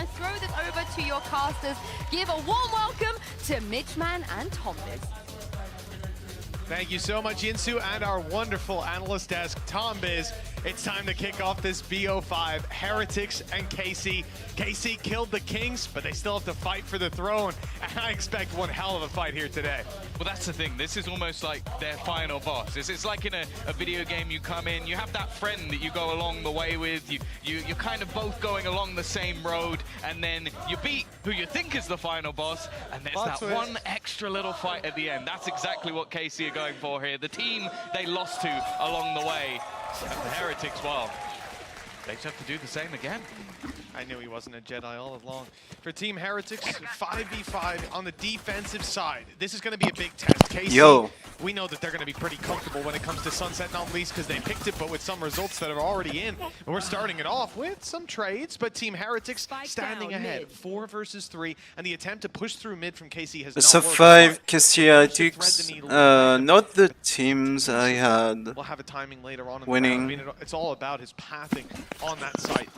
I throw this over to your casters. Give a warm welcome to Mitchman and Tombiz. Thank you so much, Yinsu, and our wonderful analyst desk, Tombiz. It's time to kick off this BO5. Heretics and KC. KC killed the Kings, but they still have to fight for the throne. And I expect one hell of a fight here today. Well, that's the thing. This is almost like their final boss. It's like in a video game, you come in, you have that friend that you go along the way with. You're kind of both going along the same road, and then you beat who you think is the final boss, and there's that one extra little fight at the end. That's exactly what KC are going for here. The team they lost to along the way. And the Heretics, well, they just have to do the same again. I knew he wasn't a Jedi all along. For Team Heretics, 5v5 on the defensive side. This is going to be a big test. KC, we know that they're going to be pretty comfortable when it comes to Sunset, not least because they picked it, but with some results that are already in. And we're starting it off with some trades, but Team Heretics standing ahead, 4 versus 3, and the attempt to push through mid from KC has not worked. 5 KC Heretics, not the teams I had. We'll have a timing later on in winning. The round. I mean, it's all about his pathing on that site.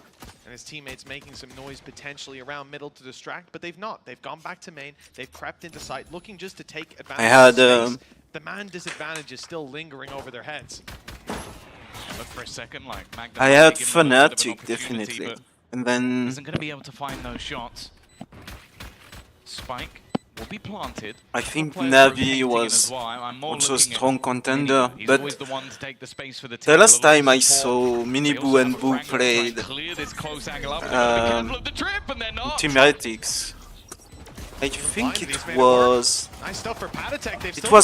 And his teammates making some noise potentially around middle to distract, but they've not. They've gone back to main. They've crept into site, looking just to take advantage of space. The man disadvantage is still lingering over their heads. Look for a second, like Magda I had Fnatic, definitely. And then... isn't going to be able to find those shots. Spike will be planted. I think Navi was also a strong contender, but the last time I saw Miniboo and Boo played Team Heretics, I think it was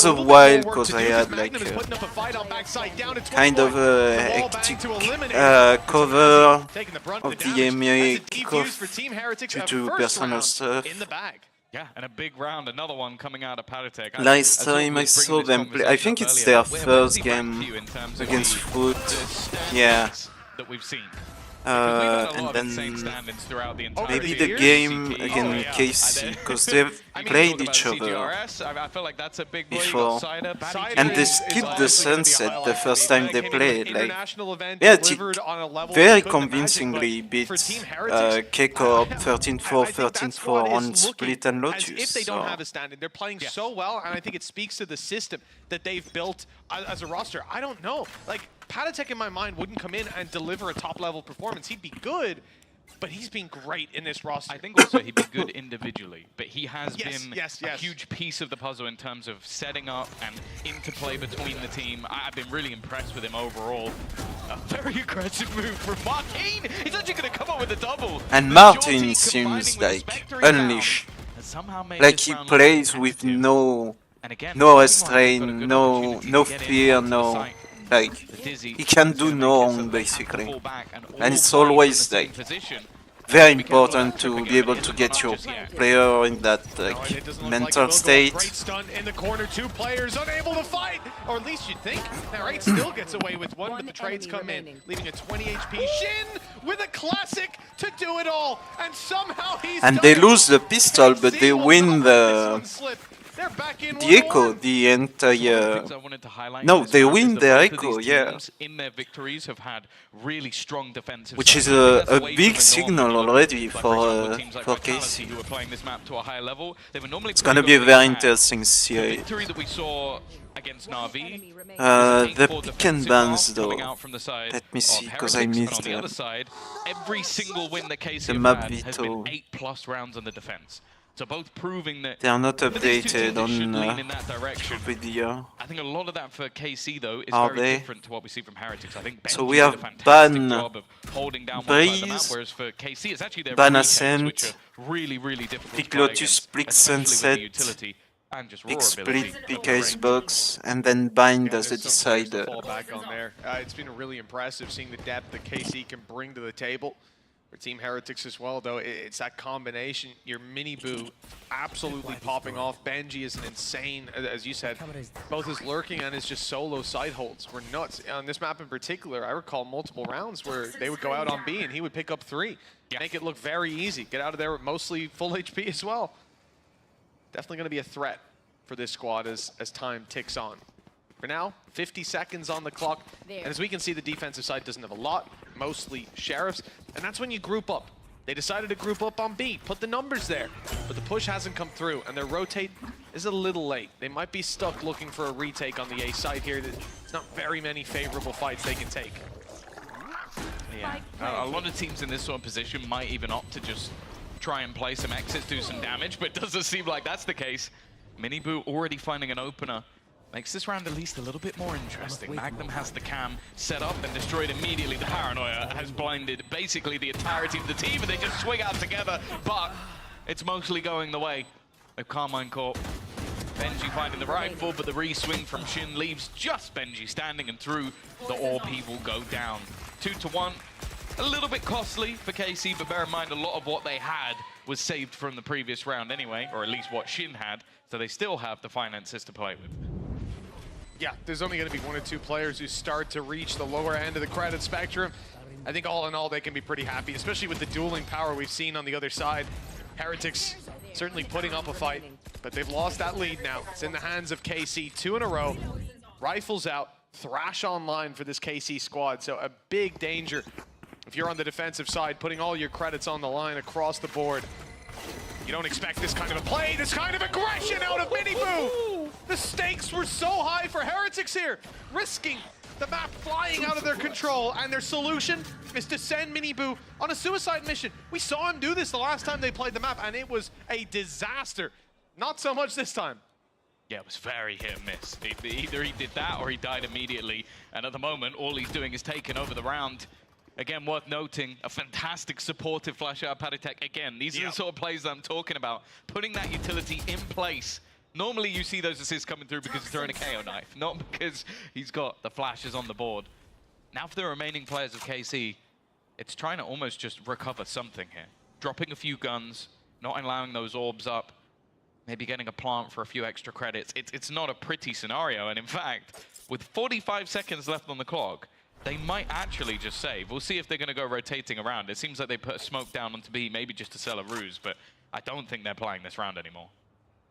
a while, because I had like kind of a hectic cover of the EMEA kickoff due to personal stuff. Yeah, and a big round, another one coming out of Patatek. Last time I saw them play, I think it's their first game against Foot. Yeah. That we've seen. And then maybe the game against KC, because they've played each other before, and they skipped the sunset the first time they played. Like, yeah, very convincingly beat Kickoff 13-4, 13-4 on Split and Lotus. If they don't have a stand-in, they're playing so well, and I think it speaks to the system that they've built as a roster. I don't know, like, Patatek in my mind wouldn't come in and deliver a top-level performance. He'd be good, but he's been great in this roster. I think also he'd be good individually, but he has been a huge piece of the puzzle in terms of setting up and interplay between the team. I've been really impressed with him overall. A very aggressive move from Martin. He's actually going to come up with a double. And Martin seems like unleashed. Like he plays with no restraint, no fear, no... Like, he can do no wrong, basically. And it's always, like, very important to be able to get your player in that, like, mental state. Great stun in the corner, 2 players unable to fight! Or at least you'd think. Now, Right still gets away with 1, but the trades come in, leaving a 20 HP Shin with a classic to do it all! And somehow he's and they lose the pistol, but they win the Echo, the entire... No, they win the Echo, yeah. In their victories have had really strong defensive, which is a big signal already for KC. It's gonna be a very interesting series. Against Navi. The pick and bans though. Let me see, because I missed them. Every single win that KC has been 8+ rounds on the defense. So both proving that they are not updated on video. I think a lot of that for KC though is very different to what we see from Heretics. I think so we have Ban, Breeze, whereas for KC it's actually their Ban Ascent, which are really difficult. Pick Lotus, Split Sunset, Pick Split, Pick Icebox, and then Bind as a decider. It's been really impressive seeing the depth that KC can bring to the table. For Team Heretics as well, though, it's that combination. Your Miniboo absolutely popping off. Benji is an insane, as you said, both his lurking and his just solo side holds were nuts. On this map in particular, I recall multiple rounds where they would go out on B and he would pick up 3. Make it look very easy. Get out of there with mostly full HP as well. Definitely going to be a threat for this squad as time ticks on. For now, 50 seconds on the clock, and as we can see, the defensive side doesn't have a lot, mostly Sheriffs, and that's when you group up. They decided to group up on B, put the numbers there, but the push hasn't come through, and their rotate is a little late. They might be stuck looking for a retake on the A side here. There's not very many favorable fights they can take. Yeah, a lot of teams in this sort of position might even opt to just try and play some exits, do some damage, but it doesn't seem like that's the case. Miniboo already finding an opener. Makes this round at least a little bit more interesting. Magnum has the cam set up and destroyed immediately. The paranoia has blinded basically the entirety of the team, and they just swing out together, but it's mostly going the way of Carmine Corp. Benji finding the rifle, but the re-swing from Shin leaves just Benji standing, and through the AWP he will go down. 2-1. A little bit costly for KC, but bear in mind a lot of what they had was saved from the previous round anyway, or at least what Shin had, so they still have the finances to play with. Yeah, there's only going to be 1 or 2 players who start to reach the lower end of the credit spectrum. I think all in all, they can be pretty happy, especially with the dueling power we've seen on the other side. Heretics certainly putting up a fight, but they've lost that lead now. It's in the hands of KC, 2 in a row. Rifles out, Thrash online for this KC squad, so a big danger. If you're on the defensive side, putting all your credits on the line across the board. You don't expect this kind of a play, this kind of aggression out of Miniboo! The stakes were so high for Heretics here, risking the map flying out of their control, and their solution is to send Miniboo on a suicide mission. We saw him do this the last time they played the map, and it was a disaster. Not so much this time. Yeah, it was very hit and miss. Either he did that or he died immediately, and at the moment, all he's doing is taking over the round. Again, worth noting, a fantastic supportive flash out of Padatek. Again, these are the sort of plays that I'm talking about. Putting that utility in place. Normally you see those assists coming through because he's throwing a KO knife, not because he's got the flashes on the board. Now for the remaining players of KC, it's trying to almost just recover something here. Dropping a few guns, not allowing those orbs up, maybe getting a plant for a few extra credits. It's not a pretty scenario, and in fact, with 45 seconds left on the clock, they might actually just save. We'll see if they're going to go rotating around. It seems like they put a smoke down onto B, maybe just to sell a ruse, but I don't think they're playing this round anymore.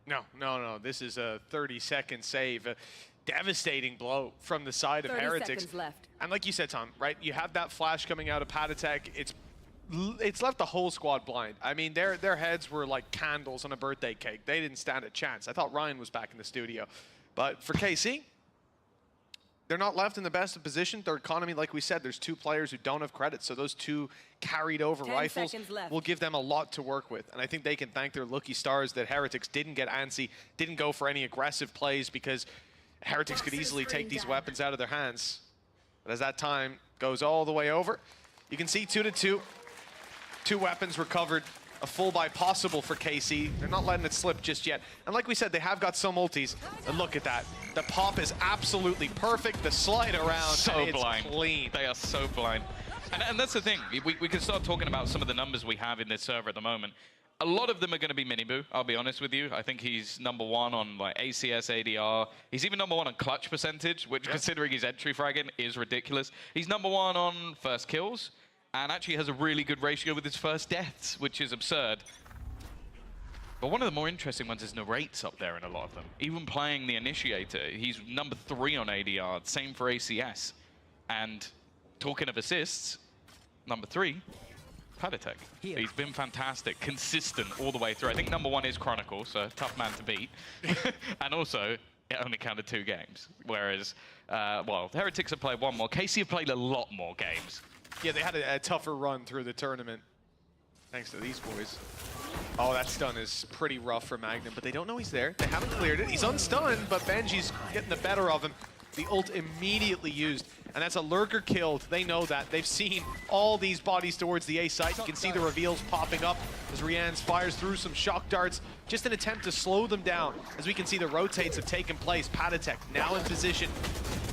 No. This is a 30-second save. A devastating blow from the side of Heretics. Left. And like you said, Tom, right? You have that flash coming out of Padatek. It's left the whole squad blind. I mean, their heads were like candles on a birthday cake. They didn't stand a chance. I thought Ryan was back in the studio. But for KC, they're not left in the best of position. Their economy, like we said, there's 2 players who don't have credit, so those 2 carried over rifles will give them a lot to work with. And I think they can thank their lucky stars that Heretics didn't get antsy, didn't go for any aggressive plays, because Heretics could easily take these weapons out of their hands. But as that time goes all the way over, you can see 2-2. 2 weapons recovered. A full buy possible for KC. They're not letting it slip just yet. And like we said, they have got some ultis. And look at that. The pop is absolutely perfect. The slide around, so and it's blind. Clean. They are so blind. And that's the thing. We can start talking about some of the numbers we have in this server at the moment. A lot of them are going to be Miniboo, I'll be honest with you. I think he's #1 on like ACS, ADR. He's even #1 on clutch percentage, which considering his entry fragging is ridiculous. He's #1 on first kills, and actually has a really good ratio with his first deaths, which is absurd. But one of the more interesting ones is Narrate's up there in a lot of them. Even playing the Initiator, he's #3 on ADR, same for ACS. And talking of assists, #3, Padatek. He's been fantastic, consistent all the way through. I think #1 is Chronicle, so tough man to beat. And also, it only counted 2 games. Whereas, well, Heretics have played 1 more. KC have played a lot more games. Yeah, they had a tougher run through the tournament, thanks to these boys. Oh, that stun is pretty rough for Magnum, but they don't know he's there. They haven't cleared it. He's unstunned, but Benji's getting the better of him. The ult immediately used, and that's a lurker killed. They know that. They've seen all these bodies towards the A site. You can see the reveals popping up as Rian's fires through some shock darts. Just an attempt to slow them down. As we can see, the rotates have taken place. Padatek now in position,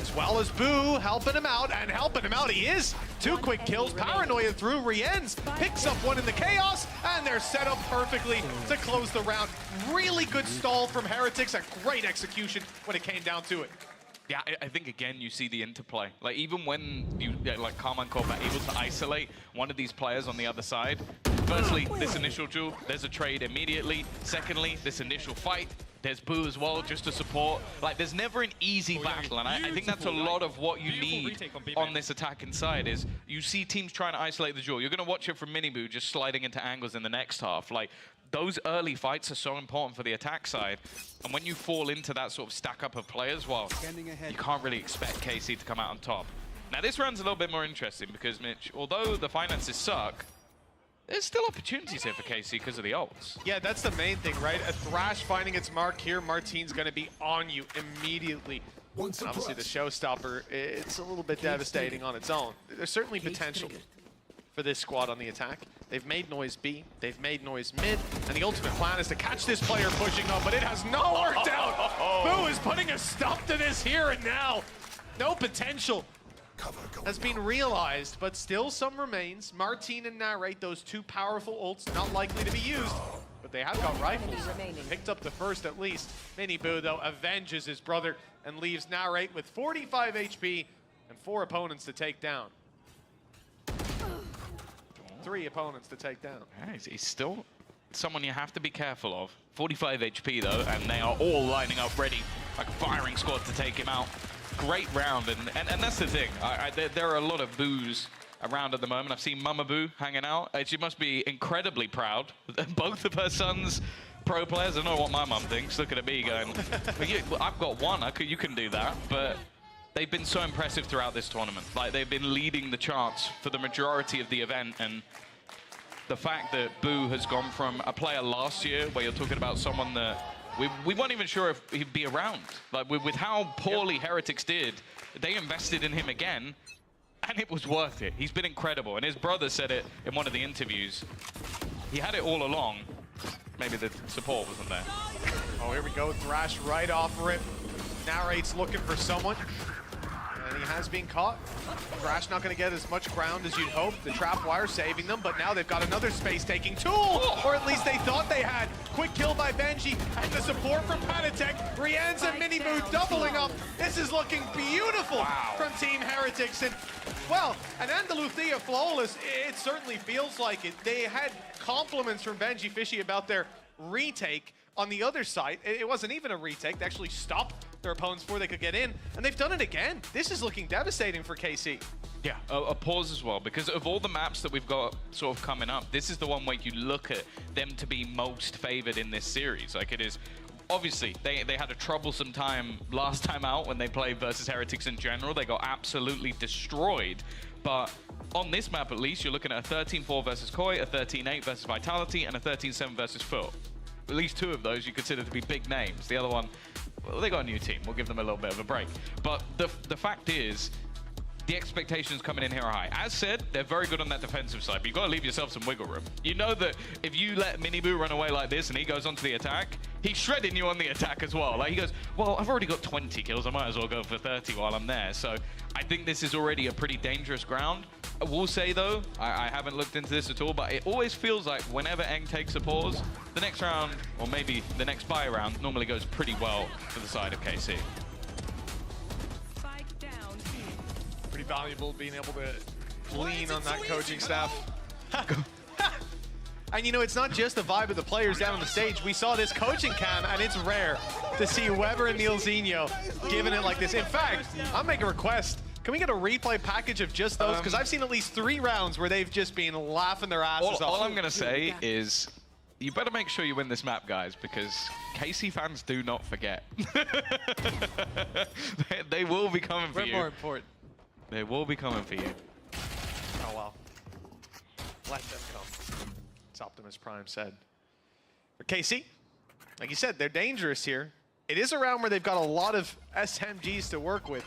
as well as Boo helping him out, and helping him out he is. 2 quick kills, Paranoia through, Rienz picks up 1 in the chaos, and they're set up perfectly to close the round. Really good stall from Heretics, a great execution when it came down to it. Yeah, I think again you see the interplay. Like even when you like Carmine Corp are able to isolate one of these players on the other side. Firstly, this initial duel, there's a trade immediately. Secondly, this initial fight, There's Boo as well, just to support. Like, there's never an easy battle, and I think that's a lot of what you need on this attack inside, is you see teams trying to isolate the duel. You're going to watch it from Miniboo just sliding into angles in the next half. Like, those early fights are so important for the attack side, and when you fall into that sort of stack up of players, well, you can't really expect KC to come out on top. Now, this round's a little bit more interesting because, Mitch, although the finances suck, there's still opportunities here for KC because of the ults. Yeah, that's the main thing, right? A Thrash finding its mark here, Martine's going to be on you immediately. And obviously, the showstopper, it's a little bit devastating on its own. There's certainly potential for this squad on the attack. They've made noise B, they've made noise mid, and the ultimate plan is to catch this player pushing up, but it has not worked out. Boo is putting a stop to this here and now. No potential has been realized, but still some remains. Martine and Narrate, those two powerful ults, not likely to be used, but they have got rifles. Picked up the first at least. Miniboo, though, avenges his brother and leaves Narrate with 45 HP and 4 opponents to take down. 3 opponents to take down. Yeah, he's still someone you have to be careful of. 45 HP, though, and they are all lining up ready, like a firing squad to take him out. Great round, and that's the thing. There are a lot of Boos around at the moment. I've seen Mama Boo hanging out. She must be incredibly proud. Both of her sons, pro players. I don't know what my mum thinks. Looking at me going, I've got one. You can do that. But they've been so impressive throughout this tournament. Like, they've been leading the charts for the majority of the event, and the fact that Boo has gone from a player last year, where you're talking about someone that we weren't even sure if he'd be around. Like, with how poorly Heretics did, they invested in him again, and it was worth it. He's been incredible, and his brother said it in one of the interviews. He had it all along. Maybe the support wasn't there. Oh, here we go. Thrash right off rip. Narrate's looking for someone, and he has been caught. Thrash not going to get as much ground as you'd hope. The trap wire saving them, but now they've got another space-taking tool, or at least they thought they had. Quick kill by Benji, and the support from Panatek. Rian's and Miniboo doubling up. This is looking beautiful from Team Heretics. And, well, an Andalusia flawless, it certainly feels like it. They had compliments from Benji Fishy about their retake. On the other side, it wasn't even a retake. They actually stopped their opponents before they could get in, and they've done it again. This is looking devastating for KC. Yeah, a pause as well, because of all the maps that we've got sort of coming up, this is the one where you look at them to be most favored in this series. Like, it is, obviously, they had a troublesome time last time out when they played versus Heretics in general. They got absolutely destroyed, but on this map at least, you're looking at a 13-4 versus Koi, a 13-8 versus Vitality, and a 13-7 versus Foot. At least 2 of those you consider to be big names. The other one, well, they got a new team. We'll give them a little bit of a break. But the fact is, the expectations coming in here are high. As said, they're very good on that defensive side, but you've got to leave yourself some wiggle room. You know that if you let Miniboo run away like this and he goes onto the attack, he's shredding you on the attack as well. Like, he goes, well, I've already got 20 kills. I might as well go for 30 while I'm there. So I think this is already a pretty dangerous ground. I will say, though, I haven't looked into this at all, but it always feels like whenever Eng takes a pause, the next round, or maybe the next buy round, normally goes pretty well for the side of KC. Pretty valuable being able to lean on that coaching staff. And you know, it's not just the vibe of the players down on the stage. We saw this coaching cam, and it's rare to see Weber and Nielzinho giving it like this. In fact, I'll make a request. Can we get a replay package of just those? Because I've seen at least 3 rounds where they've just been laughing their asses off. All I'm going to say is, you better make sure you win this map, guys, because KC fans do not forget. They will be coming for you. We're more important. They will be coming for you. Oh, well. Let them come, as Optimus Prime said. For KC, like you said, they're dangerous here. It is a round where they've got a lot of SMGs to work with.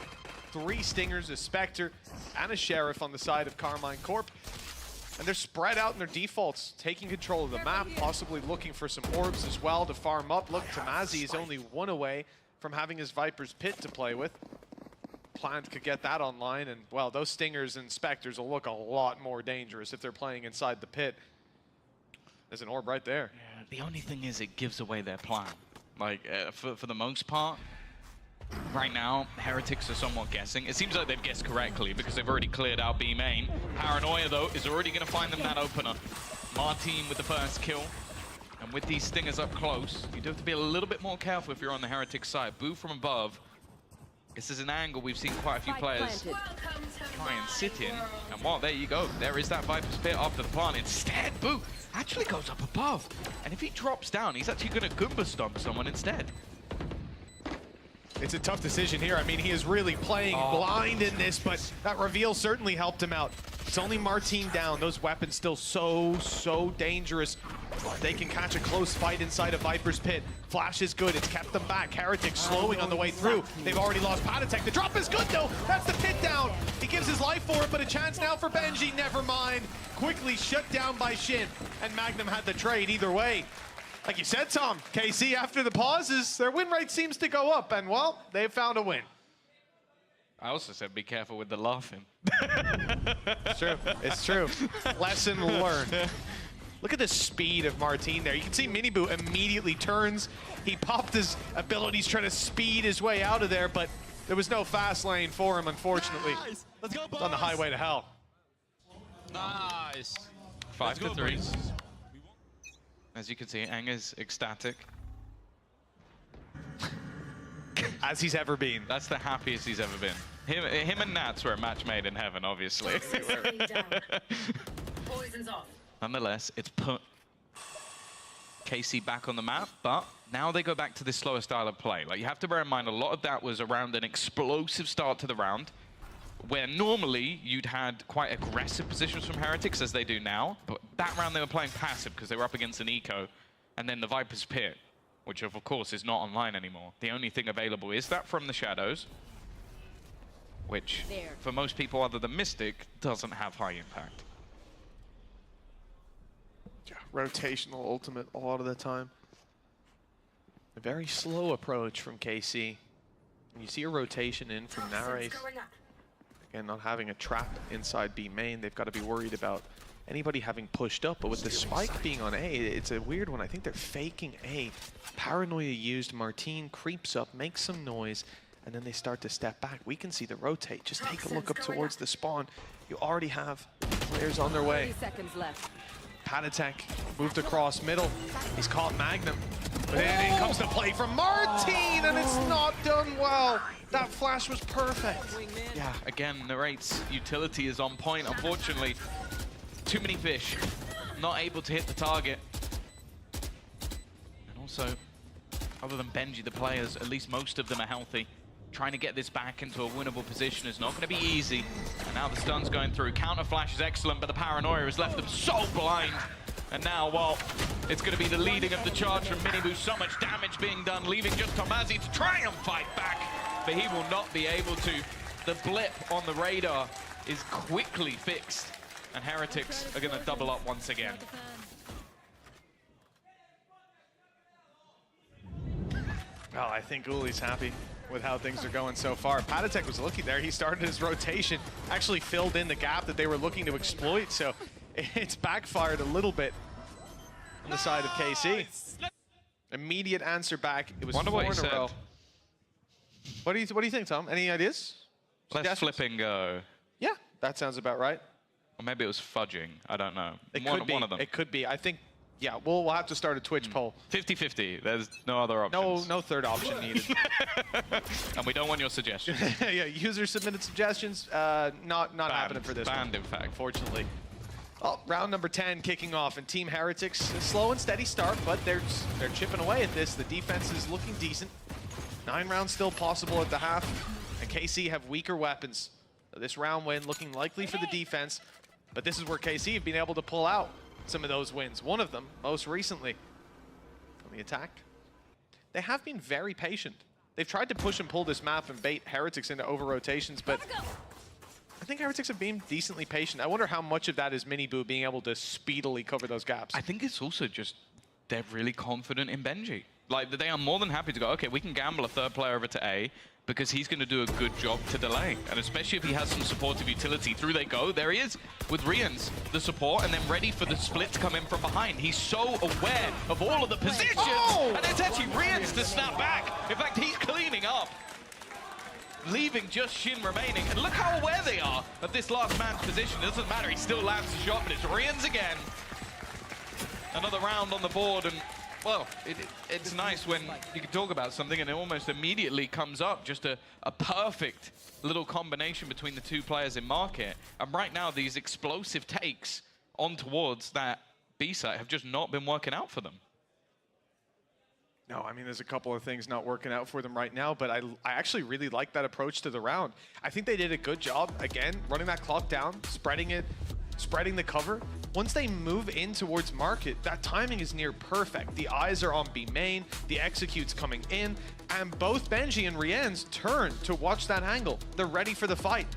3 Stingers, a Spectre, and a Sheriff on the side of Carmine Corp. And they're spread out in their defaults, taking control of the map, possibly looking for some orbs as well to farm up. Look, Tamazi is only 1 away from having his Viper's Pit to play with. Plant could get that online, and, well, those Stingers and Spectres will look a lot more dangerous if they're playing inside the pit. There's an orb right there. Yeah, the only thing is it gives away their plan. Like, for the most part, right now, Heretics are somewhat guessing. It seems like they've guessed correctly because they've already cleared out B main. Paranoia, though, is already going to find them that opener. Martine with the first kill. And And with these stingers up close, you do have to be a little bit more careful if you're on the Heretic side. Boo from above. This is an angle we've seen quite a few players try and sit in. And well, there you go. There is that Viper's Pit after the plant. Instead, Boo actually goes up above. And if he drops down, he's actually going to Goomba stomp someone instead. It's a tough decision here. I mean, he is really playing blind in this, but that reveal certainly helped him out. It's only Martin down. Those weapons still so dangerous. They can catch a close fight inside of Viper's Pit. Flash is good. It's kept them back. Heretic slowing on the way through. They've already lost Patatek. The drop is good, though. That's the pit down. He gives his life for it, but a chance now for Benji. Never mind. Quickly shut down by Shin. And Magnum had the trade either way. Like you said, Tom, KC, after the pauses, their win rate seems to go up. And, well, they've found a win. I also said be careful with the laughing. It's true. It's true. Lesson learned. Look at the speed of Martin there. You can see Miniboo immediately turns. He popped his abilities trying to speed his way out of there, but there was no fast lane for him, unfortunately. Nice. Let's go, boys. On the highway to hell. Nice. 5 to 3. As you can see, Anger's ecstatic. As he's ever been. That's the happiest he's ever been. Him and Nats were a match made in heaven, obviously. Poison's off. Nonetheless, it's put KC back on the map, but now they go back to this slower style of play. Like, you have to bear in mind, a lot of that was around an explosive start to the round, where normally you'd had quite aggressive positions from Heretics, as they do now, but that round they were playing passive because they were up against an eco, and then the Viper's Pit, which of course is not online anymore. The only thing available is that from the shadows, which for most people other than Mystic doesn't have high impact. Yeah, rotational ultimate a lot of the time. A very slow approach from KC. When you see a rotation in from Nares, again, not having a trap inside B main, they've got to be worried about anybody having pushed up, but with the spike being on A, it's a weird one. I think they're faking A. Paranoia used, Martin creeps up, makes some noise, and then they start to step back. We can see the rotate. Just take a look up towards the spawn. You already have players on their way. 30 seconds left. Patatek moved across middle. He's caught Magnum. But then in comes the play from Martin, and it's not done well. That flash was perfect. Yeah, again, Narrate's utility is on point, unfortunately. Too many fish, not able to hit the target. And also, other than Benji, the players, at least most of them are healthy. Trying to get this back into a winnable position is not going to be easy. And now the stun's going through. Counter flash is excellent, but the paranoia has left them so blind. And now, well, it's going to be the leading of the charge from Miniboo. So much damage being done, leaving just Tomazi to try and fight back. But he will not be able to. The blip on the radar is quickly fixed. And Heretics are going to double up once again. Well, I think Uli's happy with how things are going so far. Patatek was looking there. He started his rotation, actually filled in the gap that they were looking to exploit. So it's backfired a little bit on the side of KC. Immediate answer back. It was 4 in a row. What do you think, Tom? Any ideas? Let's flip and go. Yeah, that sounds about right. Or maybe it was fudging. I don't know. It could be. One of them. It could be. I think, yeah, we'll have to start a Twitch poll. 50-50. There's no other options. No third option needed. And we don't want your suggestions. Yeah, user submitted suggestions. Not happening for this Banned, one, in fact. unfortunately. Well, round number 10 kicking off, and Team Heretics, a slow and steady start, but they're chipping away at this. The defense is looking decent. 9 rounds still possible at the half, and KC have weaker weapons. So this round win looking likely for the defense, but this is where KC have been able to pull out some of those wins. One of them, most recently, on the attack. They have been very patient. They've tried to push and pull this map and bait Heretics into over-rotations, but I think Heretics have been decently patient. I wonder how much of that is Miniboo being able to speedily cover those gaps. I think it's also just they're really confident in Benji. Like, they are more than happy to go, okay, we can gamble a third player over to A because he's going to do a good job to delay. And especially if he has some supportive utility. Through they go. There he is with Rians, the support, and then ready for the split to come in from behind. He's so aware of all of the positions. Oh! And it's actually Rians to snap back. In fact, he's cleaning up, leaving just Shin remaining. And look how aware they are of this last man's position. It doesn't matter. He still lands the shot, but it's Rians again. Another round on the board, and Well, it's nice when you can talk about something and it almost immediately comes up, just a perfect little combination between the two players in market. And right now, these explosive takes on towards that B site have just not been working out for them. No, I mean, there's a couple of things not working out for them right now, but I actually really like that approach to the round. I think they did a good job, again, running that clock down, spreading it, spreading the cover. Once they move in towards market, that timing is near perfect. The eyes are on B main, the execute's coming in, and both Benji and Rien's turn to watch that angle. They're ready for the fight.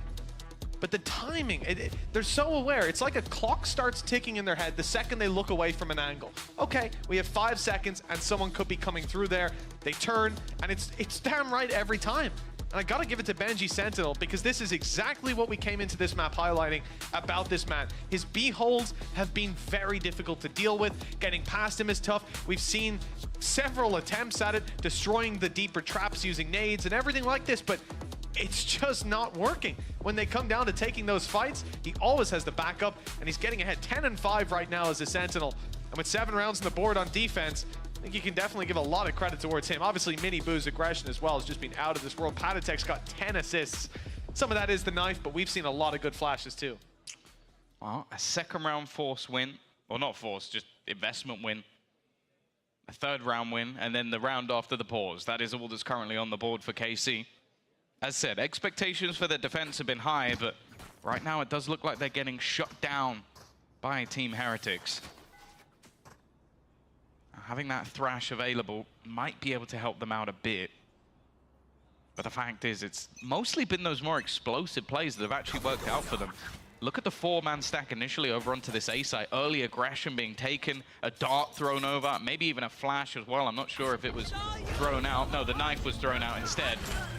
But the timing, they're so aware. It's like a clock starts ticking in their head the second they look away from an angle. Okay, we have 5 seconds and someone could be coming through there. They turn, and it's damn right every time. And I gotta give it to Benji Sentinel, because this is exactly what we came into this map highlighting about this man. His B holes have been very difficult to deal with. Getting past him is tough. We've seen several attempts at it, destroying the deeper traps using nades and everything like this, but it's just not working. When they come down to taking those fights, he always has the backup, and he's getting ahead 10-5 right now as a Sentinel. And with 7 rounds on the board on defense, I think you can definitely give a lot of credit towards him. Obviously, Mini Boo's aggression as well has just been out of this world. Patatek's got 10 assists. Some of that is the knife, but we've seen a lot of good flashes too. Well, a second round force win, or not force, just investment win. A third round win, and then the round after the pause. That is all that's currently on the board for KC. As said, expectations for their defense have been high, but right now it does look like they're getting shut down by Team Heretics. Having that Thrash available might be able to help them out a bit. But the fact is, it's mostly been those more explosive plays that have actually worked out for them. Look at the 4-man stack initially over onto this A site. Early aggression being taken, a dart thrown over, maybe even a flash as well. I'm not sure if it was thrown out. No, the knife was thrown out instead.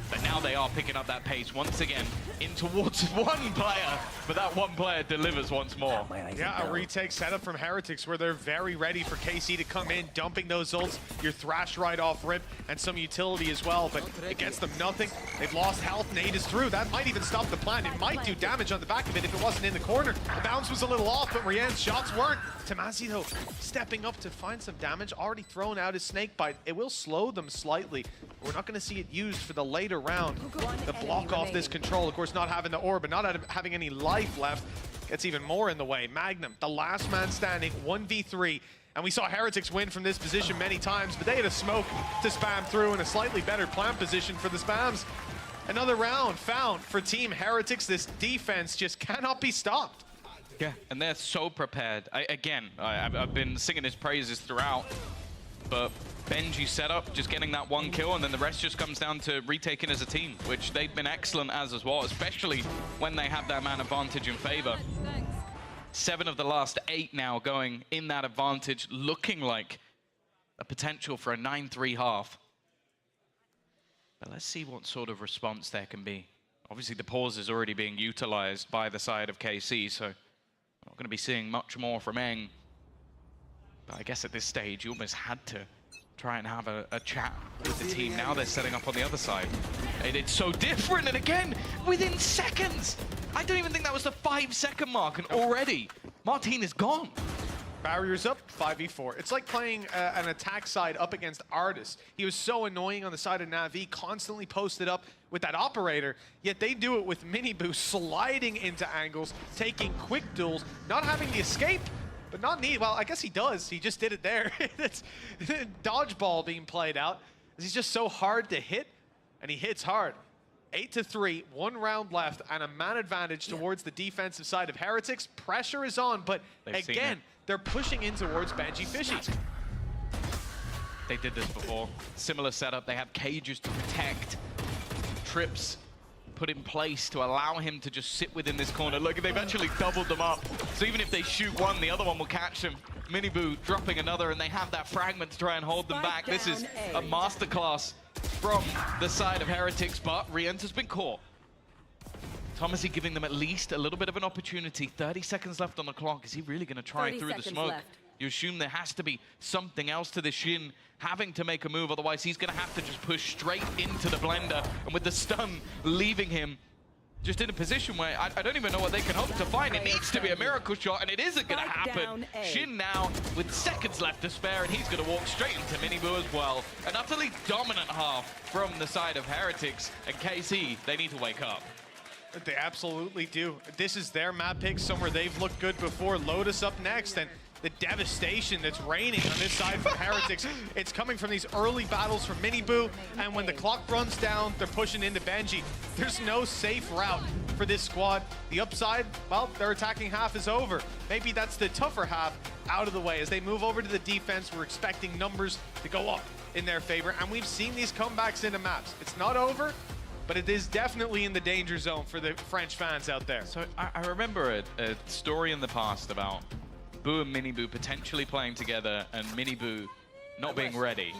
But now they are picking up that pace once again in towards one player, but that one player delivers once more. Yeah, a retake setup from Heretics where they're very ready for KC to come in, dumping those ults, your Thrash right off rip, and some utility as well, but it gets them nothing. They've lost health, nade is through. That might even stop the plan. It might do damage on the back of it if it wasn't in the corner. The bounce was a little off, but Rien's shots weren't. Tamasi, though, stepping up to find some damage, already thrown out his snake bite. It will slow them slightly. We're not going to see it used for the later round. The block off this control, of course, not having the orb, but not having any life left, gets even more in the way. Magnum, the last man standing, 1v3. And we saw Heretics win from this position many times, but they had a smoke to spam through and a slightly better plant position for the spams. Another round found for Team Heretics. This defense just cannot be stopped. Yeah, and they're so prepared. I've been singing his praises throughout, but Benji setup, just getting that one kill, and then the rest just comes down to retaking as a team, which they've been excellent as well, especially when they have that man advantage in favor. 7 of the last 8 now going in that advantage, looking like a potential for a 9-3 half. But let's see what sort of response there can be. Obviously, the pause is already being utilized by the side of KC, so we're not going to be seeing much more from Eng. But I guess at this stage, you almost had to try and have a chat with the team. Now they're setting up on the other side. It's so different, and again, within seconds. I don't even think that was the 5-second mark, and already, Martin is gone. Barriers up, 5v4. It's like playing an attack side up against Artis. He was so annoying on the side of Navi, constantly posted up with that operator, yet they do it with Mini Boo sliding into angles, taking quick duels, not having the escape, but not need. Well, I guess he does. He just did it there. It's dodgeball being played out. He's just so hard to hit, and he hits hard. 8-3, 1 round left, and a man advantage towards the defensive side of Heretics. Pressure is on, but again, they're pushing in towards Benji Fishy. They did this before. Similar setup. They have cages to protect. Trips put in place to allow him to just sit within this corner. Look, they've actually doubled them up. So even if they shoot one, the other one will catch him. Mini Boo dropping another, and they have that fragment to try and hold them back. This is a masterclass from the side of Heretics, but Rient has been caught. Thomasy giving them at least a little bit of an opportunity. 30 seconds left on the clock. Is he really going to try through the smoke? Left. You assume there has to be something else to this Shin having to make a move, otherwise he's going to have to just push straight into the blender, and with the stun leaving him, just in a position where I don't even know what they can hope to find. It needs to be a miracle shot, and it isn't going to happen. Shin now with seconds left to spare, and he's going to walk straight into Minibu as well. An utterly dominant half from the side of Heretics, and KC, they need to wake up. They absolutely do. This is their map pick, somewhere they've looked good before. Lotus up next, and the devastation that's reigning on this side for Heretics, it's coming from these early battles from Minibu, and when the clock runs down, they're pushing into Benji. There's no safe route for this squad. The upside, well, their attacking half is over. Maybe that's the tougher half out of the way. As they move over to the defense, we're expecting numbers to go up in their favor, and we've seen these comebacks into maps. It's not over, but it is definitely in the danger zone for the French fans out there. So I remember a story in the past about Boo and Minibu potentially playing together and Minibu not being ready.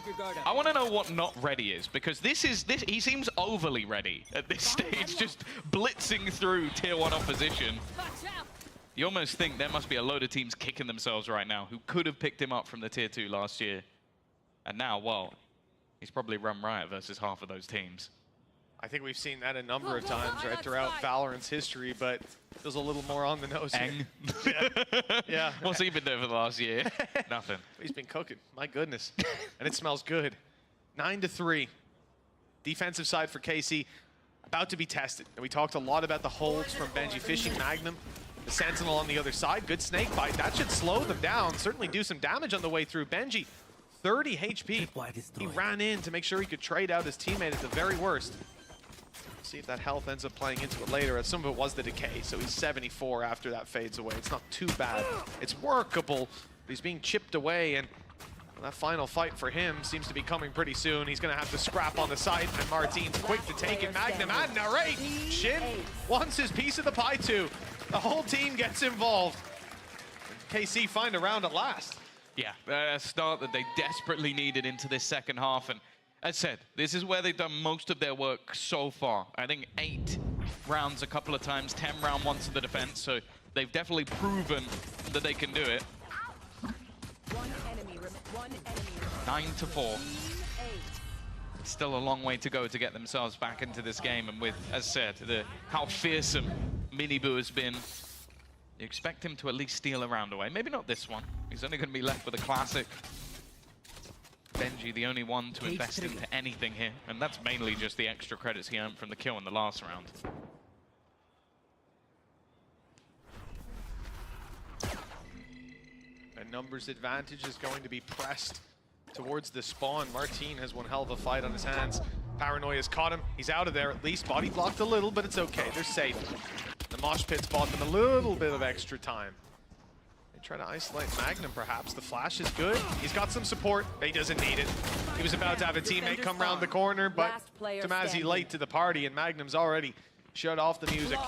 I want to know what not ready is, because he seems overly ready at this stage, just blitzing through tier 1 opposition. You almost think there must be a load of teams kicking themselves right now who could have picked him up from the tier 2 last year. And now, well, he's probably run riot versus half of those teams. I think we've seen that a number of times right throughout Valorant's history, but feels a little more on the nose here. Yeah. What's he been doing for the last year? Nothing. He's been cooking, my goodness. And it smells good. 9-3. Defensive side for KC, about to be tested. And we talked a lot about the holds from Benji fishing Magnum. The Sentinel on the other side, good snake bite. That should slow them down, certainly do some damage on the way through. Benji, 30 HP. He ran in to make sure he could trade out his teammate at the very worst. See if that health ends up playing into it later. Some of it was the decay, so he's 74 after that fades away. It's not too bad. It's workable, but he's being chipped away, and that final fight for him seems to be coming pretty soon. He's going to have to scrap on the side, and Martin's quick to take it. Magnum and narrate. Shin wants his piece of the pie too. The whole team gets involved. KC find a round at last. Yeah, a start that they desperately needed into this second half, and as said, this is where they've done most of their work so far. I think 8 rounds a couple of times, 10 round once in the defense, so they've definitely proven that they can do it. 9-4. Still a long way to go to get themselves back into this game, and with, as said, how fearsome Minibu has been, you expect him to at least steal a round away. Maybe not this one. He's only going to be left with a classic. Benji, the only one to invest into anything here, and that's mainly just the extra credits he earned from the kill in the last round. A numbers advantage is going to be pressed towards the spawn. Martin has one hell of a fight on his hands. Paranoia's caught him. He's out of there at least. Body blocked a little, but it's okay. They're safe. The mosh pit's bought them a little bit of extra time. Try to isolate Magnum, perhaps. The flash is good. He's got some support, but he doesn't need it. He was about to have a teammate come around the corner, but Damazi late to the party, and Magnum's already shut off the music.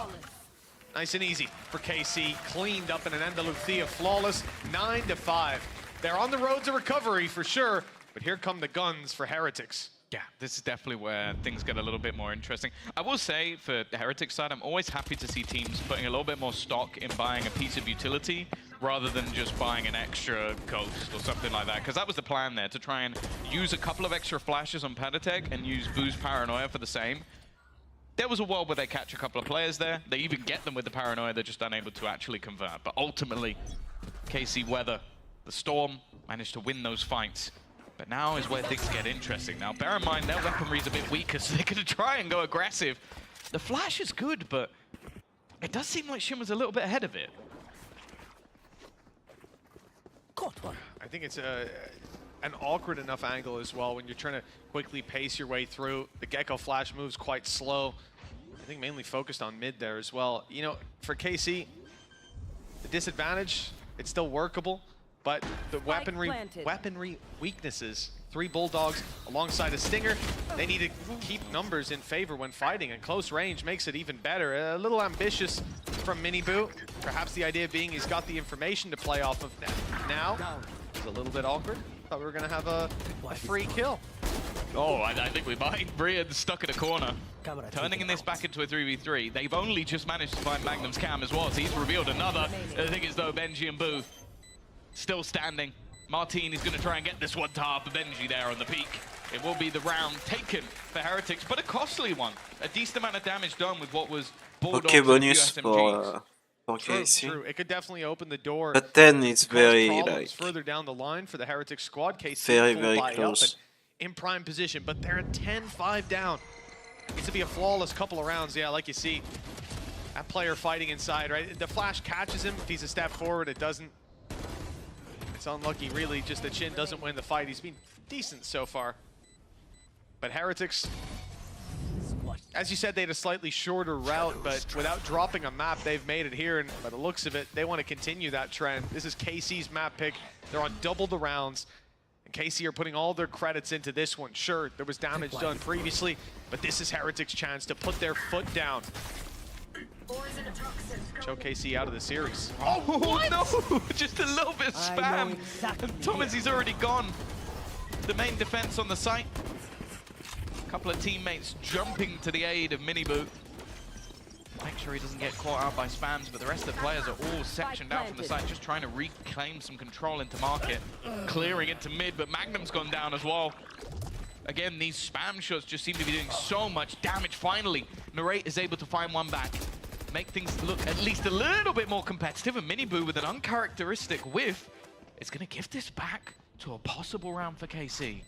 Nice and easy for KC. Cleaned up in an Andalucia flawless. 9-5. They're on the road to recovery for sure, but here come the guns for Heretics. Yeah, this is definitely where things get a little bit more interesting. I will say, for the Heretics side, I'm always happy to see teams putting a little bit more stock in buying a piece of utility rather than just buying an extra ghost or something like that, because that was the plan there, to try and use a couple of extra flashes on Padatek and use Boo's Paranoia for the same. There was a world where they catch a couple of players there. They even get them with the Paranoia, they're just unable to actually convert. But ultimately, KC weather the storm, managed to win those fights. But now is where things get interesting. Now, bear in mind, their weaponry is a bit weaker, so they're going to try and go aggressive. The flash is good, but it does seem like Shin was a little bit ahead of it. I think it's an awkward enough angle as well when you're trying to quickly pace your way through. The Gecko flash moves quite slow. I think mainly focused on mid there as well. You know, for KC, the disadvantage, it's still workable, but the weaponry weaknesses, 3 Bulldogs alongside a Stinger, they need to keep numbers in favor when fighting, and close range makes it even better. A little ambitious from Minibu. Perhaps the idea being he's got the information to play off of now. It's a little bit awkward. Thought we were gonna have a free kill. Oh, I think we might. Brian's stuck in a corner. Turning in this back into a 3v3. They've only just managed to find Magnum's cam as well, so he's revealed another. I think it's though Benji and Boo still standing. Martin is going to try and get this one to half of Benji there on the peak. It will be the round taken for Heretics, but a costly one. A decent amount of damage done with what was okay bonus for KC. True. It could definitely open the door. But then it's very like further down the line for the Heretics squad. KC very close. In prime position, but they're at 10-5 down. Needs to be a flawless couple of rounds. Yeah, like you see that player fighting inside, right? The flash catches him. If he's a step forward, it doesn't. It's unlucky, really, just that Shin doesn't win the fight. He's been decent so far. But Heretics, as you said, they had a slightly shorter route, but without dropping a map, they've made it here, and by the looks of it, they want to continue that trend. This is KC's map pick. They're on double the rounds, and KC are putting all their credits into this one. Sure, there was damage done previously, but this is Heretics' chance to put their foot down. Choke KC out of the series. Oh, what? No! Just a little bit of spam. And Thomas, he's already gone. The main defense on the site. A couple of teammates jumping to the aid of Miniboo. Make sure he doesn't get caught out by spams, but the rest of the players are all sectioned out from the site, just trying to reclaim some control into market. Clearing into mid, but Magnum's gone down as well. Again, these spam shots just seem to be doing so much damage. Finally, Narrate is able to find one back. Make things look at least a little bit more competitive, and Miniboo with an uncharacteristic whiff is going to give this back to a possible round for KC.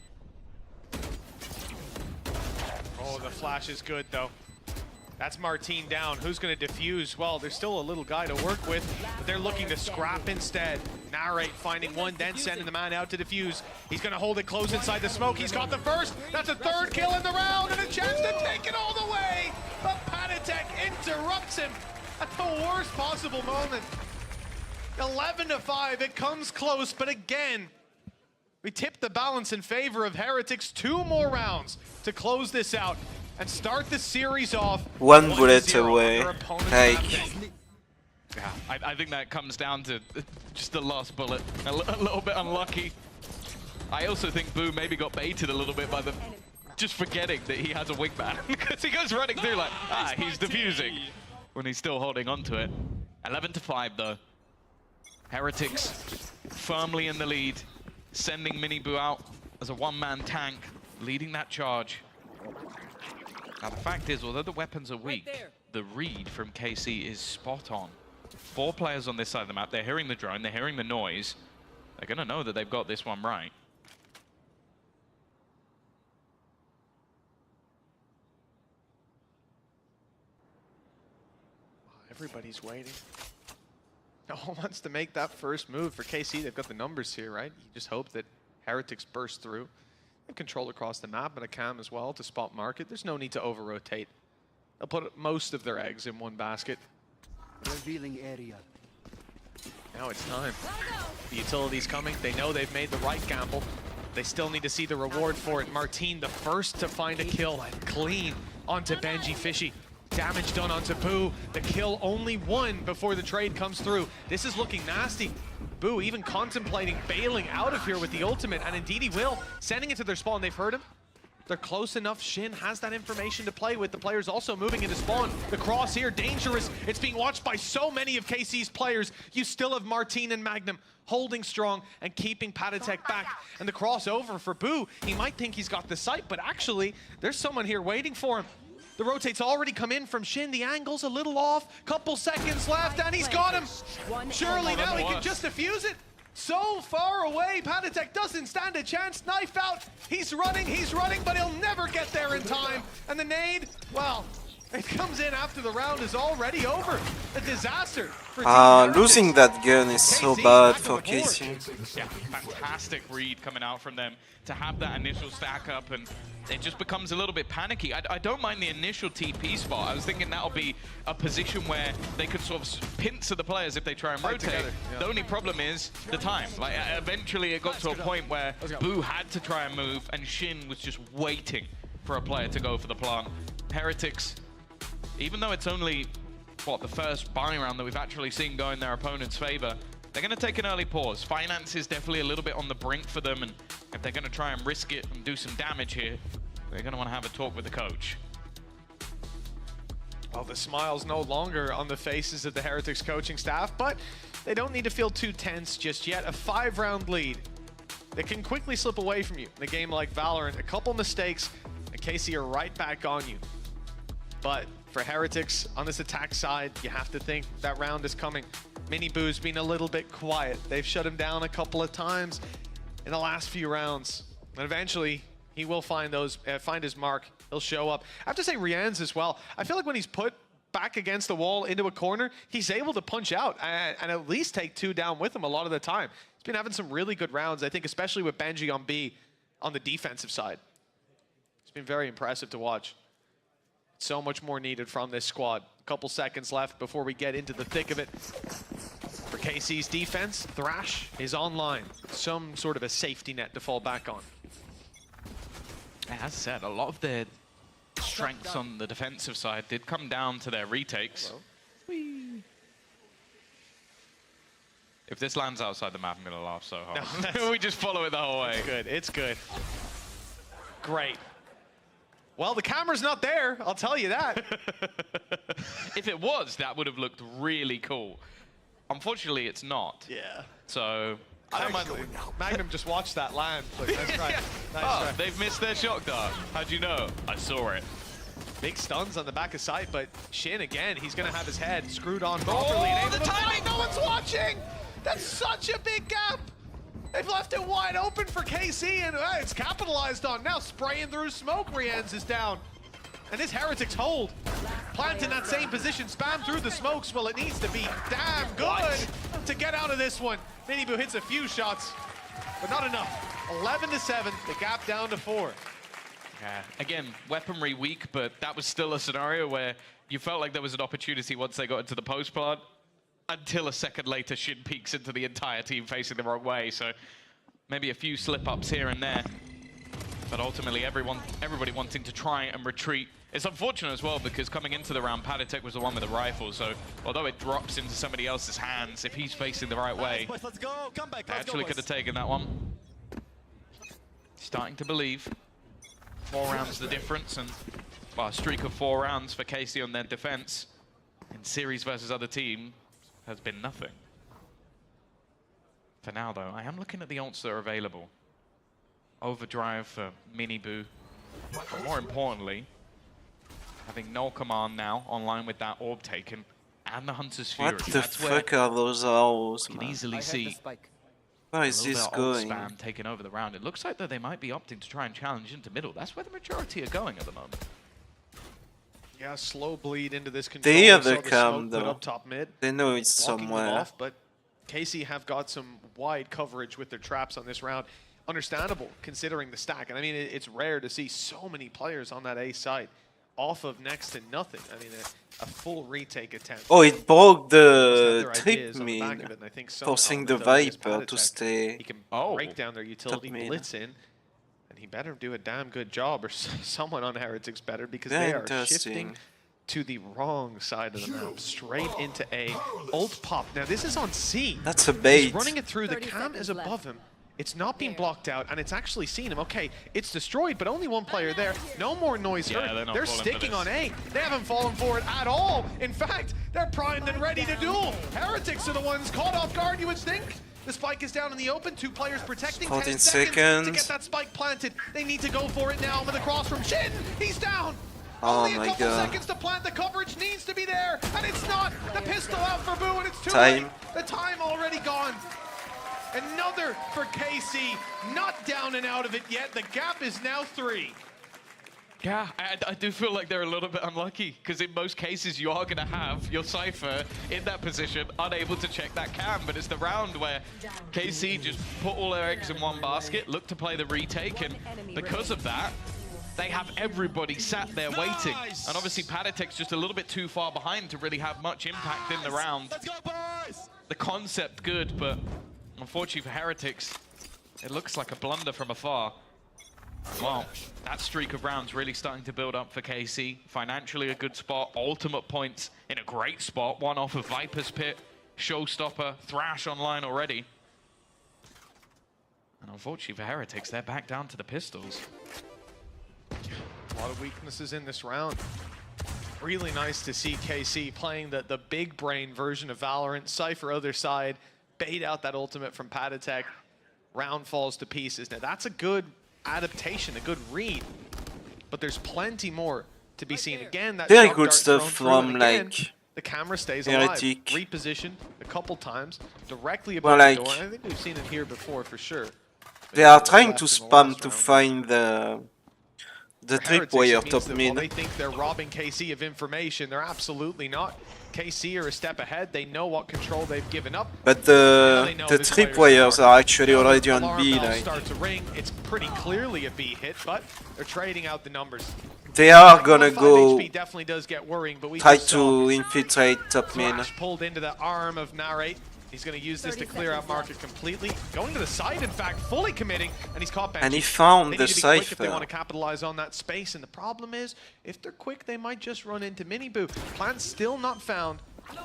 Oh, the flash is good, though. That's Martin down. Who's going to defuse? Well, there's still a little guy to work with, but they're looking to scrap instead. Narrate finding one, then sending the man out to defuse. He's going to hold it close inside the smoke. He's got the first. That's a third kill in the round, and a chance to take it all the way. But Panatek interrupts him at the worst possible moment. 11-5. It comes close, but again, we tip the balance in favor of Heretics. 2 more rounds to close this out and start the series off. 1 bullet away. Yeah, I think that comes down to just the last bullet. A little bit unlucky. I also think Boo maybe got baited a little bit by the just forgetting that he has a wingman. Because he goes running through like, he's defusing. When he's still holding on to it. 11-5 though. Heretics firmly in the lead. Sending Miniboo out as a one-man tank, leading that charge. Now the fact is, although the weapons are weak, the read from KC is spot on. 4 players on this side of the map. They're hearing the drone, they're hearing the noise. They're gonna know that they've got this one right. Everybody's waiting. No one wants to make that first move for KC. They've got the numbers here, right? You just hope that Heretics burst through. And control across the map and a cam as well to spot market. There's no need to over-rotate. They'll put most of their eggs in one basket. Revealing area. Now it's time. The utility's coming. They know they've made the right gamble. They still need to see the reward for it. Martin, the first to find a kill, clean onto Benji Fishy. Damage done onto Boo. The kill only 1 before the trade comes through. This is looking nasty. Boo even contemplating bailing out of here with the ultimate, and indeed he will. Sending it to their spawn. They've heard him. They're close enough. Shin has that information to play with. The players also moving into spawn. The cross here, dangerous. It's being watched by so many of KC's players. You still have Martin and Magnum holding strong and keeping Patatek back. And the crossover for Boo, he might think he's got the sight, but actually, there's someone here waiting for him. The rotate's already come in from Shin. The angle's a little off. Couple seconds left, and he's got him. Surely now he can just defuse it. So far away, Panatek doesn't stand a chance. Knife out. He's running, but he'll never get there in time. And the nade, well, it comes in after the round is already over. A disaster for losing that gun is so bad for KC. Yeah, fantastic read coming out from them to have that initial stack up, and it just becomes a little bit panicky. I don't mind the initial TP spot. I was thinking that'll be a position where they could sort of pincer the players if they try and rotate. Yeah. The only problem is the time. Like eventually it got to a point where Boo had to try and move, and Shin was just waiting for a player to go for the plant. Heretics, even though it's only, what, the first buying round that we've actually seen go in their opponent's favor, they're going to take an early pause. Finance is definitely a little bit on the brink for them, and if they're going to try and risk it and do some damage here, they're going to want to have a talk with the coach. Well, the smile's no longer on the faces of the Heretics coaching staff, but they don't need to feel too tense just yet. A 5-round lead. They can quickly slip away from you in a game like Valorant. A couple mistakes, and KC are right back on you. But for Heretics, on this attack side, you have to think that round is coming. Miniboo's been a little bit quiet. They've shut him down a couple of times in the last few rounds. And eventually, he will find his mark. He'll show up. I have to say, Rian's as well. I feel like when he's put back against the wall into a corner, he's able to punch out and at least take 2 down with him a lot of the time. He's been having some really good rounds, I think, especially with Benji on B on the defensive side. It's been very impressive to watch. So much more needed from this squad. A couple seconds left before we get into the thick of it. For KC's defense, Thrash is online. Some sort of a safety net to fall back on. As said, a lot of their strengths on the defensive side did come down to their retakes. If this lands outside the map, I'm gonna laugh so hard. No, we just follow it the whole way. It's good, it's good. Great. Well, the camera's not there, I'll tell you that. If it was, that would have looked really cool. Unfortunately, it's not. Yeah. So, I don't mind. Magnum just watched that land. Look, nice try. Nice try. They've missed their shock dart. How'd you know? I saw it. Big stuns on the back of sight, but Shin again, he's gonna have his head screwed on properly. Oh, the timing! No one's watching! That's such a big gap! They've left it wide open for KC, and it's capitalized on. Now spraying through smoke, Rian's is down. And this Heretics hold. Plant in that same position, spam through the smokes. Well, it needs to be damn good to get out of this one. Miniboo hits a few shots, but not enough. 11-7, the gap down to 4. Yeah. Again, weaponry weak, but that was still a scenario where you felt like there was an opportunity once they got into the post plant, until a second later Shin peeks into the entire team facing the wrong way. So maybe a few slip-ups here and there, but ultimately everybody wanting to try and retreat. It's unfortunate as well because coming into the round, Padatek was the one with the rifle, so although it drops into somebody else's hands, if he's facing the right way, Let's go. Come back. they actually could have taken that one. Starting to believe. 4 rounds the difference, and well, a streak of 4 rounds for KC on their defense in series versus other team has been nothing. For now, though, I am looking at the ults that are available. Overdrive for Miniboo, but more importantly, having no command now online with that orb taken and the Hunter's Fury. What the fuck are those owls, You can man? easily see Where a is little this bit of ult going? spam taking over the round. It looks like that they might be opting to try and challenge into middle. That's where the majority are going at the moment. Yeah, slow bleed into this control. They have We the saw the cam smoke put though. up top mid. They know it's Blocking them somewhere. off, but KC have got some wide coverage with their traps on this round. Understandable, considering the stack. And I mean, it's rare to see so many players on that A side off of next to nothing. I mean, a full retake attempt. Oh, it broke the Their trip ideas on the mid, back of it, and I think some forcing the element of it is Viper to Padatek. stay. He can Oh. break down their utility, mid. blitz in, and he better do a damn good job, or someone on Heretics better, because Yeah, they are interesting. shifting to the wrong side of the map, straight into A. Ult pop. Now this is on C. That's a He's bait. running it through. The 30 cam is seconds above left. him. It's not being blocked out, and it's actually seen him. Okay, it's destroyed, but only one player there. No more noise Yeah, heard. they're not They're falling for sticking this. on A. They haven't fallen for it at all. In fact, they're primed and ready to duel. Heretics are the ones caught off guard, you would think. The spike is down in the open. 2 players protecting. 14 10 seconds to seconds. get that spike planted. They need to go for it now with a cross from Shin. He's down. Oh Only a my couple God. seconds to plant. The coverage needs to be there, and it's not. The pistol out for Boo, and it's too Time. late. The time already gone. Another for KC, not down and out of it yet. The gap is now 3. Yeah, I do feel like they're a little bit unlucky, because in most cases you are going to have your Cypher in that position, unable to check that cam, but it's the round where KC just put all their eggs in one basket, look to play the retake, and because of that, they have everybody sat there waiting. And obviously Padatek's just a little bit too far behind to really have much impact in the round. Let's go, boys. The concept good, but unfortunately for Heretics, it looks like a blunder from afar. Well, that streak of rounds really starting to build up for KC. Financially a good spot, ultimate points in a great spot. One off of Viper's Pit, Showstopper, Thrash online already. And unfortunately for Heretics, they're back down to the pistols. A lot of weaknesses in this round. Really nice to see KC playing the big brain version of Valorant. Cypher other side, bait out that ultimate from Padatek. Round falls to pieces. Now that's a good adaptation, a good read. But there's plenty more to be seen again. That very shock good dart stuff thrown through, from and again, like the camera stays alive. Heretic. Repositioned a couple times directly Well, above like, the door. And I think we've seen it here before for sure. they are trying to spam to find the tripwire top While mid. they think they're robbing KC of information, they're absolutely not. KC are a step ahead. They know what control they've given up. But the tripwires are actually already on B. Like, Start to ring. It's pretty clearly a B hit, but they're trading out the numbers. they are gonna go HP definitely does get worrying, but we try just saw to infiltrate top mid. Flash pulled into the arm of Narrate. He's going to use this to clear out market completely. Going to the side, in fact, fully committing, and he's caught Benji. And he found They the need to be quick if they cipher. want to capitalize on that space, and the problem is, if they're quick, they might just run into Miniboo. Plan still not found.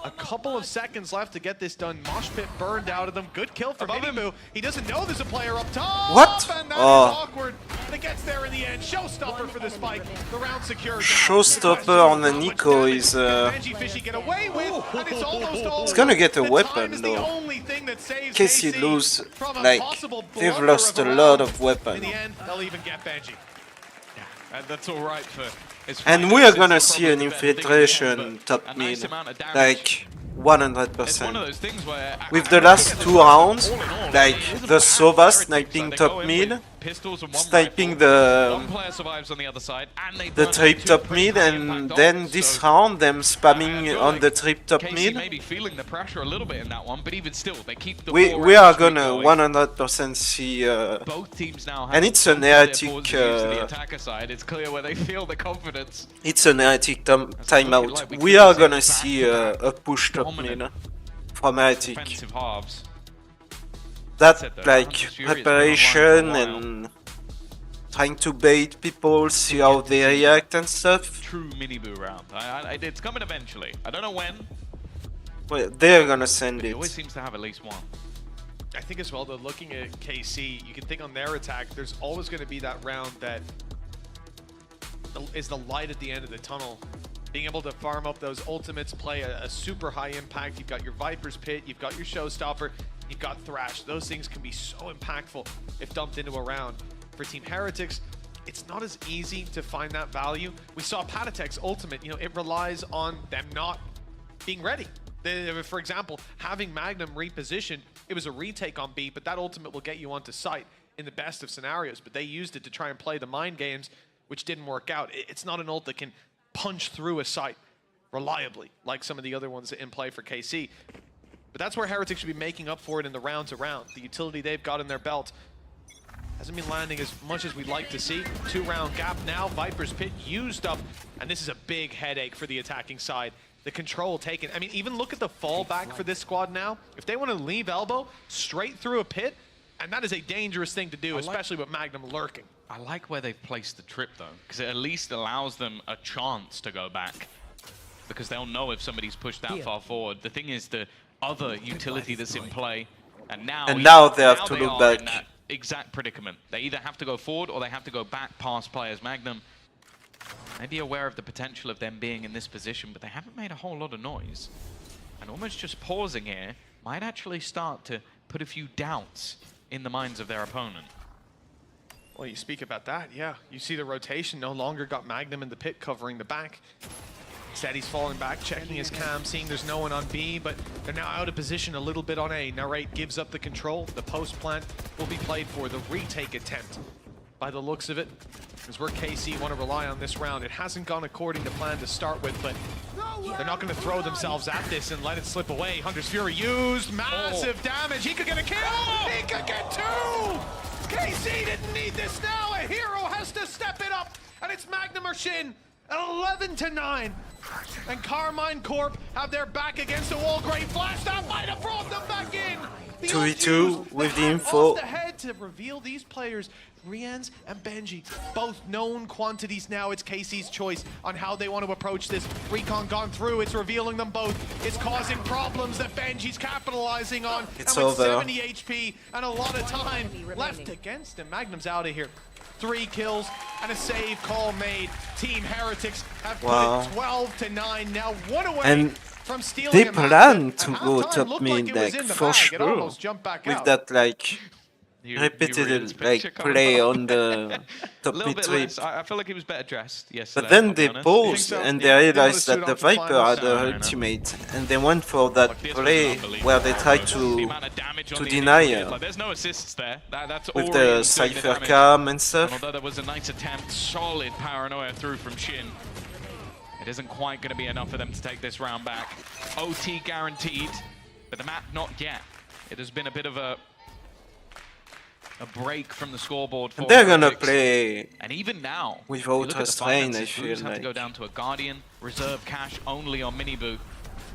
A couple of seconds left to get this done. Mosh pit burned out of them. Good kill for Miniboo. He doesn't know there's a player up top. What? And that is Oh. awkward. But it gets there in the end. Showstopper for the spike. The round secured. Showstopper on the Nico is Benji Fishy get away with, and it's almost all. It's gonna get a The weapon, time is the though. only thing that saves KC KC lose, from a like, possible they've blunder lost of a a lot round. of weapons. In the end, they'll even get Benji. And that's all right for. And we are gonna see an infiltration top mid, like 100%. It's one of those things where With the last two rounds, like the Sova sniping top mid, sniping the player survives on the other side, and they trip top mid, and then this round them spamming on the trip top KC mid. may be feeling the pressure a little bit in that one, but even still, they keep the We are gonna 100% see, both teams now have and it's an clear erratic, positives to the attacker side. It's clear where they feel the confidence. it's an erratic timeout. We are gonna see a push top mid from erratic. Defensive halves. That like preparation and trying to bait people, see how they react and stuff. True Miniboo round. It's coming eventually. I don't know when. Well, they're gonna send It it. always seems to have at least one. I think as well, though, looking at KC, you can think on their attack, there's always going to be that round that is the light at the end of the tunnel. Being able to farm up those ultimates, play a super high impact. You've got your Viper's Pit, you've got your Showstopper, you've got Thrash. Those things can be so impactful if dumped into a round. For Team Heretics, it's not as easy to find that value. We saw Patatek's ultimate, it relies on them not being ready. For example, having Magnum repositioned, it was a retake on B, but that ultimate will get you onto site in the best of scenarios. But they used it to try and play the mind games, which didn't work out. It's not an ult that can punch through a site reliably, like some of the other ones in play for KC. But that's where Heretics should be making up for it in the round to round. The utility they've got in their belt hasn't been landing as much as we'd like to see. 2-round gap now, Viper's Pit used up, and this is a big headache for the attacking side. The control taken. I mean, even look at the fallback for this squad now. If they want to leave elbow straight through a pit, and that is a dangerous thing to do, especially with Magnum lurking. I like where they've placed the trip though, because it at least allows them a chance to go back. Because they'll know if somebody's pushed that far forward. The thing is the other utility that's in play, and now they have to look back. In that exact predicament. They either have to go forward or they have to go back past players. Magnum may be aware of the potential of them being in this position, but they haven't made a whole lot of noise. And almost just pausing here might actually start to put a few doubts in the minds of their opponent. Well, you speak about that, yeah. You see the rotation no longer got Magnum in the pit covering the back. Instead, he's falling back, checking his cam, seeing there's no one on B, but they're now out of position a little bit on A. Narrate gives up the control. The post plant will be played for. The retake attempt, by the looks of it, is where KC want to rely on this round. It hasn't gone according to plan to start with, but they're not going to throw themselves at this and let it slip away. Hunter's Fury used massive damage. He could get a kill. He could get two. KC didn't need this now. A hero has to step it up, and it's Magnum or Shin. 11-9. And Carmine Corp have their back against the wall. Great flash. That might have brought them back in. 2v2 with the info. Off the head to reveal these players. Rians and Benji, both known quantities now. It's KC's choice on how they want to approach this. Recon gone through. It's revealing them both. It's causing problems that Benji's capitalizing on. It's and with over. 70 HP and a lot of time left against him. Magnum's out of here. 3 kills and a save call made. Team Heretics have put it 12-9. Now 1 away And from stealing they a plan matchup. to At go halftime, top looked mid, like it was like, in the for bag. It sure. almost jumped back With out. that, like, repeated like play on the top mid trip. I feel like he was better dressed yesterday. But then they paused and they realized that the Viper had her ultimate, and they went for that play where they tried to deny her. Like, there's no assists there. That's with the Cypher Cam and stuff. And although there was a nice attempt, solid paranoia through from Shin. It isn't quite going to be enough for them to take this round back. OT guaranteed, but the map not yet. It has been a bit of a break from the scoreboard for they're gonna play, and even now without restraint. I feel have to go down to a Guardian, reserve cash only on Miniboo.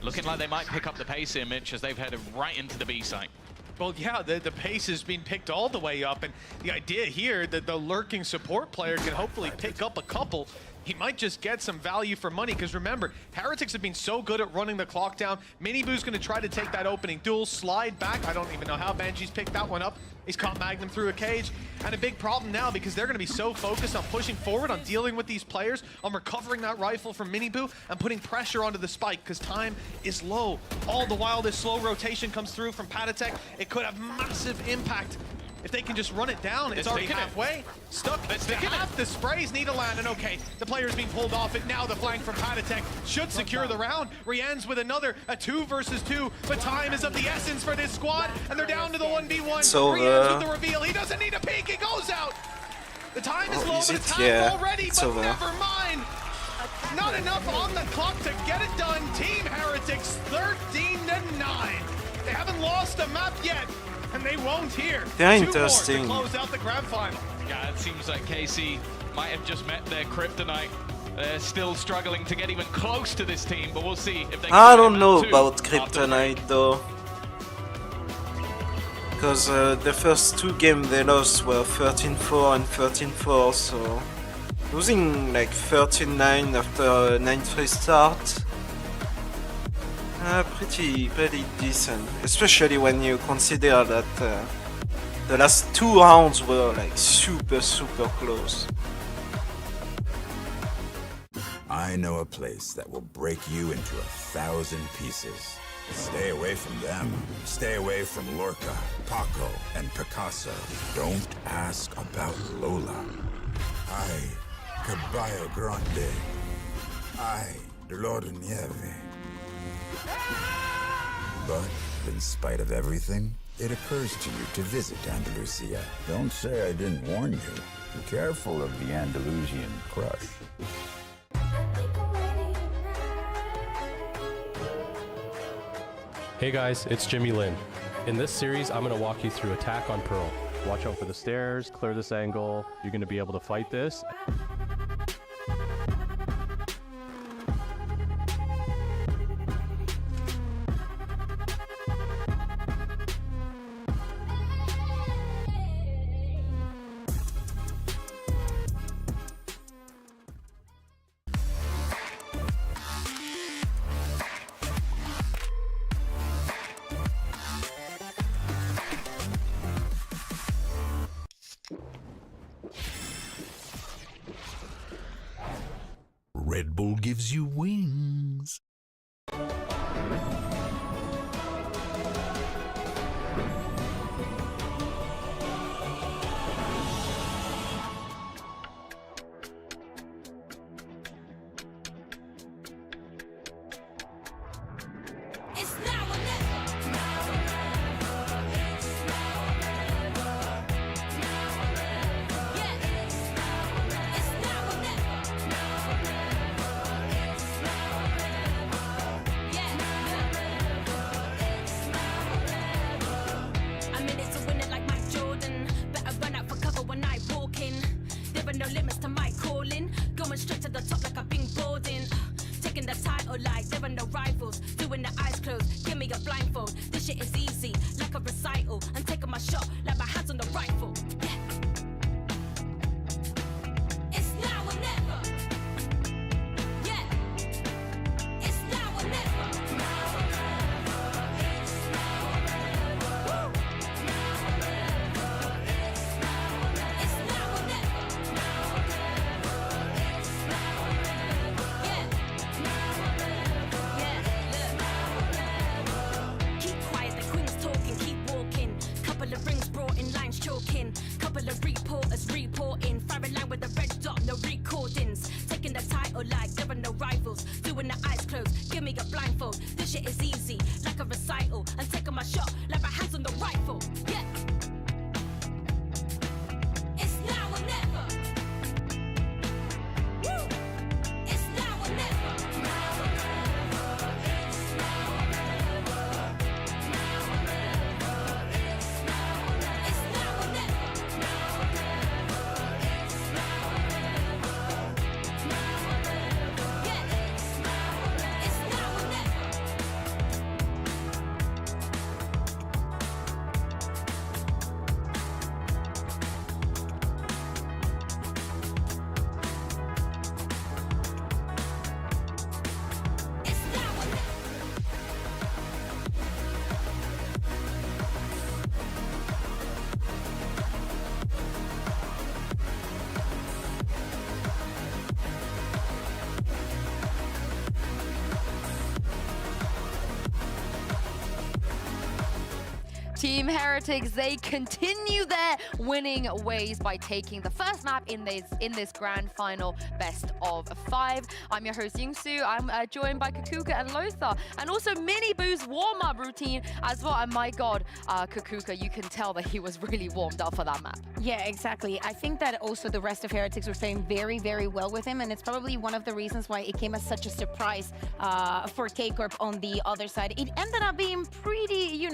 Looking like they might pick up the pace here, Mitch, as they've headed right into the B site. Well, yeah, the pace has been picked all the way up, and the idea here that the lurking support player can hopefully pick up a couple. He might just get some value for money, because remember, Heretics have been so good at running the clock down. Miniboo's going to try to take that opening duel, slide back. I don't even know how Benji's picked that one up. He's caught Magnum through a cage. And a big problem now, because they're going to be so focused on pushing forward, on dealing with these players, on recovering that rifle from Miniboo, and putting pressure onto the spike, because time is low. All the while, this slow rotation comes through from Patatek. It could have massive impact. If they can just run it down, it's already halfway. Stuck to half, the sprays need to land, and okay, the player's being pulled off it. Now the flank from Patatek should secure the round. Rian's with another, a 2 versus 2, but time is of the essence for this squad, and they're down to the 1v1. So, Rian's with the reveal, he doesn't need a peek, he goes out! The time is low, but it's half already, but never mind! Not enough on the clock to get it done. Team Heretics 13-9. They haven't lost a map yet. And they won't here. They're 2 interesting. more to close out the grand final. Yeah, it seems like KC might have just met their kryptonite. They're still struggling to get even close to this team, but we'll see if they can. I don't know about kryptonite though. Because the first 2 games they lost were 13-4 and 13-4, so losing like 13-9 after a 9-3 start. Pretty decent, especially when you consider that the last 2 rounds were like super close. I know a place that will break you into 1,000 pieces. Stay away from them. Stay away from Lorca, Paco, and Picasso. Don't ask about Lola. Ay, Caballo Grande. Ay, Dolor de Nieve. But, in spite of everything, it occurs to you to visit Andalusia. Don't say I didn't warn you. Be careful of the Andalusian crush. Hey guys, it's Jimmy Lin. In this series, I'm going to walk you through Attack on Pearl. Watch out for the stairs, clear this angle. You're going to be able to fight this. Red Bull gives you wings. No limits to my calling. Going straight to the top like I've been boarding. Taking the title like there are no rivals. Doing the eyes closed, give me a blindfold. This shit is easy, like a recital. I'm taking my shot like my hands on the rifle. Yeah. It's now or never. Yeah. It's now or never. Woo. It's now or never. title like there are no rivals. Doing the eyes closed, give me a blindfold. This shit is easy, like a recital. I'm taking my shot, like my hands on the rifle. Yeah. It's now or never. Woo. It's now or never. Now or never. It's now or never. Now or never. It's now or never. It's now or never. Now or never. It's now or never. Now or never. Yeah. It's now or never. It's now or never. It's now or never. Team Heretics, they continue their winning ways by taking the first map in this grand final best of 5. I'm your host Yingsu. I'm joined by Kakuka and Lothar, and also Mini Boo's warm-up routine as well. And my God, Kakuka, you can tell that he was really warmed up for that map. Yeah, exactly. I think that also the rest of Heretics were playing very, very well with him, and it's probably one of the reasons why it came as such a surprise for K-Corp on the other side. It ended up being pretty,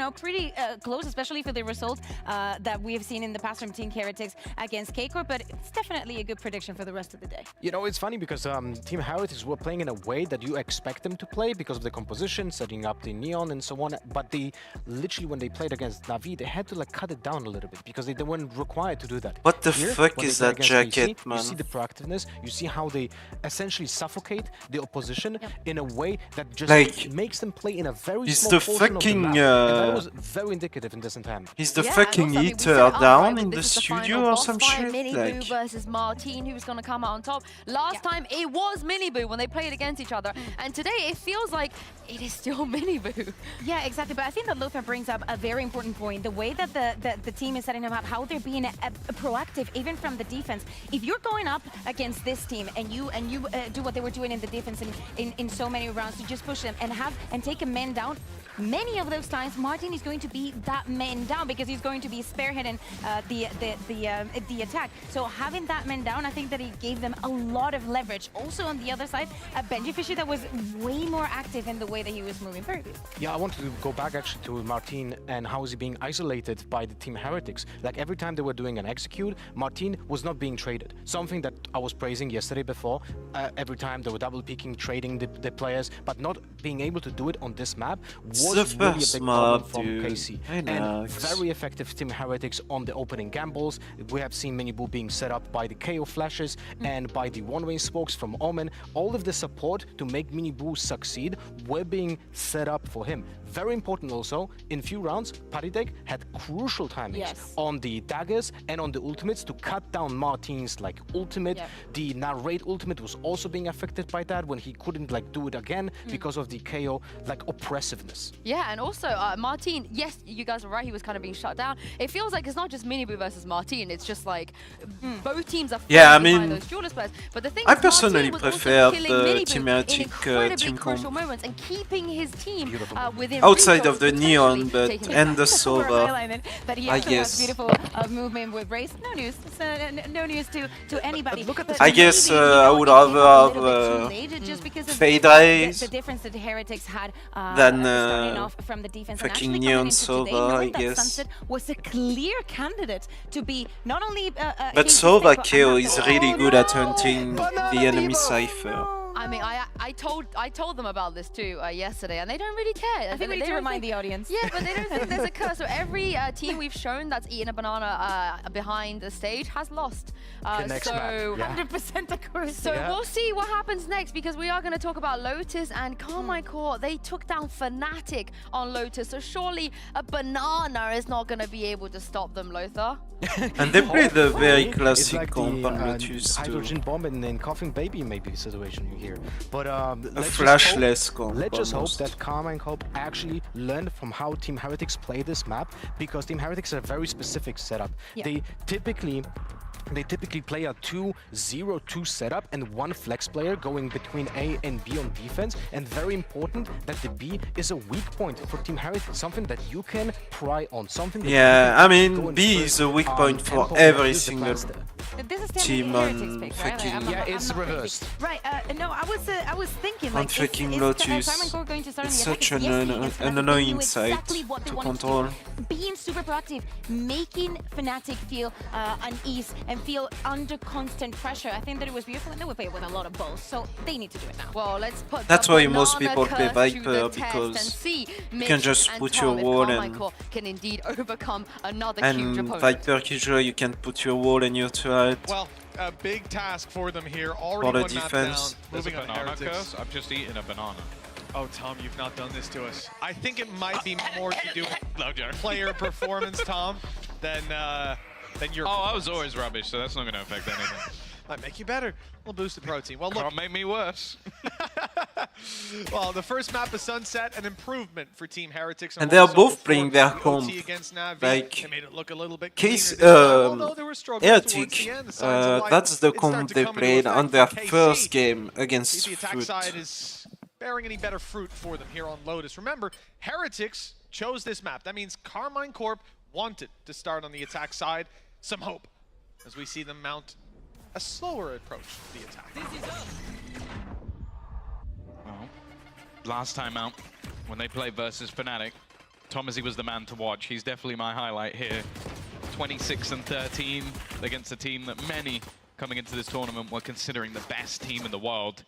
close, especially for the result that we have seen in the past from Team Heretics against K-Corp, but it's definitely a good prediction for the rest of the day. You know, it's funny because Team Heretics were playing in a way that you expect them to play because of the composition, setting up the neon and so on, but they literally, when they played against Navi, they had to like cut it down a little bit because they weren't required to do that. What the Here, fuck when is they play that against jacket, KC, man? You see the proactiveness, you see how they essentially suffocate the opposition in a way that just Like, makes them play in a very he's small the portion fucking, of the map. And that was very indicative in this time. He's the Yeah, fucking and also, I mean, we eater set it up, down right, in this the is studio final or boss some fight, shit. Mini Boo Like, versus Martine, who's going to come out on top. Last time it was Mini Boo when they played against each other, and today it feels like it is still Mini Boo. Yeah, exactly. But I think that Lothar brings up a very important point. The way that the team is setting them up, how they're being proactive, even from the defense. If you're going up against this team and you do what they were doing in the defense in so many rounds to just push them and take a man down, many of those times Martin is going to be that man down because he's going to be spearheading the attack. So having that man down, I think that it gave them a lot of leverage. Also on the other side, a Benji Fisher that was way more active in the way that he was moving previous. Yeah, I wanted to go back actually to Martin and how is he being isolated by the Team Heretics. Like every time they were doing an execute, Martin was not being traded. Something that I was praising yesterday before. Every time they were double peeking, trading the players, but not being able to do it on this map was really a big problem from KC. And very effective Team Heretics on the opening gambles. We have seen Mini Boo being set up by the KO flashes and by the one-way spokes from Omen. All of the support to make Mini Boo succeed were being set up for him. Very important also, in few rounds, Paridek had crucial timings on the daggers and on the ultimates to cut down Martin's like ultimate. The narrate ultimate was also being affected by that when he couldn't like do it again because of the KO like oppressiveness. Yeah, and also Martin, yes, you guys are right, he was kind of being shut down. It feels like it's not just Mini Boo versus Martin, it's just like both teams are by those duelist players. But the thing I is, personally Martin was prefer also killing Mini the Boo Team in Heretics incredibly team crucial comp. moments and keeping his team within Outside recoil, of the neon, but and the Sova, But he I actually has guess. beautiful movement with Race. No news. No news to anybody. I guess I would rather have just because of Fade Eyes the difference that the Heretics had than starting off from the defense. fucking and Neon Sova, I guess. Sunset was a clear candidate to be not only. But Sova KO is really good at hunting the enemy Cypher. I mean, I told them about this too yesterday, and they don't really care. I think we need to remind the audience. Yeah, but they don't think there's a curse. So every team we've shown that's eaten a banana behind the stage has lost. next so map, 100% a curse. So we'll see what happens next, because we are going to talk about Lotus and Carmine Core. They took down Fnatic on Lotus, so surely a banana is not going to be able to stop them, Lothar. And they play the very classic like comp on the, Lotus too. hydrogen bomb and then coughing baby maybe situation here. But A flashless comp. let's just hope almost. that Carmine Corp actually learned from how Team Heretics play this map, because Team Heretics is a very specific setup. They typically they typically play a 2-0-2 setup and one flex player going between A and B on defense. And very important that the B is a weak point for Team Heritage, something that you can pry on, something that yeah, I mean, B is a weak point for every single team on fucking... Yeah, it's reversed. Right, no, I was thinking, on like, fucking Lotus. It's such an annoying site to control. Being super proactive, making Fnatic feel unease and feel under constant pressure. I think that it was beautiful, and they would play with a lot of balls, so they need to do it now. Well, let's put That's the why most banana people play curse to Viper, the test because and see you can just Mitch put and your Tom wall if and... Carmichael can indeed overcome another huge And opponent. Viper Killjoy, you can put your wall and your turret. Well, a big task for them here. For Already the one map defense. down. There's a Moving on banana Heretics. curse. I've just eaten a banana. Oh, Tom, you've not done this to us. I think it might be more to do with No joke. player performance, Tom, than your. Oh, I was always rubbish, so that's not going to affect anything. Might make you better. A little boost of protein. Well, look. Can't make me worse. Well, the first map of Sunset, an improvement for Team Heretics. And they are what we saw both before playing their the comp. OT against Navi. Like, They made it look a little bit Case, cleaner this time, although there were struggles towards Heretic, the end. The signs of life, that's the it started comp to they come into played effect on their for KC. first game See against if the attack Foot. side is bearing any better fruit for them here on Lotus. Remember, Heretics chose this map. That means Carmine Corp wanted to start on the attack side. Some hope as we see them mount a slower approach to the attack. Well, last time out, when they played versus Fnatic, Thomasy was the man to watch. He's definitely my highlight here. 26-13 against a team that many coming into this tournament were considering the best team in the world.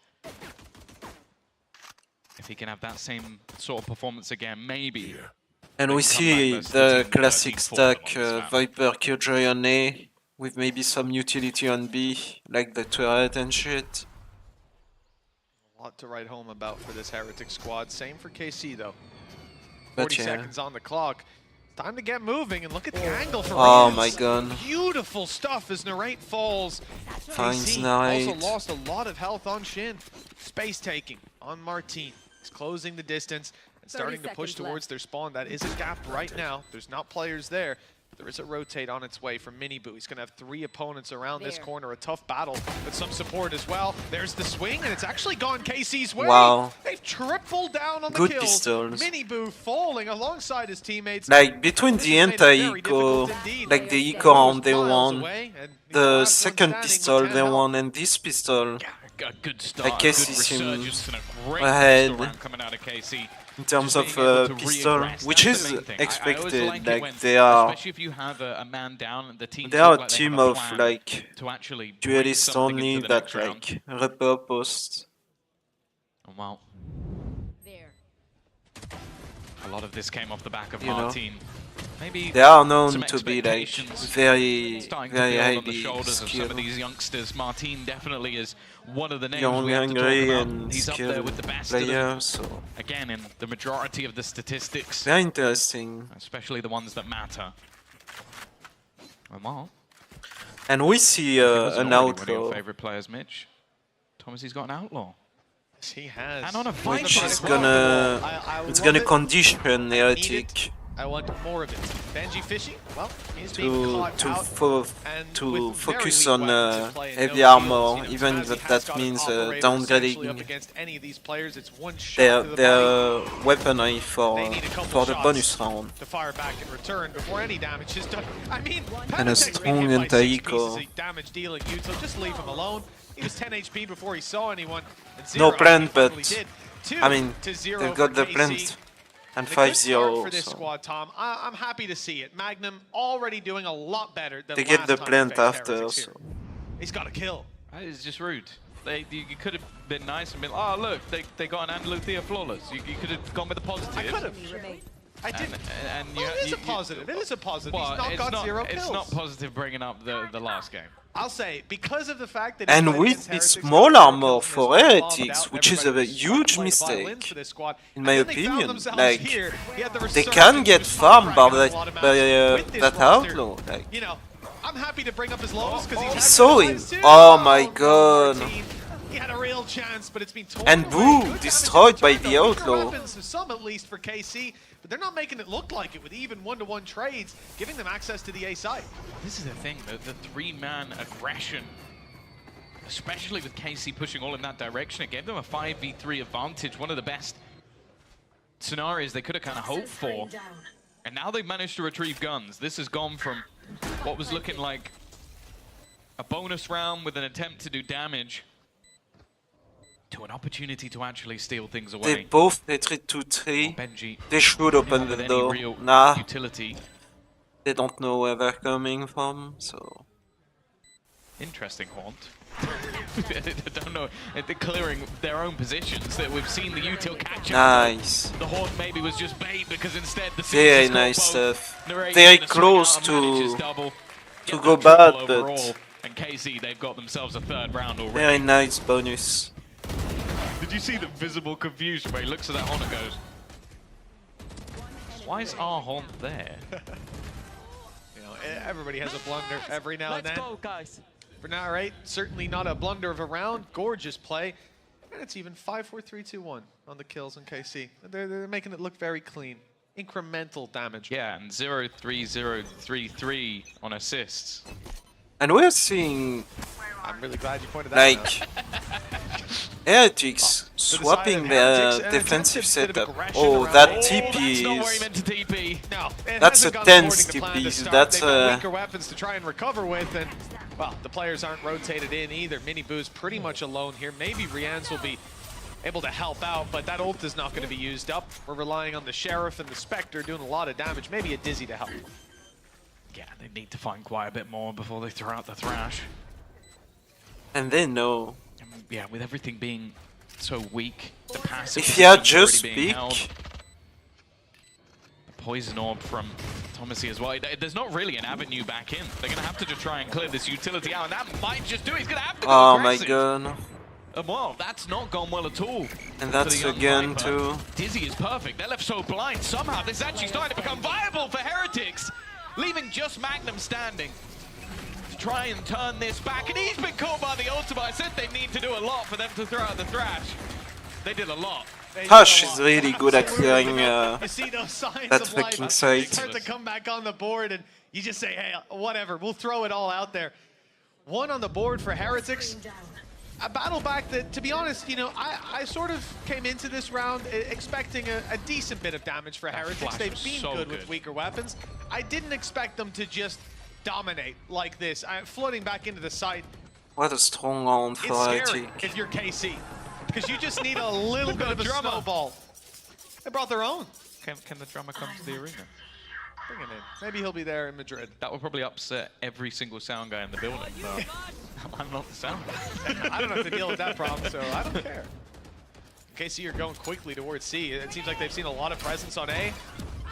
If he can have that same sort of performance again, maybe. And we see the classic stack Viper Killjoy on A, with maybe some utility on B, like the turret and shit. A lot to write home about for this Heretic squad. Same for KC though. But 40 yeah. seconds on the clock. Time to get moving and look at the angle for Oh Radiance. my god. Beautiful stuff as Narrate falls. Finds KC Narrate. also lost a lot of health on Shin. Space taking on Martin. He's closing the distance and starting to push towards their spawn. That is a gap right now. There's not players there. There is a rotate on its way from Miniboo. He's going to have 3 opponents around this corner. A tough battle, but some support as well. There's the swing, and it's actually gone KC's way. Wow. They've tripled down on the Good kills. pistols. Miniboo falling alongside his teammates. Like, between the This has made it very anti-eco, difficult indeed. like the eco round they Miles won, away, and he's the last one second standing with pistol 10 they health. won, and this pistol, A good start, Like a good KC seems resurgence, and a great ahead. pistol round coming out of KC. in terms Just of being able to pistol, readdress, which that's is the main thing. I always expected. like it Like, when, they are, especially if you have a man down and the team they are look a like they team have a of plan like to actually bring duelists something only into the that next round. like repurposed. And well, a lot of this came off the back of You know, Martin. Maybe they are known some to be like expectations very, starting to very build on the highly shoulders of some skilled, of these youngsters. Martin definitely is one of the names young, we have to talk hungry, about. and He's up there skilled with the best of them. players. So Again, in the majority of the statistics, very interesting. especially the ones that matter. And well, And we see he wasn't an already one of your outlaw, favorite players, Mitch. Thomasy's got an outlaw. Yes, he has. And on a which Viper is as well. gonna, it's gonna condition Heretic I want more of it. Benji fishing? Well, he's being to caught to out. fo and to with very focus weak on weapons in play and heavy no armor, shields, even Snazzy that has that got an means operator essentially up downgrading against any of these players. It's one shot to the their body. weaponry They need a couple for the shots bonus round. to fire back in return before any damage is done. I mean, And a Panatek's been strong hit by 6 anti-eco. pieces of damage dealing you, so just leave him alone. He was 10 HP before he saw anyone. And No 0 plant, he finally but did. I mean, 2-0 they've got for the KC. plant and And a good start 5-0. for this So squad, Tom. I'm happy to see it. Magnum already doing a lot better than they last get the time we plant faced after. Heretics So. here. He's got a kill. That is just rude. You could have been nice and been, oh look, they got an Andaluthia flawless. You could have gone with the positive. I could have. I didn't. And Well, it is a positive. It is a positive. Well, He's not it's got not, 0 it's kills. not positive bringing up the last game. I'll say, because of the fact that he And played with against the Heretics, small got 0 armor kills for in this squad, Heretics, bombed which out, is a everybody huge played a violin mistake, for this squad. in And my then they found opinion. themselves Like, here. He had the they resurgence can of get his farmed by contract in a lot of matches with this that roster. outlaw. Like, You know, I'm happy to bring up his lows because he's he had saw good him. plays too. Oh my god. Martin He had a real chance, but it's been torn And away. Boo Good destroyed by damage the in return, though. Outlaw. Weapons, some at least for KC, but they're not making it look like it with even one-to-one trades, giving them access to the A side. This is the thing, the three-man aggression, especially with KC pushing all in that direction, it gave them a 5v3 advantage, one of the best scenarios they could have kind of hoped for. And now they've managed to retrieve guns. This has gone from what was looking like a bonus round with an attempt to do damage to an opportunity to actually steal things away. They both retreat to 3. Benji, They should open the door. Nah, they don't know where they're coming from, so... Interesting haunt. I don't know, they're clearing their own positions. That we've seen the util catch up. Nice. The haunt maybe was just bait because instead the Very nice stuff. Very close to go bad, but... And KC, they've got themselves a third round already. Very nice bonus. Did you see the visible confusion where he looks at that haunt and goes, why is our haunt there? You know, everybody has a blunder every now and then. Let's go, guys. For now, right? Certainly not a blunder of a round. Gorgeous play. And it's even 5-4-3-2-1 on the kills in KC. They're making it look very clean. Incremental damage. Yeah, and 0-3-0-3-3 on assists. And we're seeing... I'm really glad you pointed that out. Heretics swapping their defensive setup. Oh, that TP is... No, that's a tense TP. That's weaker weapons to try and recover with, and well, the players aren't rotated in either. Mini Boo's pretty much alone here. Maybe Rian's will be able to help out, but that ult is not going to be used up. We're relying on the Sheriff and the Spectre doing a lot of damage. Maybe a Dizzy to help. Yeah, they need to find quite a bit more before they throw out the Thrash. And they know. Yeah, with everything being so weak, the passive... If you just speak... Poison Orb from Thomasy as well. There's not really an avenue back in. They're going to have to just try and clear this utility out, and that might just do it. He's going to have to go aggressive. My god. And well, that's not gone well at all. And that's again too. Dizzy is perfect. They're left so blind. Somehow this is actually starting to become viable for Heretics, leaving just Magnum standing to try and turn this back. And he's been caught by the ultimate. I said they need to do a lot for them to throw out the Thrash. They did a lot. Hush is really good at clearing you see those signs that of fucking life. site. Start to come back on the board, and you just say, hey, whatever, we'll throw it all out there. One on the board for Heretics. A battle back that, to be honest, you know, I sort of came into this round expecting a decent bit of damage for Heretics. They've been so good with weaker weapons. I didn't expect them to just dominate like this. Floating back into the site. What a strong round for It's scary if you're KC, because you just need a little bit of a snowball. They brought their own. Can the drummer come to the arena? Bring him in. Maybe he'll be there in Madrid. That would probably upset every single sound guy in the building. But I'm not the sound guy. I don't have to deal with that problem, so I don't care. KC are going quickly towards C. It seems like they've seen a lot of presence on A.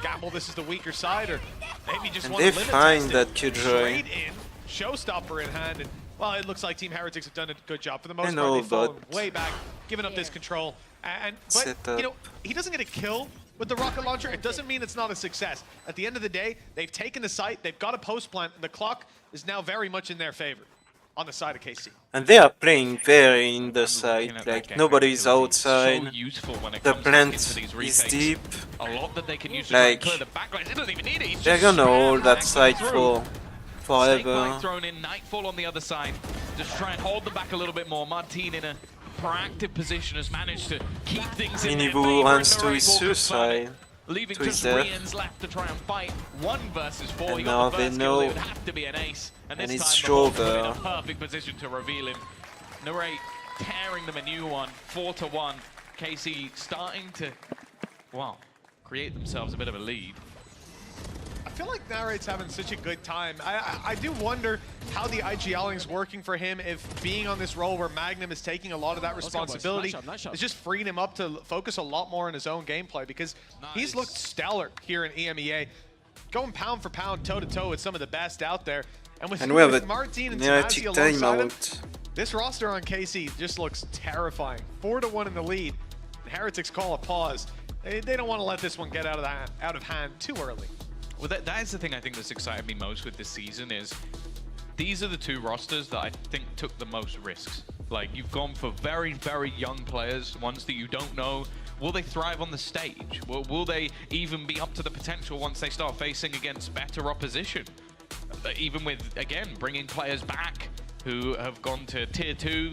Gamble, this is the weaker side, or maybe just want to limit find test that Killjoy. Straight in, showstopper in hand, and well, it looks like Team Heretics have done a good job for the most part. They've fallen way back, giving up this control, but you know, he doesn't get a kill with the rocket launcher. It doesn't mean it's not a success. At the end of the day, they've taken the site, they've got a post plant, and the clock is now very much in their favor on the side of KC. And they are playing very in the side, like nobody's outside. So useful when it the comes plant into these is retakes. deep. A lot that they can use to like, clear the backline. They don't even need it. They're gonna hold that side for forever. Thrown in, Nightfall on the other side. Just try and hold them back a little bit more. Martin in a proactive position has managed to keep things in their favor. Minibu runs to his suicide. Leaving just Rian's left to try and fight 1 versus 4. And he now got the they first know. kill, it would have to be an ace. And this it's time the Strover. in a perfect position to reveal him. Narrate tearing them a new one, 4-1. KC starting to, well, create themselves a bit of a lead. I feel like Narrate's having such a good time. I do wonder how the IGLing's working for him, if being on this role where Magnum is taking a lot of that responsibility is just freeing him up to focus a lot more on his own gameplay, because he's looked stellar here in EMEA, going pound for pound, toe-to-toe with some of the best out there. And with Martin and Thomasy alongside him, this roster on KC just looks terrifying. 4-1 in the lead. Heretics call a pause. They don't want to let this one get out of hand too early. Well, that is the thing I think that's excited me most with this season is these are the 2 rosters that I think took the most risks. Like, you've gone for very, very young players, ones that you don't know. Will they thrive on the stage? Will they even be up to the potential once they start facing against better opposition? Even with, again, bringing players back who have gone to Tier 2,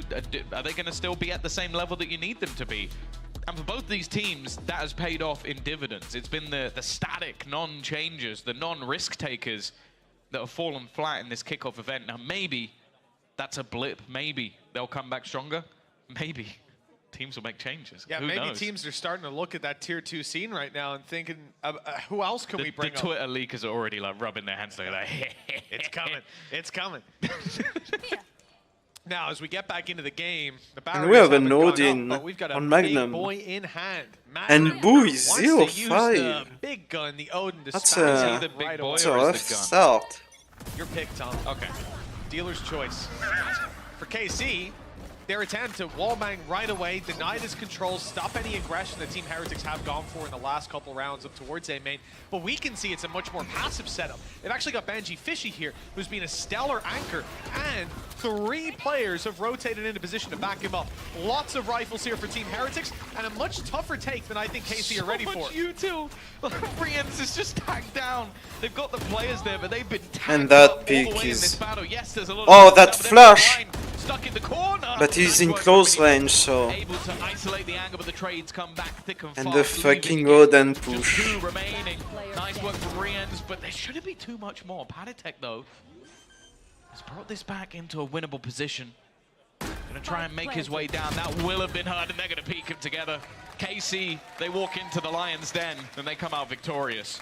are they going to still be at the same level that you need them to be? And for both these teams, that has paid off in dividends. It's been the static non-changers, the non-risk takers that have fallen flat in this kickoff event. Now, maybe that's a blip. Maybe they'll come back stronger. Maybe teams will make changes. Yeah, Who maybe knows? teams are starting to look at that Tier 2 scene right now and thinking, who else can we bring The Twitter leakers are already like rubbing their hands together. It's coming. It's coming. Now, as we get back into the game, the And we have an Odin we've got a on big Magnum. boy in hand. And Boo is wants to use 0-5. the big gun, the Odin, to That's spaz the it big right boy away. It's a or is rough the gun? start. Your pick, Tom. Okay. Dealer's choice. For KC, their attempt to wallbang right away, deny his control, stop any aggression that Team Heretics have gone for in the last couple rounds up towards A main. But we can see it's a much more passive setup. They've actually got Benji Fishy here, who's been a stellar anchor, and 3 players have rotated into position to back him up. Lots of rifles here for Team Heretics, and a much tougher take than I think KC are ready for. util. Riens is just tagged down. They've got the players there, but they've been tagged And that up all the pick way in is- this battle. Yes, there's a lot Oh, of that but flash! line stuck in the corner. But he's Nice in work from close Mini. range, so... Able to isolate the angle, but the trades come back thick and fast. And the leaving fucking again Odin just push. 2 remaining. Nice work from Riens, but there shouldn't be too much more. Padatek, though, has brought this back into a winnable position. Gonna try and make his way down. That will have been hard, and they're gonna peek him together. KC, they walk into the Lion's Den, and they come out victorious.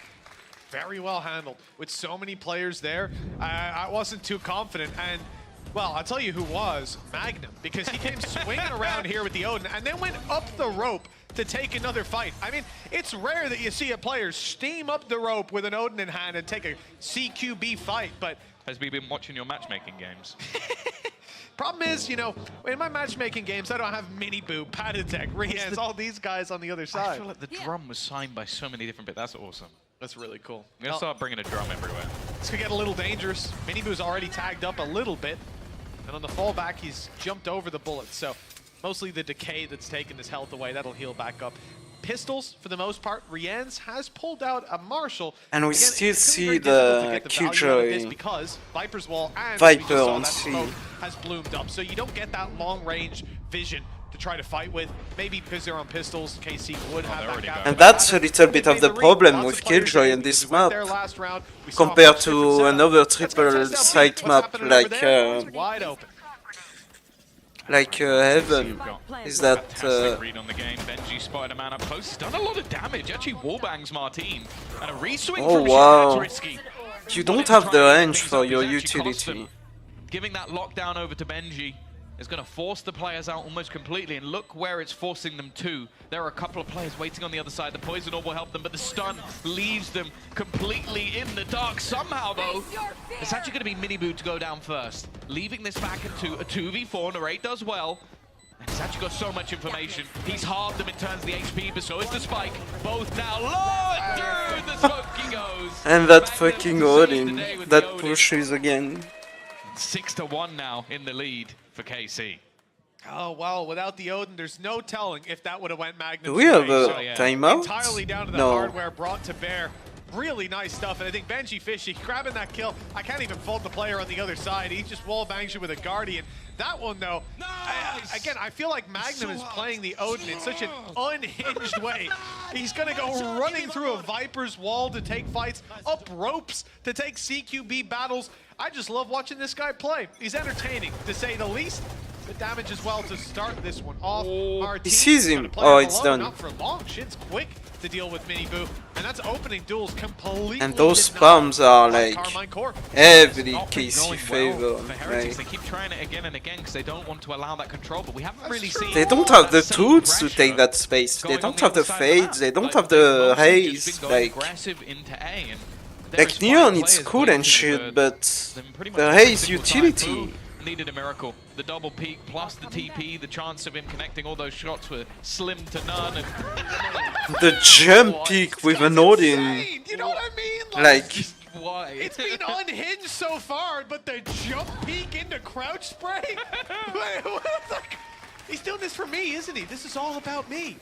Very well handled. With so many players there, I wasn't too confident. And, well, I'll tell you who was. Magnum. Because he came swinging around here with the Odin and then went up the rope to take another fight. I mean, it's rare that you see a player steam up the rope with an Odin in hand and take a CQB fight, but... Has we been watching your matchmaking games? Problem is, you know, in my matchmaking games, I don't have Mini Boo, Padatek, Riens, all these guys on the other I side. feel like the drum was signed by so many different bits. That's awesome. That's really cool. I'm gonna start bringing a drum everywhere. This could get a little dangerous. Mini Boo's already tagged up a little bit. And on the fallback, he's jumped over the bullets. So mostly the decay that's taken his health away. That'll heal back up. Pistols, for the most part, Riens has pulled out a Marshall. And we Again, still it's see gonna be very difficult to the get value out of this Killjoy because Viper's Wall and Viper we just saw on that C. smoke has bloomed up. So you don't get that long-range vision to try to fight with. Maybe because they're on pistols, KC would have that gap. And that's a little bit of the problem with Killjoy in this map, compared to another triple site map wide open. like Heaven, is that Fantastic read on the game. Benji spotted a man up close. He's done a lot of damage. Actually wallbangs Martin. And a reswing Oh, from wow. Shad's risky. you Wanted don't to have try the and range things for up. your He's actually cost utility. them. Giving that lockdown over to Benji is going to force the players out almost completely, and look where it's forcing them to. There are a couple of players waiting on the other side. The poison orb will help them, but the stun leaves them completely in the dark. Somehow, though, it's actually going to be Mini Boo to go down first, leaving this back into a 2v4. Narrate does well. And he's actually got so much information. He's halved them in terms of the HP, but so is the spike. Both now low through the smoke he goes. And that Magnum fucking saves Odin, the day with that the Odin. pushes again. 6-1 now in the lead for KC. Oh, well, without the Odin, there's no telling if that would have went Magnum's Do we have way. a So, timeout? entirely down to the No. hardware brought to bear. Really nice stuff, and I think Benji Fishy grabbing that kill. I can't even fault the player on the other side. He just wall bangs you with a Guardian. That one, though, again, I feel like Magnum is playing the Odin in such an unhinged way. He's going to go running through a Viper's wall to take fights, up ropes to take CQB battles. I just love watching this guy play. He's entertaining, to say the least. The damage as well to start this one off. Martin He sees him. gonna play Oh, him it's alone, done. Not for long. Shit's quick to deal with Mini Boo, and that's opening duels completely. And those denied spams are by like Carmine Core. heavily Not been KC going favor. well for Heretics. They Like, keep trying it again and again because they don't want to allow that control, but we haven't really seen they don't have the that same tools to pressure take that space. They going don't on have the other side of the fades. They map. don't Like, have they've the mostly just haze. been going Like, aggressive into A, and there like is Neon, five it's players cool and waiting shit, for but them pretty much the every haze single time. utility. Boo needed a miracle. The double peak plus the TP, the chance of him connecting all those shots were slim to none. And The jump peak with an Odin, You know what I mean? like, It's been unhinged so far, but the jump peek into crouch spray? Wait, what the? He's doing this for me, isn't he? This is all about me.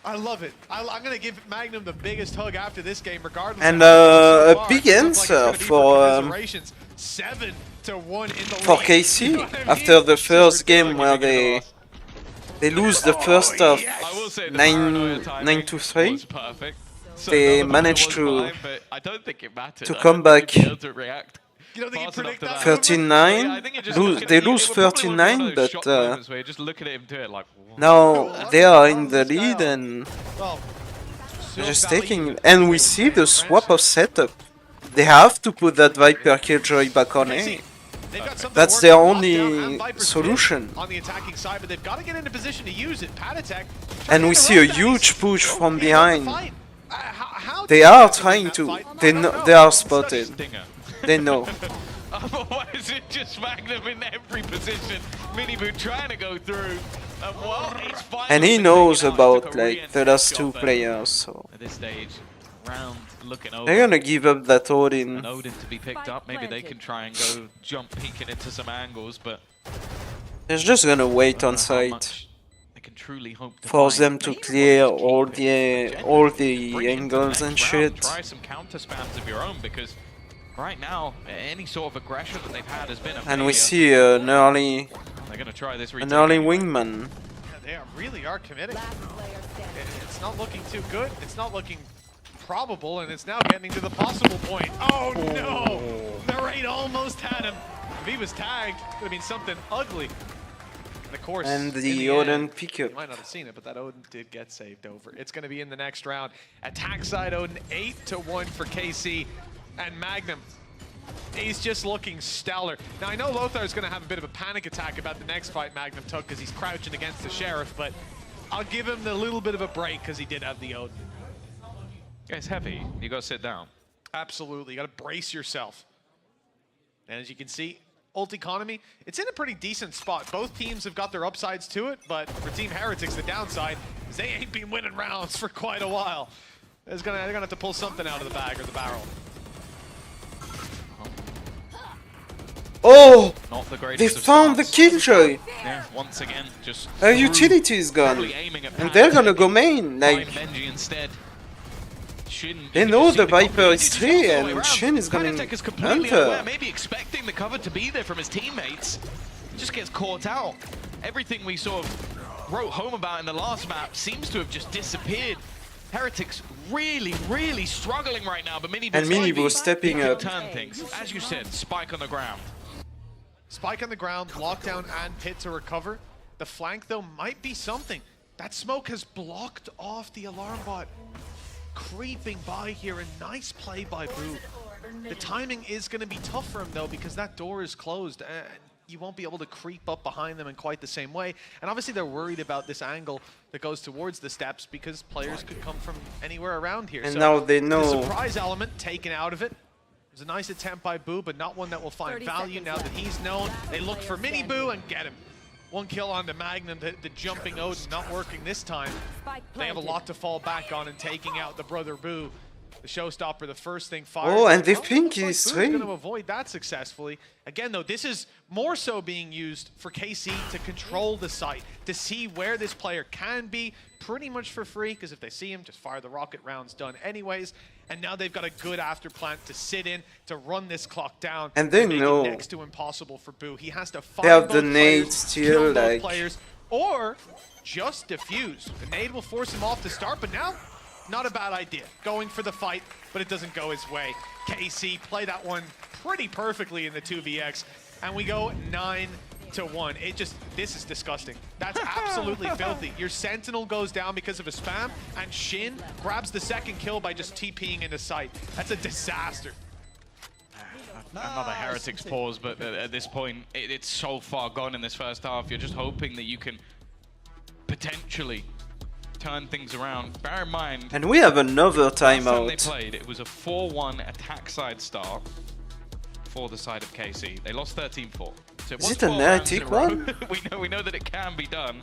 I love it. I'm going to give Magnum the biggest hug after this game, regardless. And so a big answer for 7-1 in the for lead. KC You know what I mean? after the first game where they lose the first half I will say the 9-3. perfect. So They no, the managed was to fine, but I don't think it mattered. to I come don't think back they'd be able to react You don't think fast you enough predict to that? 39. Yeah, I think it just They lose it would probably be one of 39, those shock but moments where you're just looking at him do it like. Whoa. now they are in the lead and Well, they're just taking it. And we see the swap of setup. They have to put that Viper Killjoy back on A. That's their only solution. On the attacking side, but they've got to get into position to use it. Patatech. And we see a huge push from behind. They are trying to. They know, they are spotted. Stinger. They know. Otherwise, it's just Magnum in every position. Miniboot trying to go through. Well, it's And he finally knows taken out. Took about a like re-entry the last shot two there. players, so At this stage, round looking over. they're gonna give up that Odin. And Odin to be picked up. Maybe they can try and go jump peeking into some angles, but They're just gonna wait on how site much they can truly hope to for find. them to clear all the Bring it into angles the and next round. shit. Try some counter spams of your own, because right now any sort of aggression that they've had has been a And we failure. see an early They're gonna try this wingman. Yeah, they really are committing. It's not looking too good. It's not looking probable, and it's now getting to the possible point. Oh no! The raid almost had him. If he was tagged, it would have been something ugly. And of course, And in the end, Odin pickup. you might not have seen it, but that Odin did get saved over. It's going to be in the next round. Attack side Odin 8-1 for KC, and Magnum. He's just looking stellar. Now, I know Lothar is going to have a bit of a panic attack about the next fight Magnum took because he's crouching against the Sheriff, but I'll give him a little bit of a break because he did have the Odin. Yeah, it's heavy. You gotta sit down. Absolutely. You got to brace yourself. And as you can see, ult economy, it's in a pretty decent spot. Both teams have got their upsides to it, but for Team Heretics, the downside is they ain't been winning rounds for quite a while. They're gonna have to pull something out of the bag or the barrel. Not the They greatest of found the starts. Killjoy! Yeah, once again, just Her utility is gone. probably aiming at And they're Patatech. gonna go main, Find like... Benji instead. Shin, They you can know just see the Viper confidence. is It's just 3 all the way and around. Shin is going Patatech is completely Hunter. unaware, maybe expecting the cover to be there from his teammates. Just gets caught out. Everything we sort of wrote home about in the last map seems to have just disappeared. Heretics really, really struggling right now, but Minibo And Minibo stepping can up. turn things. As you said, spike on the ground. Spike on the ground, lockdown and pit to recover. The flank, though, might be something. That smoke has blocked off the alarm bot. Creeping by here, a nice play by Boo. The timing is going to be tough for him, though, because that door is closed, and you won't be able to creep up behind them in quite the same way. And obviously, they're worried about this angle that goes towards the steps, because players could come from anywhere around here. And So now they the know. surprise element taken out of it. It was a nice attempt by Boo, but not one that will find value now that he's known. They look for Mini Boo and get him. One kill on the Magnum, the jumping Odin not working this time. They have a lot to fall back on and taking out the brother Boo. The showstopper, the first thing fired. Oh, and they Well, think looks like he's Boo's straight. going to avoid that successfully. Again, though, this is more so being used for KC to control the site, to see where this player can be pretty much for free, because if they see him, just fire the rocket rounds done anyways. And now they've got a good after plant to sit in, to run this clock down. And they to make know. it next to impossible for Boo. He has to find They have both the players, nades still, kill both like- players, or just defuse. The nade will force him off to start, but now, not a bad idea. Going for the fight, but it doesn't go his way. KC play that one pretty perfectly in the 2vx, and we go 9-1. This is disgusting. That's absolutely filthy. Your Sentinel goes down because of a spam, and Shin grabs the second kill by just TPing into sight. That's a disaster. Another Heretics pause, but at this point, it's so far gone in this first half. You're just hoping that you can potentially turn things around. Bear in mind, And we have another last time they timeout. played, it was a 4-1 attack side start for the side of KC. They lost 13-4. So it Is was it an 12 rounds in a Heretics row. one? we know that it can be done.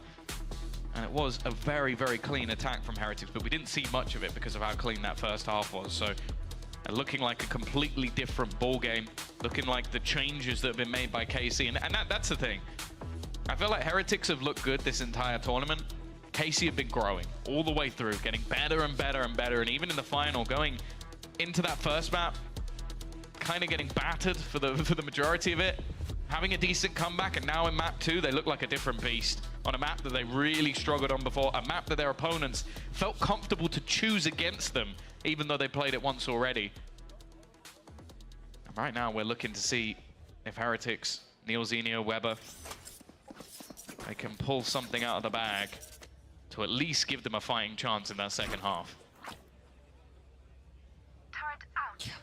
And it was a very, very clean attack from Heretics, but we didn't see much of it because of how clean that first half was. So And looking like a completely different ball game. Looking like the changes that have been made by KC. And that's the thing. I feel like Heretics have looked good this entire tournament. KC have been growing all the way through, getting better and better and better. And even in the final, going into that first map, kind of getting battered for the majority of it. Having a decent comeback, and now in map 2, they look like a different beast. On a map that they really struggled on before, a map that their opponents felt comfortable to choose against them, even though they played it once already. And right now, we're looking to see if Heretics, Neil, Zenio, Weber, they can pull something out of the bag to at least give them a fighting chance in that second half.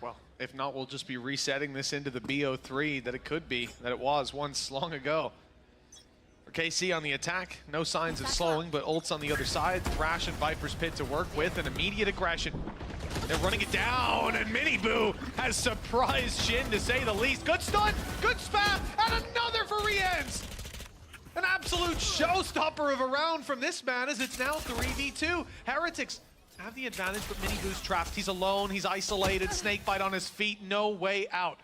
Well, if not, we'll just be resetting this into the BO3 that it could be, that it was once long ago. For KC on the attack, no signs of slowing, but ults on the other side. Thrash and Viper's Pit to work with, and immediate aggression. They're running it down, and Miniboo has surprised Shin, to say the least. Good stun, good spam, and another for Rienz! An absolute showstopper of a round from this man, as it's now 3v2. Heretics have the advantage, but Miniboo's trapped. He's alone, he's isolated, Snakebite on his feet, no way out.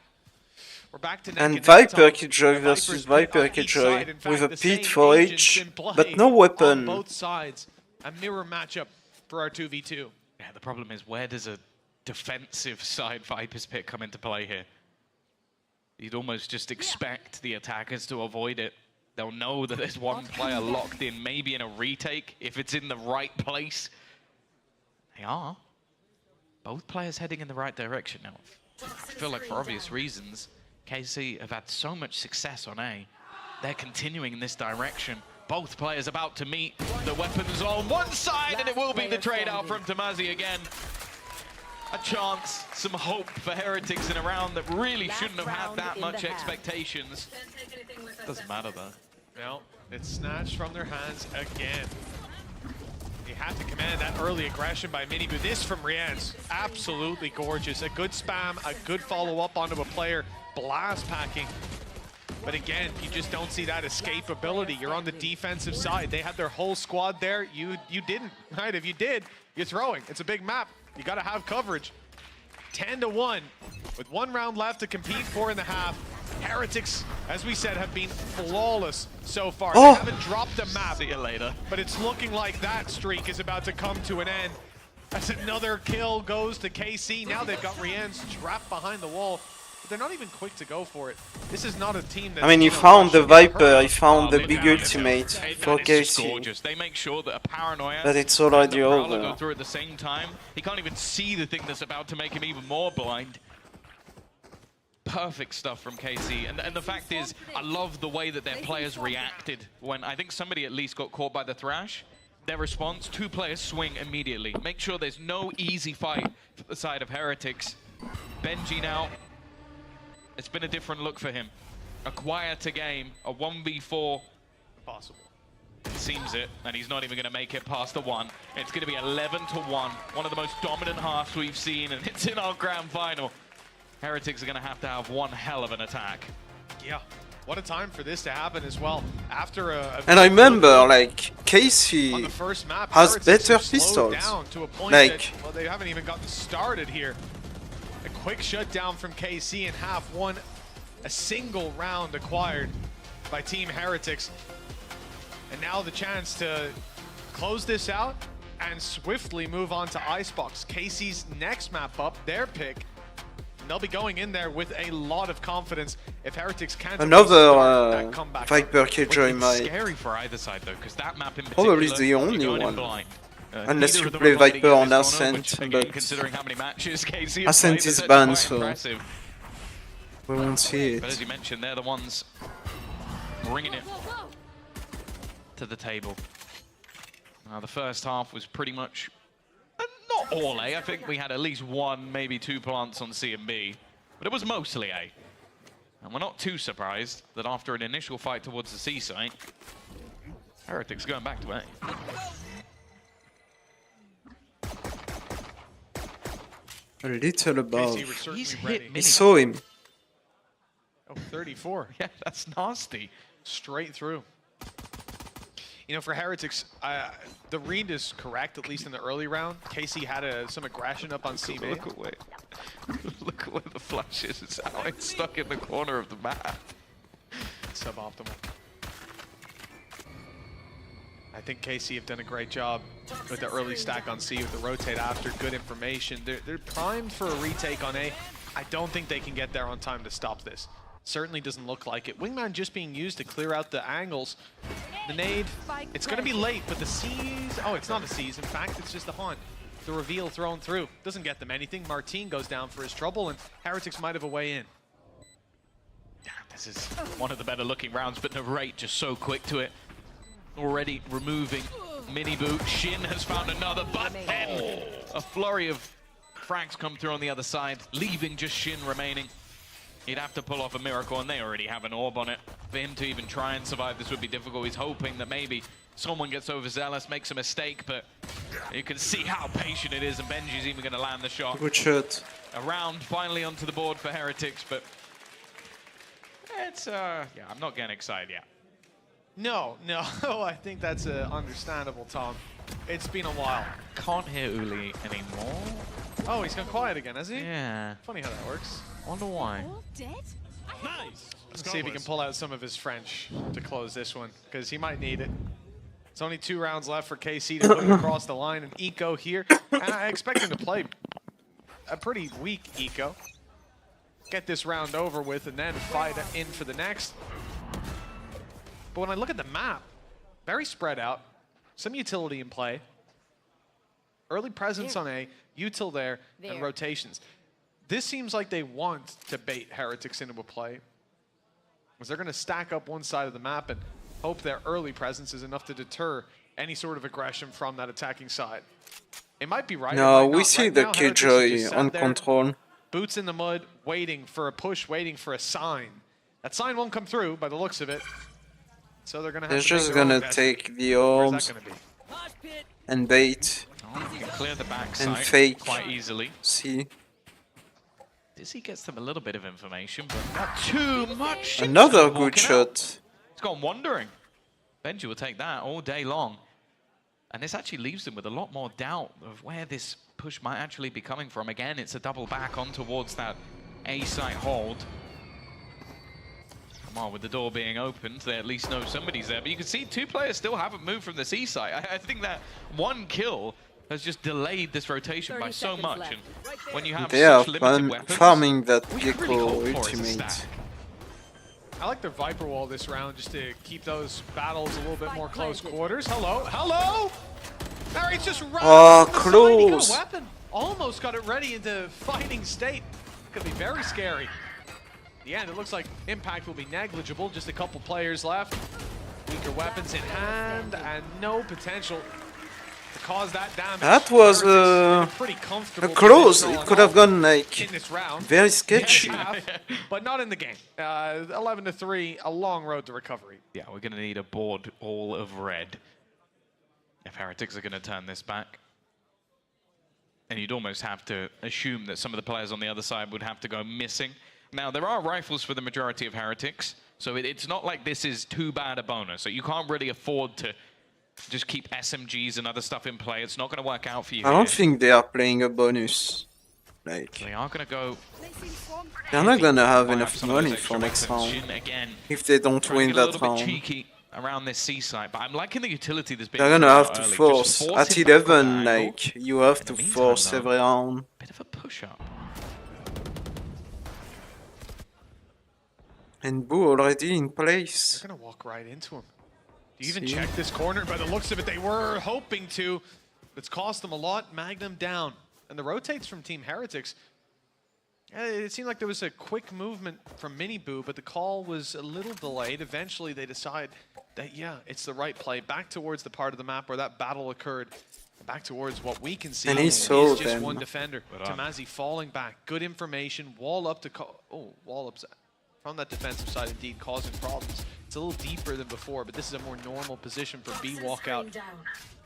We're back to and Viper Killjoy versus Viper Killjoy with a pit for each, but no weapon. On both sides, a mirror matchup for our 2v2. Yeah, the problem is, where does a defensive side Viper's Pit come into play here? You'd almost just expect the attackers to avoid it. They'll know that there's one player locked in, maybe in a retake, if it's in the right place. They are. Both players heading in the right direction now. I feel like for obvious reasons, KC have had so much success on A. They're continuing in this direction. Both players about to meet. The weapons on one side, and it will be the trade out from Tamazi again. A chance, some hope for Heretics in a round that really shouldn't have had that much expectations. Doesn't matter though. No, it's snatched from their hands again. They had to command that early aggression by Miniboo. This from Rienz, absolutely gorgeous. A good spam, a good follow-up onto a player, blast packing. But again, you just don't see that escapability. You're on the defensive side. They had their whole squad there. You didn't, right? If you did, you're throwing. It's a big map. You got to have coverage. 10-1 with 1 round left to compete for in the half. Heretics, as we said, have been flawless so far. They haven't dropped a map. See you later. But it's looking like that streak is about to come to an end. As another kill goes to KC. Now they've got Rienz trapped behind the wall. But they're not even quick to go for it. This is not a team that... I mean, he found the Viper, he found the big ultimate for KC. They make sure that a paranoia... But it's already over. Go through at the same time. He can't even see the thing that's about to make him even more blind. Perfect stuff from KC, and the fact is, I love the way that their players reacted when I think somebody at least got caught by the Thrash. Their response, 2 players swing immediately. Make sure there's no easy fight for the side of Heretics. Benji now, it's been a different look for him. A quieter game, a 1v4. Possible. It seems it, and he's not even going to make it past the 1. It's going to be 11-1, one of the most dominant halves we've seen, and it's in our grand final. Heretics are going to have one hell of an attack. Yeah, what a time for this to happen as well. After and I remember, like, KC on the first map, has better slowed pistols. Down to a point like, that, well, they haven't even gotten started here. A quick shutdown from KC in half 1. A single round acquired by Team Heretics. And now the chance to close this out and swiftly move on to Icebox. KC's next map up, their pick. They'll be going in there with a lot of confidence if Heretics can't. Another Viper Killjoy might. Scary for either side though, because that map in particular, probably the only one. Unless you play Viper on Ascent, but considering how many matches KC Ascent is banned, so we won't see it. But as you mentioned, they're the ones bringing it to the table. Now the first half was pretty much not all A. I think we had at least 1, maybe 2 plants on C and B, but it was mostly A. And we're not too surprised that after an initial fight towards the C site, Heretics going back to A. A little above. He's hit He saw him. Oh, 34. Yeah, that's nasty. Straight through. You know, for Heretics, the read is correct, at least in the early round. KC had some aggression up on CB. Look at where the flash is. It's how it's stuck in the corner of the map. Suboptimal. I think KC have done a great job with the early stack on C, with the rotate after, good information. They're primed for a retake on A. I don't think they can get there on time to stop this. Certainly doesn't look like it. Wingman just being used to clear out the angles. The nade, it's going to be late, but the C's... Oh, it's not a C's. In fact, it's just a haunt. The reveal thrown through. Doesn't get them anything. Martin goes down for his trouble, and Heretics might have a way in. Yeah, this is one of the better looking rounds, but Narrate just so quick to it. Already removing Mini Boot. Shin has found another, but then a flurry of frags come through on the other side, leaving just Shin remaining. He'd have to pull off a miracle, and they already have an orb on it. For him to even try and survive this would be difficult. He's hoping that maybe someone gets overzealous, makes a mistake, but you can see how patient it is, and Benji's even going to land the shot. Good shot. A round finally onto the board for Heretics, but it's, yeah, I'm not getting excited yet. No, I think that's understandable, Tom. It's been a while. Can't hear Uli anymore. Oh, he's gone quiet again, has he? Yeah. Funny how that works. Wonder why. Nice. Let's see if he can pull out some of his French to close this one, because he might need it. It's only 2 rounds left for KC to put across the line, and Eco here. And I expect him to play a pretty weak Eco. Get this round over with, and then fight in for the next. But when I look at the map, very spread out. Some utility in play. Early presence on A, util there, and rotations. This seems like they want to bait Heretics into a play, because they're going to stack up one side of the map and hope their early presence is enough to deter any sort of aggression from that attacking side. It might be right. No, we see the Killjoy on control. Boots in the mud, waiting for a push, waiting for a sign. That sign won't come through by the looks of it. So they're going to have They're to just going to take the orbs and bait You can clear the backside and fake. quite easily. See. Dizzy gets them a little bit of information, but not too much. Another good shot. It's gone wandering. Benji will take that all day long. And this actually leaves them with a lot more doubt of where this push might actually be coming from. Again, it's a double back on towards that A site hold. Come on, with the door being opened, they at least know somebody's there. But you can see 2 players still haven't moved from the C site. I think that 1 kill has just delayed this rotation by so much. And when you have They are such limited weapons, farming that we can really Gecko hope for is a ultimate. stack. I like their Viper Wall this round just to keep those battles a little bit more close quarters. Hello! Mary's just running. Oh, He got close. a weapon. Almost got it ready into fighting state. Could be very scary. In the end, it looks like impact will be negligible. Just a couple players left. Weaker weapons in hand and no potential to cause that damage. That was pretty comfortable close. position It all could in have gone like in this round. very sketchy. But not in the game. 11-3, a long road to recovery. Yeah, we're going to need a board all of red if Heretics are going to turn this back. And you'd almost have to assume that some of the players on the other side would have to go missing. Now, there are rifles for the majority of Heretics, so it's not like this is too bad a bonus. So you can't really afford to just keep SMGs and other stuff in play. It's not going to work out for you. I don't think they are playing a bonus. Like, They are going to go... they're not gonna have buy up enough some of those money extra for next weapons. round Shin again, if they don't trying to win get a that little bit round. cheeky around this C site, but I'm liking the utility that's been They're gonna have to early. Just force. force At him back on 11, the angle. like, you have In to the meantime, force though, every round. Bit of a push-up. And Boo already in place. They're going to walk right into him. Do you even check this corner? By the looks of it, they were hoping to. It's cost them a lot. Magnum down. And the rotates from Team Heretics. It seemed like there was a quick movement from Mini Boo, but the call was a little delayed. Eventually, they decide that, yeah, it's the right play. Back towards the part of the map where that battle occurred. Back towards what we can see. And he is saw just them. one defender. Tamazi falling back. Good information. Wall up to... wall up from that defensive side, indeed, causing problems. It's a little deeper than before, but this is a more normal position for B walkout.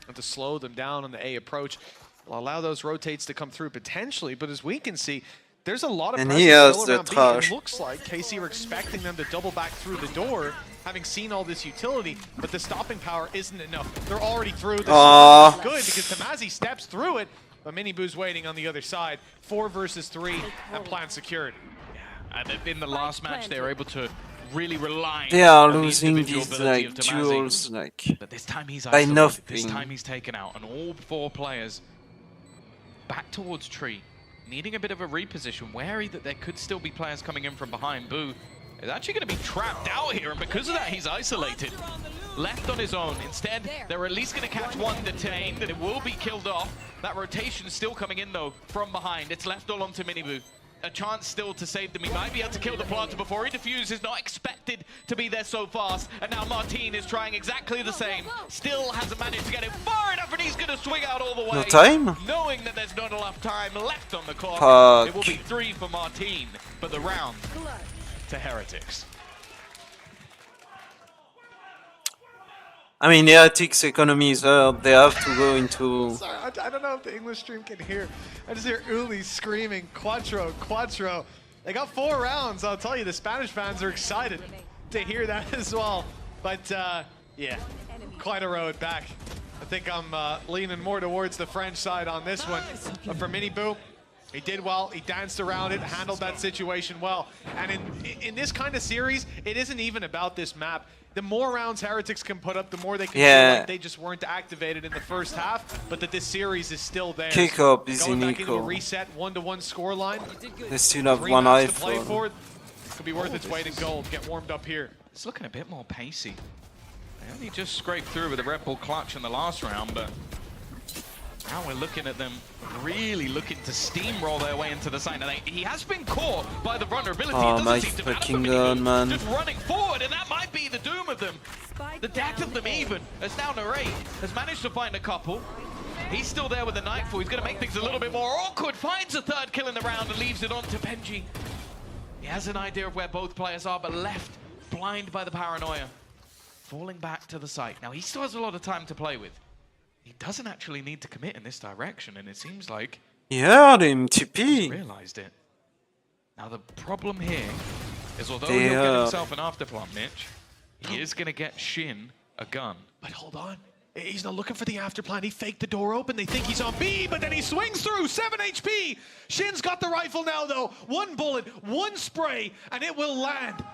And to slow them down on the A approach. Will allow those rotates to come through potentially, but as we can see, there's a lot of And pressure he has still the around B. trash. It looks like KC are expecting them to double back through the door, having seen all this utility, but the stopping power isn't enough. They're already through. This is good because Tamazi steps through it, but Miniboo's waiting on the other side. 4 versus 3, and plan secured. And in the last match, they were able to really rely They are on the losing individual these ability like of Tamazi. duels like But this time he's by isolated. nothing. This time he's taken out, and all 4 players back towards Tree, needing a bit of a reposition, wary that there could still be players coming in from behind. Boo is actually going to be trapped out here, and because of that, he's isolated, left on his own. Instead, they're at least going to catch one detained, and it will be killed off. That rotation still coming in, though, from behind. It's left all onto Miniboo. A chance still to save them. He might be able to kill the planter before he defuses. Not expected to be there so fast. And now Martin is trying exactly the same. Still hasn't managed to get him far enough, and he's going to swing out all the way. No time? Knowing that there's not enough time left on the clock. Fuck. It will be 3 for Martin, but the round to Heretics. I mean, Heretics economy is they have to go into... Sorry, I don't know if the English stream can hear. I just hear Uli screaming, Quattro, Quattro. They got 4 rounds, I'll tell you, the Spanish fans are excited to hear that as well. But yeah, quite a road back. I think I'm leaning more towards the French side on this one. But for Miniboo, he did well, he danced around it, handled that situation well. And in this kind of series, it isn't even about this map. The more rounds Heretics can put up, the more they can feel like they just weren't activated in the first half, but that this series is still there. Kickoff is Going in back into a equal. reset, 1-to-1 scoreline. They still have 3 one maps to play iPhone. for. Could be worth its weight in gold. Get warmed up here. It's looking a bit more pacey. They only just scraped through with a Red Bull clutch in the last round, but now we're looking at them really looking to steamroll their way into the side. Now he has been caught by the vulnerability. Oh It my doesn't seem to matter for fucking Miniboo. god, man. Just running forward, and that might be the doom of them. The death of them even, as now Narrate has managed to find a couple. He's still there with the Nightfall. He's going to make things a little bit more awkward. Finds a 3rd kill in the round and leaves it on to Benji. He has an idea of where both players are, but left blind by the paranoia. Falling back to the site. Now he still has a lot of time to play with. He doesn't actually need to commit in this direction, and it seems like He heard him, he's TP. realized it. Now the problem here is, although They he'll get are- himself an afterplant, Mitch, he is going to get Shin a gun. But hold on. He's not looking for the afterplan. He faked the door open. They think he's on B, but then he swings through. 7 HP. Shin's got the rifle now, though. 1 bullet, 1 spray, and it will land.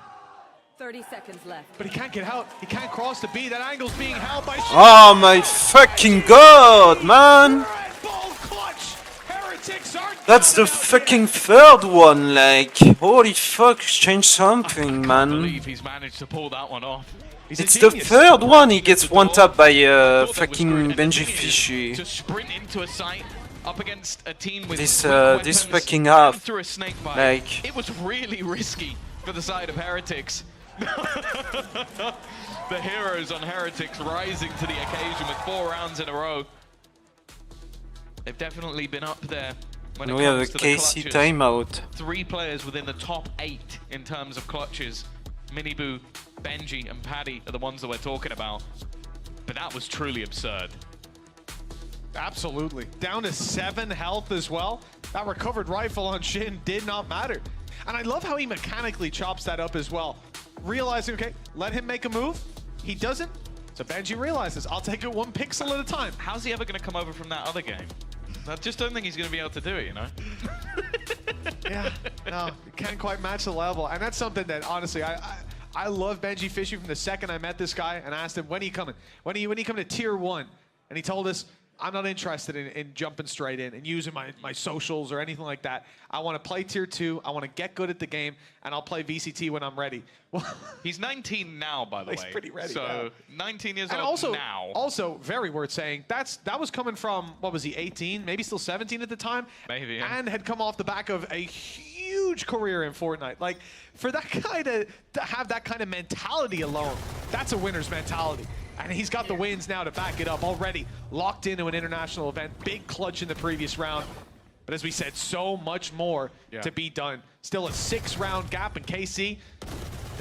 30 seconds left. But he can't get out. He can't cross the B. That angle's being held by Shin. Oh my fucking god, man! Red Bull clutch. Heretics are That's the fucking 3rd one, like, holy fuck, change something, I man. believe he's managed to pull that one off. He's a It's the genius. 3rd one he gets one tap by Thought that was fucking great, and the Benji thing is, Fishy. to sprint into a site up against a team with This, quick this weapons fucking and half, through a snake bite. like- It was really risky for the side of Heretics. The heroes on Heretics rising to the occasion with 4 rounds in a row. They've definitely been up there when it We have a comes to the KC clutches. timeout. 3 players within the top 8 in terms of clutches. Miniboo, Benji, and Paddy are the ones that we're talking about. But that was truly absurd. Absolutely. Down to 7 health as well. That recovered rifle on Shin did not matter. And I love how he mechanically chops that up as well. Realizing, okay, let him make a move. He doesn't. So Benji realizes, I'll take it 1 pixel at a time. How's he ever going to come over from that other game? I just don't think he's going to be able to do it, you know? Yeah, no, you can't quite match the level. And that's something that, honestly, I love Benji Fishy from the second I met this guy and asked him, when are you coming? When are you coming to tier 1? And he told us, I'm not interested in jumping straight in and using my socials or anything like that. I want to play tier 2. I want to get good at the game, and I'll play VCT when I'm ready. Well, He's 19 now, by the way. He's pretty ready, So, 19 years and old now. also very worth saying, that was coming from, what was he, 18? Maybe still 17 at the time? Maybe, yeah. And had come off the back of a huge career in Fortnite. Like, for that guy to have that kind of mentality alone, that's a winner's mentality. And he's got the wins now to back it up. Already locked into an international event. Big clutch in the previous round. But as we said, so much more to be done. Still a 6-round gap in KC.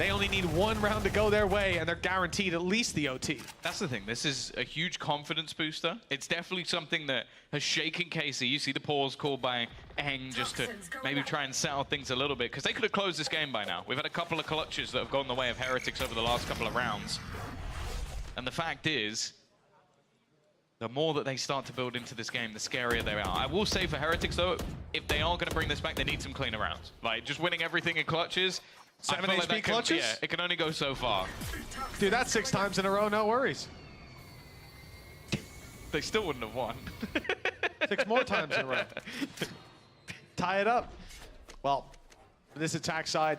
They only need one round to go their way, and they're guaranteed at least the OT. That's the thing. This is a huge confidence booster. It's definitely something that has shaken KC. You see the pause called by Eng just to maybe try and settle things a little bit, because they could have closed this game by now. We've had a couple of clutches that have gone the way of Heretics over the last couple of rounds. And the fact is, the more that they start to build into this game, the scarier they are. I will say for Heretics, though, if they are going to bring this back, they need some cleaner rounds. Like, just winning everything in clutches. 7 like HP clutches? Yeah, it can only go so far. Dude, that's 6 times in a row, no worries. They still wouldn't have won. 6 more times in a row. Tie it up. Well, this attack side,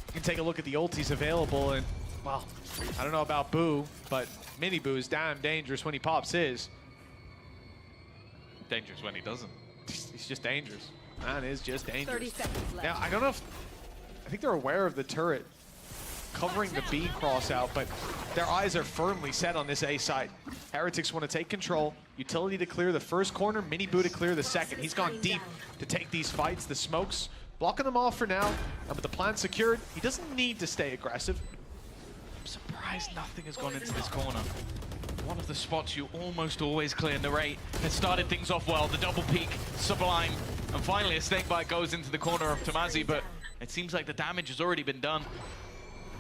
you can take a look at the ultis available, and, well, I don't know about Boo, but Mini Boo is damn dangerous when he pops his. Dangerous when he doesn't. He's just dangerous. Man is just dangerous. 30 seconds left. Now, I don't know if... I think they're aware of the turret covering the B cross out, but their eyes are firmly set on this A side. Heretics want to take control. Utility to clear the first corner, Mini Boo to clear the second. He's gone deep to take these fights. The smokes blocking them off for now, but the plan secured. He doesn't need to stay aggressive. I'm surprised nothing has gone into this corner. One of the spots you almost always clear. Narrate has started things off well. The double peek, Sublime, and finally a snakebite goes into the corner of Tamazi, but it seems like the damage has already been done.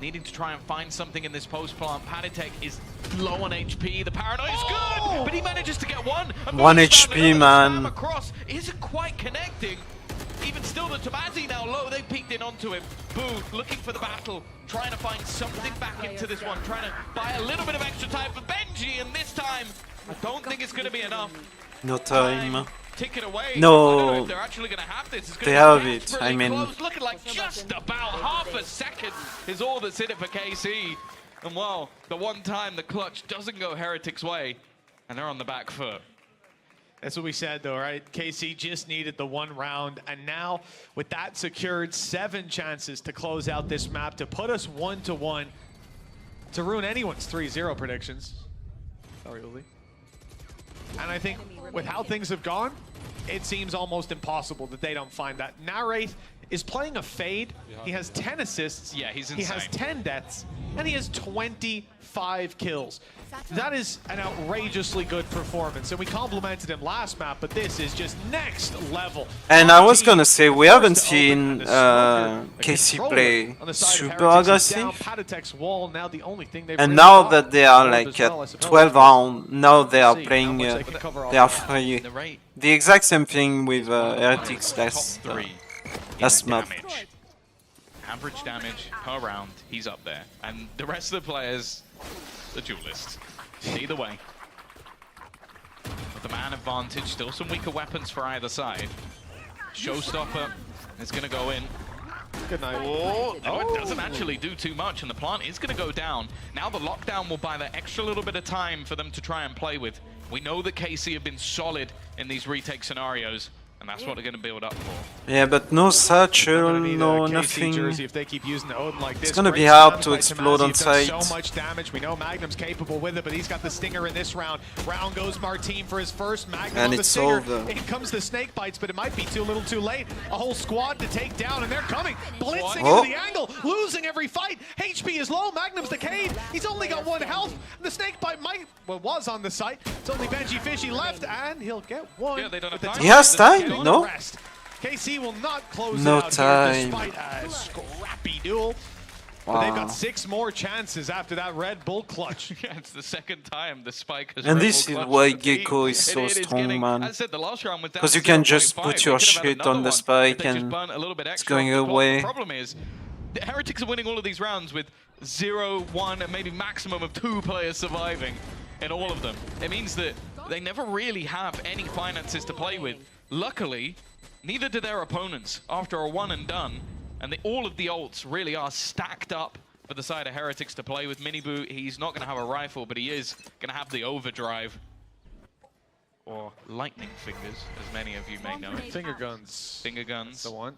Needing to try and find something in this post plant. Panitek is low on HP. The paranoia is good, but he manages to get one. 1 HP, man. Across isn't quite connecting. Even still, the Tamazi now low. They peeked in onto him. Boo looking for the battle, trying to find something back into this one, trying to buy a little bit of extra time for Benji, and this time I don't think it's going to be enough. No time. Ticking away. No. I don't know if they're actually going to have this. It's They have it. I mean, close. Looking like just about half a second is all that's in it for KC. And well, the one time the clutch doesn't go Heretics' way, and they're on the back foot. That's what we said, though, right? KC just needed the one round, and now with that secured, 7 chances to close out this map, to put us 1-1, to ruin anyone's 3-0 predictions. Sorry, Uli. And I think with how things have gone, it seems almost impossible that they don't find that. Narrate is playing a fade. He has 10 assists. Yeah, he's insane. He has 10 deaths, and he has 25 kills. That is an outrageously good performance, and we complimented him last map, but this is just next level. And I was gonna say, we haven't seen KC play super aggressive. And now that they are like at 12 round, now they are playing, they are free. The exact same thing with Heretics last map. Average damage per round, he's up there. And the rest of the players, the duelists. Either way. With the man advantage, still some weaker weapons for either side. Showstopper is going to go in. Good night. Oh, no, it doesn't actually do too much, and the plant is going to go down. Now the lockdown will buy that extra little bit of time for them to try and play with. We know that KC have been solid in these retake scenarios, and that's what they're going to build up for. Yeah, but no satchel, no nothing. Jersey if they keep using the Odin like this. It's gonna be hard to explode on site. So much damage. We know Magnum's capable with it, but he's got the stinger in this round. Round goes Martin for his first. Magnum and on the it's stinger. over. In comes the snake bites, but it might be too little too late. A whole squad to take down, and they're coming. Blitzing into the angle, losing every fight. HP is low. Magnum's decayed. He's only got 1 health. The snake bite was on the site. It's only Benji Fishy left, and he'll get 1. Yeah, they don't have time. He has time, no? KC will not close No it out time. here despite a scrappy duel. But they've got 6 more chances after that Red Bull clutch. Yeah, it's the second time the spike has. And this is why Gecko is so strong, man. As I said, the last round was down Because to you can 0.5. just put your shit on the spike and it's going away. The problem is, the Heretics are winning all of these rounds with 0, 1, and maybe maximum of 2 players surviving in all of them. It means that they never really have any finances to play with. Luckily, neither do their opponents after a 1 and done. And all of the ults really are stacked up for the side of Heretics to play with. Miniboo, he's not going to have a rifle, but he is going to have the overdrive. Or lightning fingers, as many of you may know it. Finger guns. Finger guns. The one.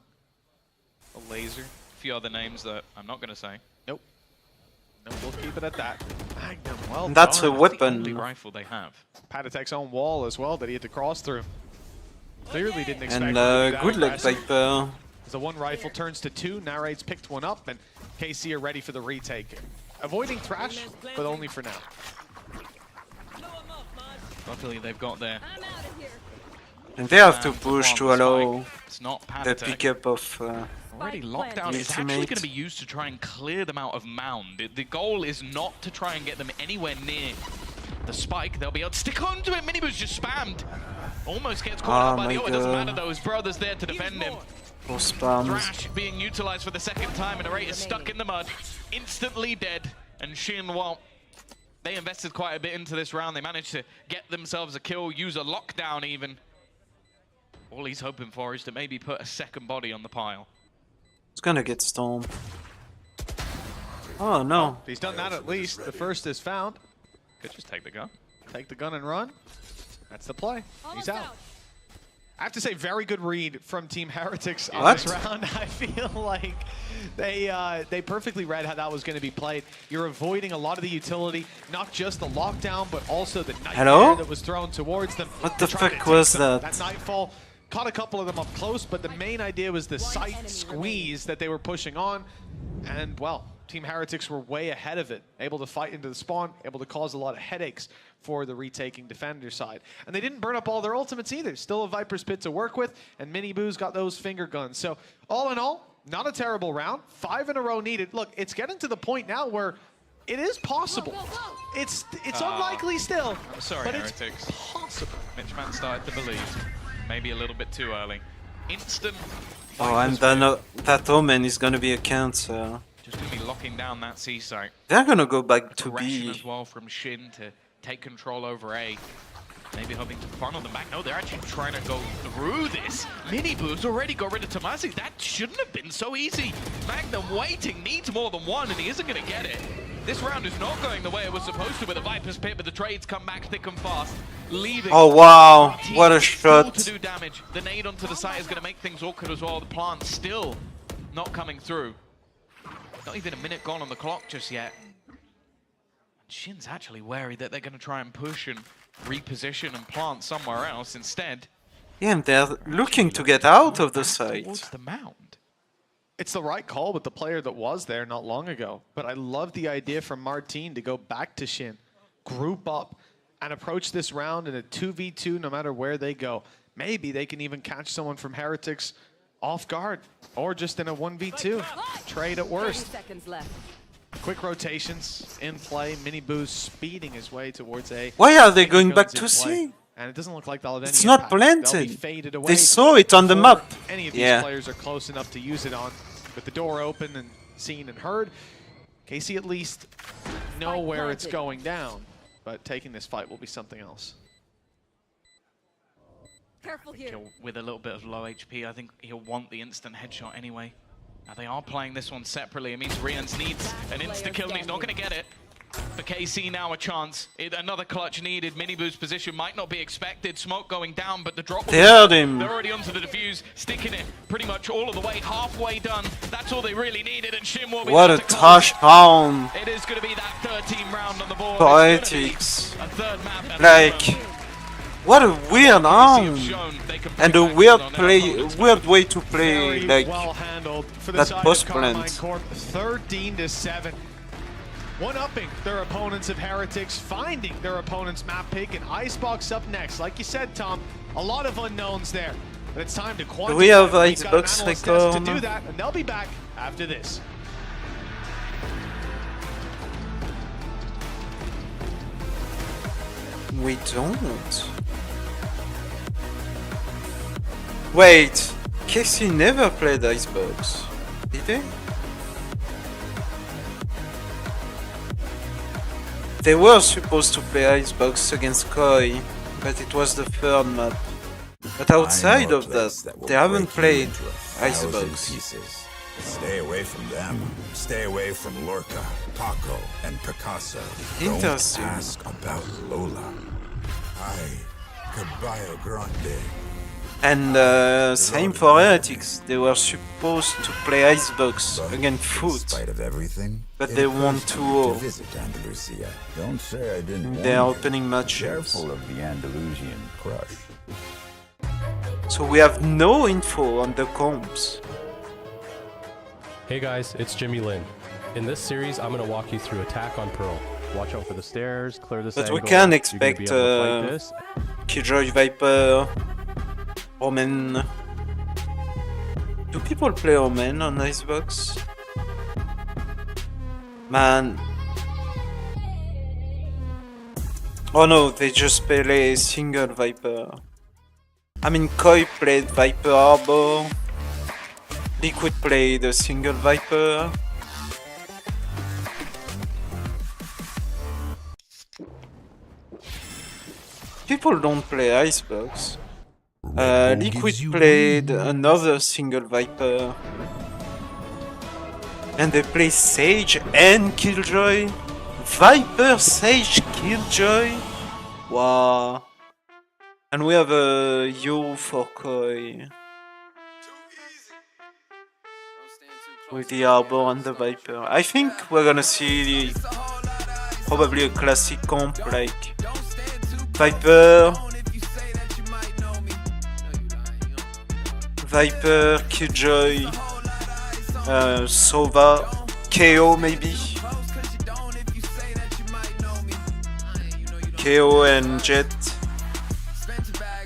A laser. A few other names that I'm not going to say. Nope. No, we'll keep it at that. Magnum, well That's done. a weapon. The only rifle they have. Patatek's own wall as well that he had to cross through. Clearly didn't expect And him to be that good luck, aggressive. Viper. As the one rifle turns to two, Narrate's picked one up, and KC are ready for the retake. Avoiding Thrash, but only for now. Luckily, they've got there. And they have to push to allow it's not the pickup of already lockdown is actually going to be used to try and clear them out of mound. The goal is not to try and get them anywhere near the spike. They'll be able to stick onto it. Miniboo's just spammed. Almost gets caught out by the ult. It doesn't matter though. His brother's there to defend him. Thrash being utilized for the second time, and Array is stuck in the mud, instantly dead. And Shin, well, they invested quite a bit into this round. They managed to get themselves a kill, use a lockdown even. All he's hoping for is to maybe put a second body on the pile. It's gonna get Storm. Oh no. He's done that at least. The first is found. Could just take the gun. Take the gun and run. That's the play. He's out. I have to say, very good read from Team Heretics on this round. I feel like they perfectly read how that was going to be played. You're avoiding a lot of the utility, not just the lockdown, but also the nightmare that was thrown towards them. What the fuck was that? That nightfall caught a couple of them up close, but the main idea was the sight squeeze that they were pushing on. And, well, Team Heretics were way ahead of it, able to fight into the spawn, able to cause a lot of headaches for the retaking defender side. And they didn't burn up all their ultimates either. Still a Viper's Pit to work with, and Miniboo's got those finger guns. So, all in all, not a terrible round. 5 in a row needed. Look, it's getting to the point now where it is possible. It's unlikely still, I'm sorry, but Heretics. it's possible. Mitchman started to believe. Maybe a little bit too early. Instant. Oh, and then that Omen is gonna be a counter. Just gonna be locking down that C site. They're gonna go back to Aggression B. as well from Shin to take control over A. Maybe hoping to funnel them back. No, they're actually trying to go through this. Miniboo's already got rid of Tomasi. That shouldn't have been so easy. Magnum waiting, needs more than one, and he isn't gonna get it. This round is not going the way it was supposed to with a Viper's Pit, but the trades come back thick and fast, leaving. Oh wow, what a shot. To do damage. The nade onto the site is going to make things awkward as well. The plant still not coming through. Not even a minute gone on the clock just yet. Shin's actually wary that they're going to try and push and reposition and plant somewhere else instead. Yeah, and they're looking to get out of the site. Towards the mound. It's the right call with the player that was there not long ago. But I love the idea from Martin to go back to Shin, group up, and approach this round in a 2v2 no matter where they go. Maybe they can even catch someone from Heretics off guard, or just in a 1v2. Trade at worst. 30 seconds left. Quick rotations in play. Miniboo's speeding his way towards A. Why are they going back to C? And it doesn't look like they'll have any It's not impact. They'll be planted. faded away They saw it on the before map. Any of these players are close enough to use it on. With the door open and seen and heard, KC at least know where it's going down. But taking this fight will be something else. Careful here. With a little bit of low HP, I think he'll want the instant headshot anyway. Now they are playing this one separately. It means Rians needs an insta-kill and he's not going to get it. For KC now a chance. Another clutch needed. Miniboo's position might not be expected. Smoke going down, but the drop... They heard him. They're already onto the defuse, sticking it pretty much all of the way, halfway done. That's all they really needed, and Shin will be... What a trash round. It is going to be that 13 round on the board. Poetics. A third map. Like, what a weird round. And a weird way to play, like, that post plant. 13-7. One-upping their opponents of Heretics, finding their opponent's map pick, and Icebox up next. Like you said, Tom, a lot of unknowns there. But it's time to quantify. Do we have We've got an Icebox analyst record? to do that, and they'll be back after this. We don't. Wait, KC never played Icebox, did they? They were supposed to play Icebox against Koi, but it was the third map. But outside of that, they haven't played Icebox. Stay away from them. Stay away from Lorca, Paco, and Picasso. Interesting. Don't ask about Lola. Caballo Grande. And same for Heretics. They were supposed to play Icebox against Foot, but they won 2-0 Visit Andalusia. Don't say I didn't in their opening matches. Careful of the Andalusian crush. So we have no info on the comps. Hey guys, it's Jimmy Lin. In this series, I'm going to walk you through attack on Pearl. Watch out for the stairs, clear this angle. But we can expect Killjoy, Viper, Omen. Do people play Omen on Icebox? Man. Oh no, they just play single Viper. I mean, Koi played Viper Arbor. Liquid played a single Viper. People don't play Icebox. Liquid played another single Viper. And they play Sage and Killjoy. Viper, Sage, Killjoy. Wow. And we have a Yo for Koi. With the Arbor and the Viper. I think we're gonna see probably a classic comp like Viper, Killjoy, Sova, KO maybe. KO and Jet.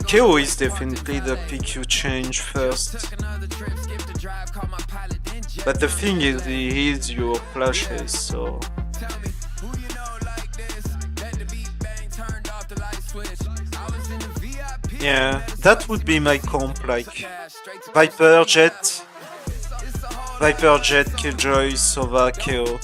KO is definitely the pick you change first. But the thing is, he heals your flashes, so... Yeah, that would be my comp, like... Viper, Jet, Killjoy, Sova, KO.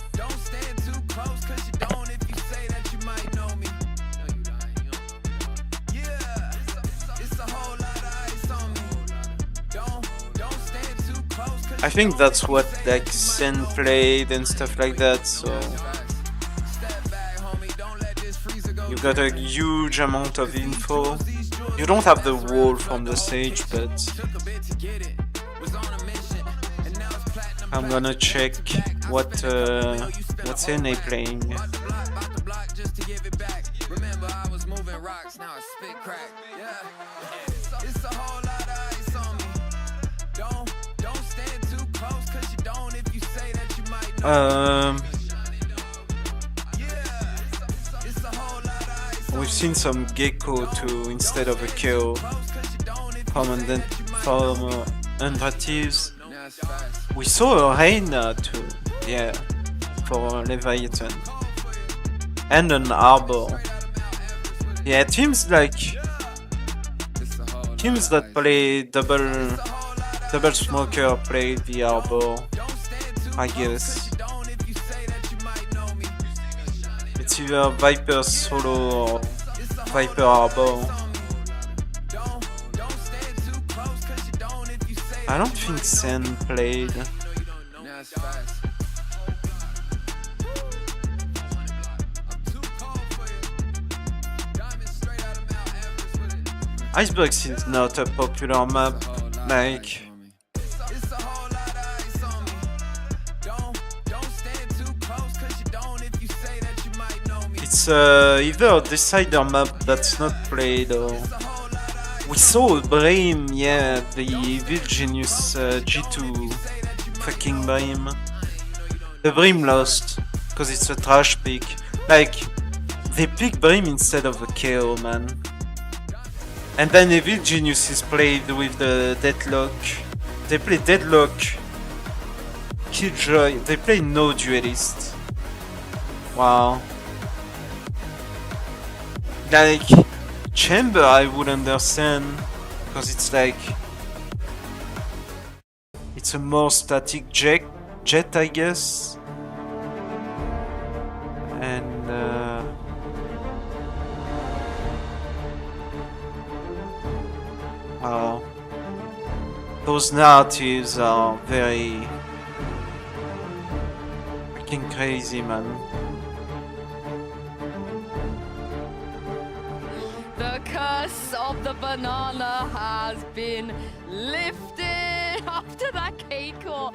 I think that's what like Sen played and stuff like that, so you got a huge amount of info. You don't have the wall from the Sage, but I'm gonna check what's NA playing. We've seen some Gecko too instead of a KO from Undratives. We saw a Reina too, yeah, for Leviathan. And an Arbor. Yeah, teams that play double smoker play the Arbor, I guess. It's either Viper solo or Viper Arbor. I don't think Sen played. Icebox is not a popular map, like... It's either a decider map that's not played or... We saw Brim, yeah, the Evil Genius G2 fucking Brim. The Brim lost, because it's a trash pick. Like, they pick Brim instead of a KO, man. And then Evil Genius is played with the Deadlock. They play Deadlock, Killjoy, they play no duelist. Wow. Like, Chamber I would understand, because it's like... It's a more static jet, I guess. And... Wow. Those narratives are very... freaking crazy, man. The curse of the banana has been lifted. after that K-Core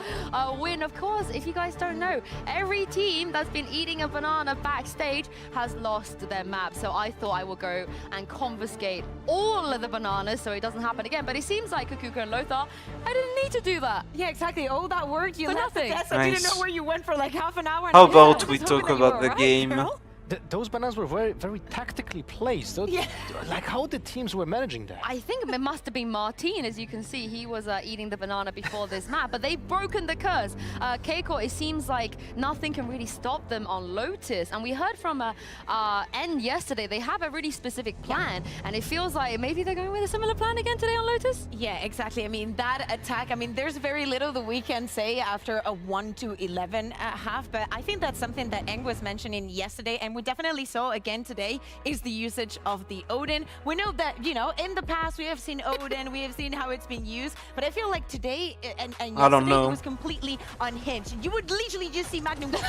win. Of course, if you guys don't know, every team that's been eating a banana backstage has lost their map. So I thought I would go and confiscate all of the bananas so it doesn't happen again. But it seems like Kukuka and Lothar, I didn't need to do that. Yeah, exactly. All that work you left the test. Nice. I didn't know where you went for like half an hour. How about we talk about the game? Those bananas were very tactically placed. Yeah. Like how the teams were managing that. I think it must have been Martin, as you can see, he was eating the banana before this map, but they've broken the curse. Keiko, it seems like nothing can really stop them on Lotus, and we heard from N yesterday, they have a really specific plan, and it feels like maybe they're going with a similar plan again today on Lotus? Yeah, exactly. I mean, that attack, I mean, there's very little that we can say after a 1-11 half, but I think that's something that Eng was mentioning yesterday, and we definitely saw again today, is the usage of the Odin. We know that, you know, in the past we have seen Odin, we have seen how it's been used, but I feel like today and yesterday it was completely unhinged. You would literally just see Magnum go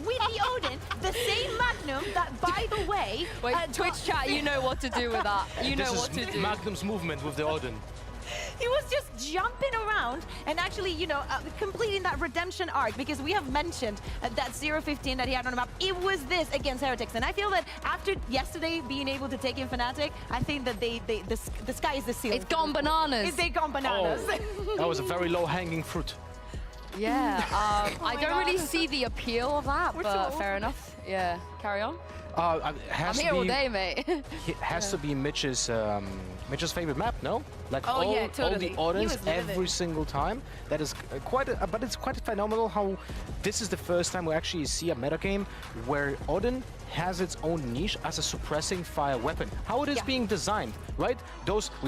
with the Odin, the same Magnum that, by the way... Wait, Twitch chat, you know what to do with that. You know what to do. Magnum's movement with the Odin. He was just jumping around and actually, you know, completing that redemption arc, because we have mentioned that 0-15 that he had on the map. It was this against Heretics, and I feel that after yesterday being able to take in Fnatic, I think that the sky is the ceiling. It's gone bananas. They gone bananas. Oh, that was a very low-hanging fruit. Yeah, I don't really see the appeal of that, but fair enough. Yeah, carry on. I'm here all day, mate. It has to be Mitch's favorite map, no? Like all the Odins every single time. That is but it's quite phenomenal how this is the first time we actually see a metagame where Odin has its own niche as a suppressing fire weapon. How it is being designed, right?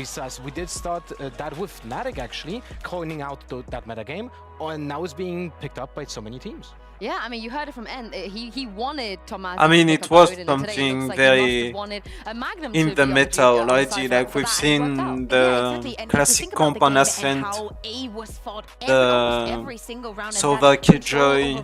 We did start that with Fnatic actually coining out that metagame, and now it's being picked up by so many teams. Yeah, I mean, you heard it from N. He wanted Thomas. I mean, it was something like very Magnum in the meta already. Like we've seen the classic comp on Ascent, the Sova Killjoy,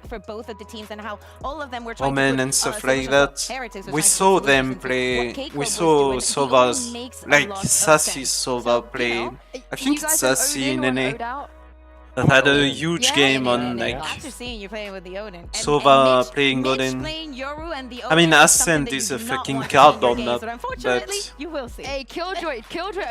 for both of the teams, and how all of them were Omen and stuff like that. We saw them play. We saw Sova's, like sassy Sova play. I think it's sassy in NA. That had a huge game on like after seeing you playing with the Odin. Sova playing Odin. I mean, Ascent is a fucking cardboard map, but you will see. Hey, Killjoy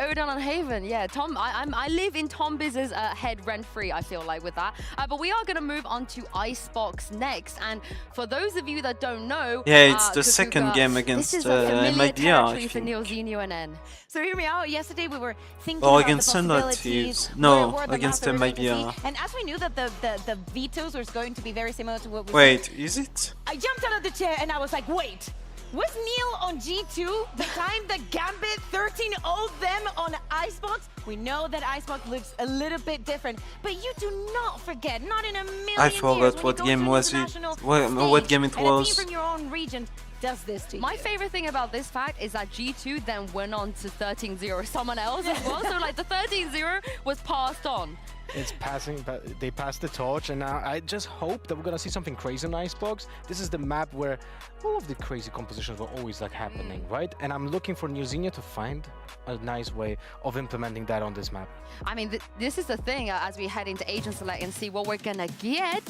Odin on Haven. Yeah, Tom, I live in Tom Biz's head rent-free, I feel like, with that. But we are going to move on to Icebox next. And for those of you that don't know... Yeah, it's the second game against MIDR, for Neilzinho and N. So hear me out. Yesterday we were thinking or about against the possibilities. No, against MIDR. And as we knew that the vetoes was going to be very similar to what we Wait, is it? I jumped out of the chair and I was like, wait, was Neil on G2 the time that Gambit 13-0'd them on Icebox? We know that Icebox looks a little bit different, but you do not forget, not in a million I forgot what game was it. What game it was. And a team from your own region does this to you. My favorite thing about this fact is that G2 then went on to 13-0 someone else as well. So like the 13-0 was passed on. It's passing, but they passed the torch, and now I just hope that we're gonna see something crazy on Icebox. This is the map where all of the crazy compositions were always like happening, right? And I'm looking for Neilzinho to find a nice way of implementing that on this map. I mean, this is the thing as we head into Agent Select and see what we're gonna get.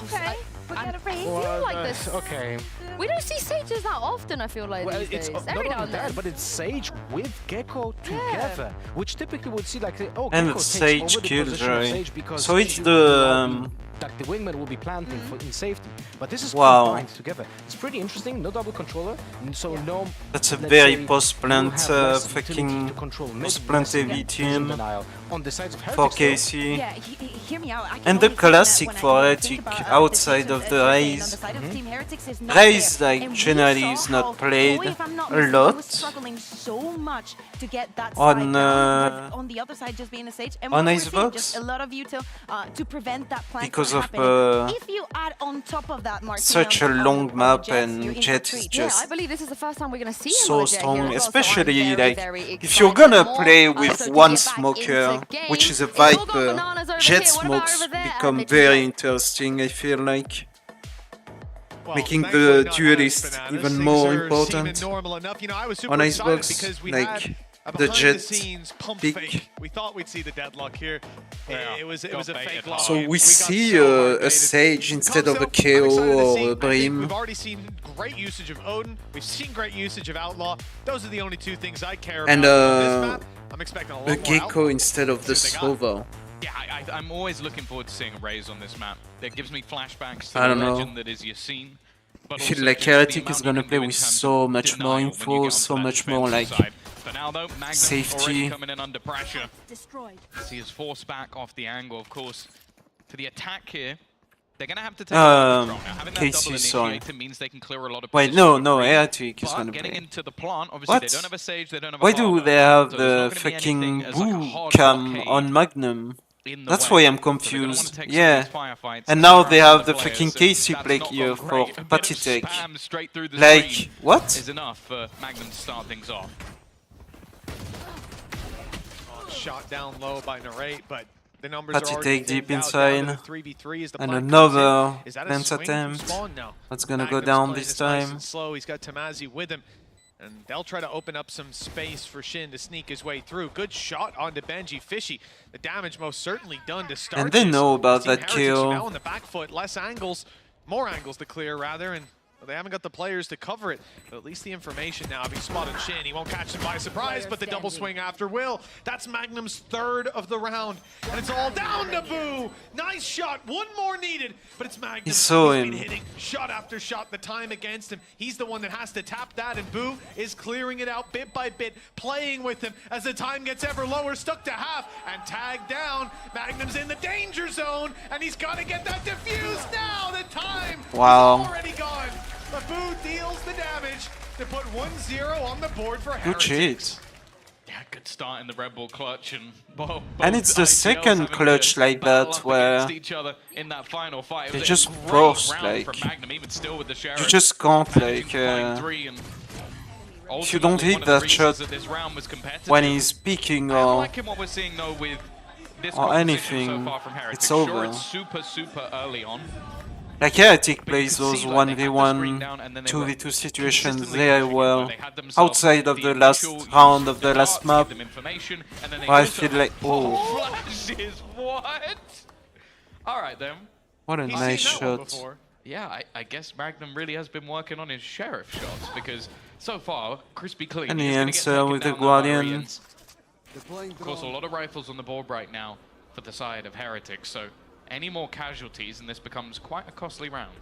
Okay, we're gonna raise like this. Okay. We don't see Sages that often, I feel like, these days. Every now and then. But it's Sage with Gecko together, which typically would see like, oh, and Gecko it's takes Sage over the position of Sage because so it's the that the wingman will be planting in safety, but this is wow. combined together. It's pretty interesting. No double controller, so no. That's a very post-plant fucking post-plant heavy team on the sides of for KC. Yeah, hear me out. And the classic for Heretic outside of the Raze. Raze like generally is not played a lot on the other side just being a Sage, on Icebox a lot of util to prevent that plan because of if you add on top of that, Martin, such a long map and Jet is just I believe this is the first time we're gonna see so strong, especially like if you're gonna play with one smoker, which is a Viper, Jet smokes become very interesting, I feel like. Making the duelist even more important on Icebox, like the Jet pick. We thought we'd see the deadlock here. It was a fake lock. So we see a Sage instead of a KO or a Brim. We've already seen great usage of Odin. We've seen great usage of Outlaw. Those are the only two things I care about And on this map. I'm expecting a lot a more Gecko Outlaw. instead of the Slovo. Yeah, I'm always looking forward to seeing a Raze on this map. That gives me flashbacks to I the don't know. legend that is Yassine. I feel like Heretic is gonna play with so much more info, so much more like safety. Coming in under pressure. As he is forced back off the angle, of course. For the attack here, they're gonna have to take control now. Having that double initiator means they can clear a lot of. Wait, no, Heretic is gonna getting play. into the plant, obviously What? they don't have a Sage, they don't have a Why do farmer, they have so the there's not gonna be fucking anything as like a Boo hard cam blockade on Magnum? in the That's way. why I'm So they're gonna wanna confused. take some of Yeah. these firefights And now they have the the players, fucking so Casey that's play not here gone for great. A bit of Patitek. spam straight through the Like, screen what? is enough for Magnum to start things off. Shot down low by Narrate, but the numbers Patitek are already deep down inside. to the 3v3 as the And plant another comes in. Is that a dance swing from attempt. Spawn? No. That's gonna go Magnum's down playing this this nice time. and slow. He's got Tamazi with him. And they'll try to open up some space for Shin to sneak his way through. Good shot onto Benji. Fishy. The damage most certainly done to start And they this. know about Team that Heretics kill. Now on the back foot, less angles, more angles to clear rather, and they haven't got the players to cover it. But at least the information now. Having spotted Shin, he won't catch him by surprise, but the double swing after will. That's Magnum's third of the round. And it's all down to Boo. Nice shot. One more needed, but it's Magnum. He saw He's him. been hitting shot after shot. The time against him. He's the one that has to tap that, and Boo is clearing it out bit by bit, playing with him as the time gets ever lower, stuck to half, and tagged down. Magnum's in the danger zone, and he's got to get that defused now. The time Wow. is already gone. But Boo deals the damage to put 1-0 on the board for Good Heretics. cheat. Yeah, good start in the Red Bull clutch, and And it's the second clutch like that where each other in that final fight. they It was just a great burst, round like, from Magnum, even still with the Sheriff. you just can't managing like to find three, and if you ultimately don't one hit of the that reasons shot that this round was competitive. when he's peeking I'm or liking what we're seeing though with this or composition anything, so far from Heretics. it's Sure, over. it's super early on. Like Heretic But you plays can those see, like, they had the 1v1, screen down, and then they were 2v2 situations consistently very pushing it, well. where they had themselves Outside of the last initial round of use the of last darts to map, give them information, and then they I also feel like, had oh, flashes. What? All right then. what a He's nice seen that one shot. before. Yeah, I guess Magnum really has been working on his Sheriff shots, because so far, crispy clean. And he's the gonna get answer taken with the down by Guardian. Variants. Of course, a lot of rifles on the board right now for the side of Heretics, so any more casualties and this becomes quite a costly round.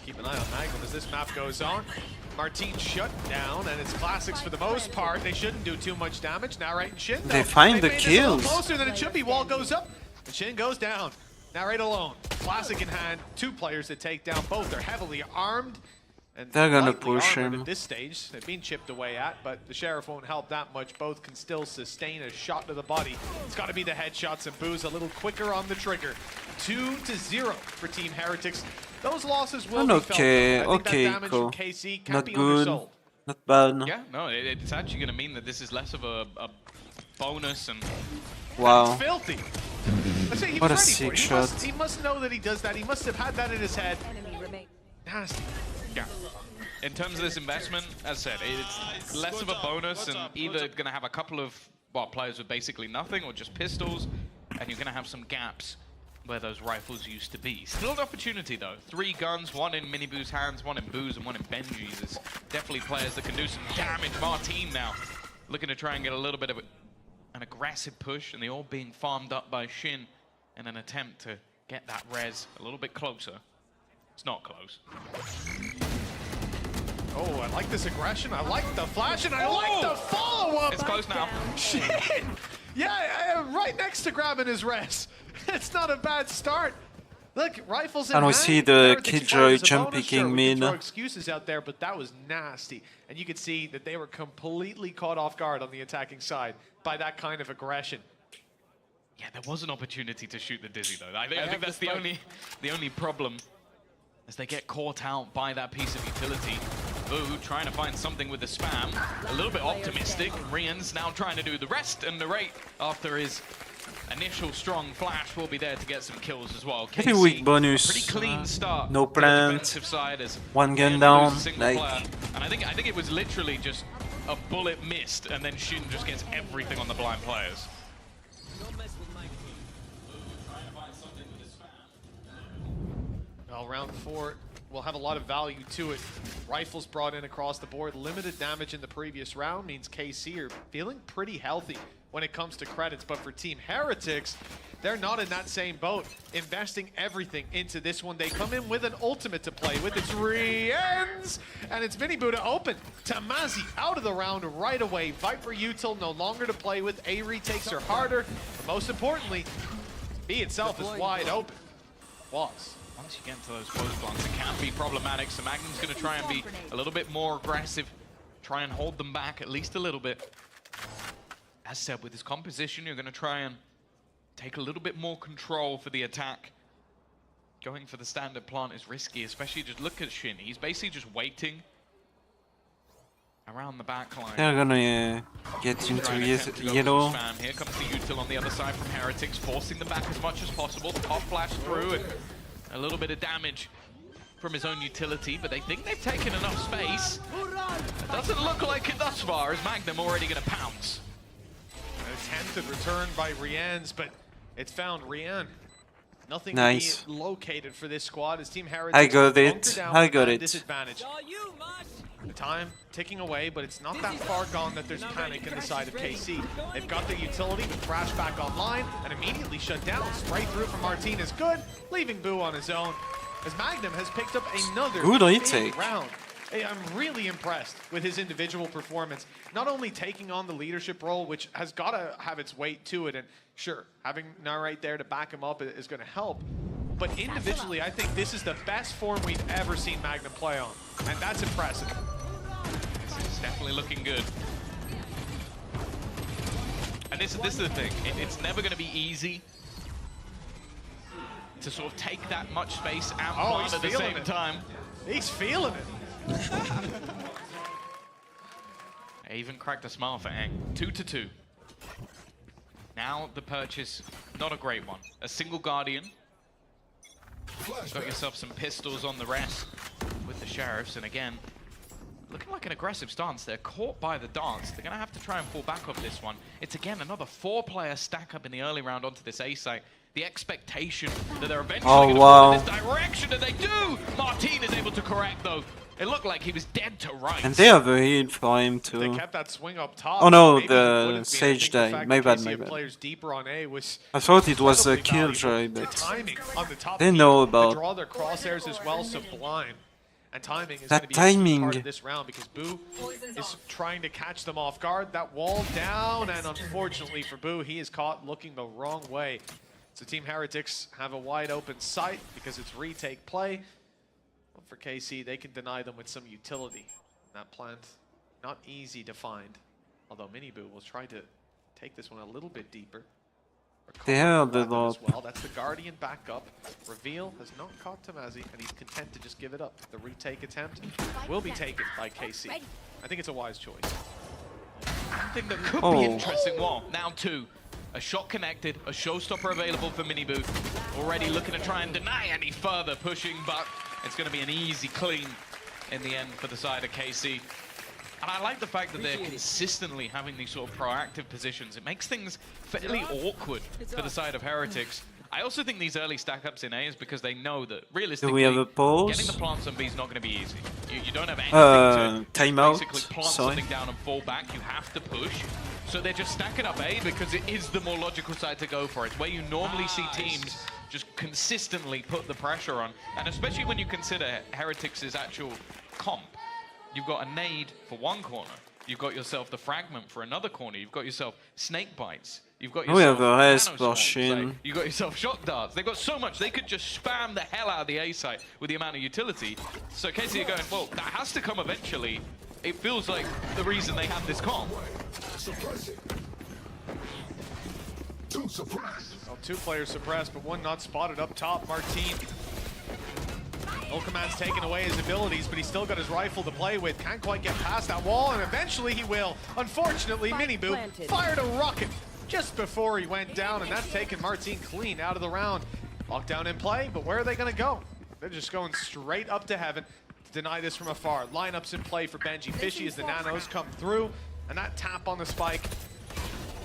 Keep an eye on Magnum as this map goes on. Martine shut down, and it's classics for the most part. They shouldn't do too much damage. Now right and Shin, though, They find the made this a little kills. closer than it should be. Wall goes up, and Shin goes down. Now right alone. Classic in hand. Two players to take down. Both are heavily armed. And They're gonna lightly push armored him. at this stage. They've been chipped away at, but the Sheriff won't help that much. Both can still sustain a shot to the body. It's got to be the headshots, and Boo's a little quicker on the trigger. 2-0 for Team Heretics. Those losses will And be okay, felt. I think okay, that damage cool. from KC can't Not be good, undersold. not bad. Yeah, no, it's actually going to mean that this is less of a bonus, and Wow. It's filthy. I say he What a was ready for sick it. shot. He must know that he does that. He must have had that in his head. Enemy remain. Nasty. yeah. In terms of this investment, as I said, it's less of a bonus, and either going to have a couple of players with basically nothing, or just pistols, and you're going to have some gaps where those rifles used to be. Still an opportunity though. 3 guns, one in Mini Boo's hands, one in Boo's, and one in Benji's. There's definitely players that can do some damage. Martine now looking to try and get a little bit of an aggressive push, and they're all being farmed up by Shin in an attempt to get that res a little bit closer. It's not close. Oh, I like this aggression. I like the flash, and I like the follow-up. It's close now. Shit! Yeah, right next to grabbing his res. It's not a bad start. Look, rifles in And we hand. see the Heretics Killjoy fires a jump bonus. picking Sure, we can mid. throw excuses out there, but that was nasty. And you could see that they were completely caught off guard on the attacking side by that kind of aggression. Yeah, there was an opportunity to shoot the Dizzy though. I think that's the only problem, as they get caught out by that piece of utility. Boo trying to find something with the spam. A little bit optimistic. Rian's now trying to do the rest, and Narrate, after his initial strong flash will be there to get some kills as well. Pretty weak bonus. Pretty clean start. No plant. Side as one gun down. Like. And I think it was literally just a bullet missed, and then Shin just gets everything on the blind players. Well, round 4 will have a lot of value to it. Rifles brought in across the board. Limited damage in the previous round means KC are feeling pretty healthy when it comes to credits. But for Team Heretics, they're not in that same boat, investing everything into this one. They come in with an ultimate to play with. It's Riens, and it's Miniboo to open. Tamazi out of the round right away. Viper Util no longer to play with. A retakes are harder. But most importantly, B itself is wide open. Was. Once you get into those close blocks, it can be problematic. So Magnum's going to try and be a little bit more aggressive, try and hold them back at least a little bit. As said, with his composition, you're going to try and take a little bit more control for the attack. Going for the standard plant is risky, especially just look at Shin. He's basically just waiting around the back line. They're gonna get into yellow. Here comes the Util on the other side from Heretics, forcing them back as much as possible. The pop flash through and a little bit of damage from his own utility, but they think they've taken enough space. It doesn't look like it thus far, as Magnum already going to pounce. An attempted return by Riens, but it's found Rien. Nothing nice. to be located for this squad as Team Heretics. I got it. I got it. Disadvantage. The time ticking away, but it's not that far gone that there's panic in the side of KC. They've got their utility, but Crash back online and immediately shut down. Spray through from Martin is good, leaving Boo on his own. As Magnum has picked up another big round. Hey, I'm really impressed with his individual performance. Not only taking on the leadership role, which has got to have its weight to it, and sure, having Narrate there to back him up is going to help. But individually, I think this is the best form we've ever seen Magnum play on, and that's impressive. This is definitely looking good. And this is the thing, it's never going to be easy to sort of take that much space and plant at the same time. He's feeling it. I even cracked a smile for Eng. 2-2. Now the purchase, not a great one. A single Guardian. Got yourself some pistols on the rest with the Sheriffs, and again, looking like an aggressive stance. They're caught by the dance. They're going to have to try and fall back off this one. It's again another 4-player stack up in the early round onto this A site. The expectation that they're eventually going to fall in this direction, and they do! Martin is able to correct though. It looked like he was dead to rights. And they have a heal for him too. They kept that swing up top. Oh no, the Sage died. My bad, my bad. I thought it was a killjoy, but they know about draw their crosshairs as well, so blind. And timing is that going to be a part of this round because Boo is trying to catch them off guard. That wall down, and unfortunately for Boo, he is caught looking the wrong way. So Team Heretics have a wide open sight because it's retake play. Well, for KC, they can deny them with some utility. That plant, not easy to find. Although Miniboo will try to take this one a little bit deeper. They have the as well. That's the Guardian backup. Reveal has not caught Tamazi, and he's content to just give it up. The retake attempt will be taken by KC. I think it's a wise choice. I think that could be interesting. Well, now 2. A shot connected, a showstopper available for Miniboo. Already looking to try and deny any further pushing, but it's going to be an easy clean in the end for the side of KC. And I like the fact that they're consistently having these sort of proactive positions. It makes things fairly awkward for the side of Heretics. I also think these early stack-ups in A is because they know that realistically, do we have a pause? Getting the plants on B is not going to be easy. You don't have anything to basically plant something down and fall back. You have to push. So they're just stacking up A because it is the more logical side to go for. It's where you normally see teams just consistently put the pressure on. And especially when you consider Heretics' actual comp. You've got a nade for one corner. You've got yourself the fragment for another corner. You've got yourself snake bites. You've got yourself you've got yourself shock darts. They've got so much. They could just spam the hell out of the A site with the amount of utility. So KC are going, well, that has to come eventually. It feels like the reason they have this comp. Well, 2 players suppressed, but 1 not spotted up top. Martin. Ulkaman's taken away his abilities, but he's still got his rifle to play with. Can't quite get past that wall, and eventually he will. Unfortunately, Miniboo fired a rocket just before he went down, and that's taken Martin clean out of the round. Lockdown in play, but where are they going to go? They're just going straight up to heaven to deny this from afar. Lineups in play for Benji Fishy as the nanos come through, and that tap on the spike.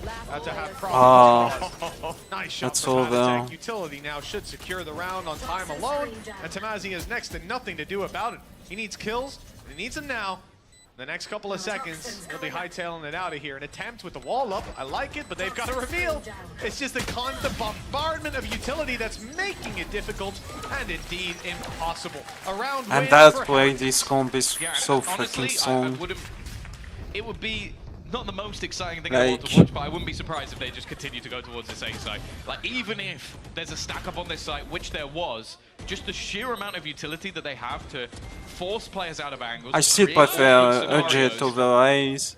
About to have problems. Nice shot from Nabskir. Utility now should secure the round on time alone, and Tamazi has next to nothing to do about it. He needs kills, and he needs them now. The next couple of seconds, he'll be hightailing it out of here. An attempt with the wall up, I like it, but they've got to reveal. It's just the constant bombardment of utility that's making it difficult and indeed impossible. Around and that's why this comp is so freaking strong. It would be not the most exciting thing I want to watch, but I wouldn't be surprised if they just continue to go towards this A site. Like, even if there's a stack up on this site, which there was, just the sheer amount of utility that they have to force players out of angles. I still prefer a jet over Ace.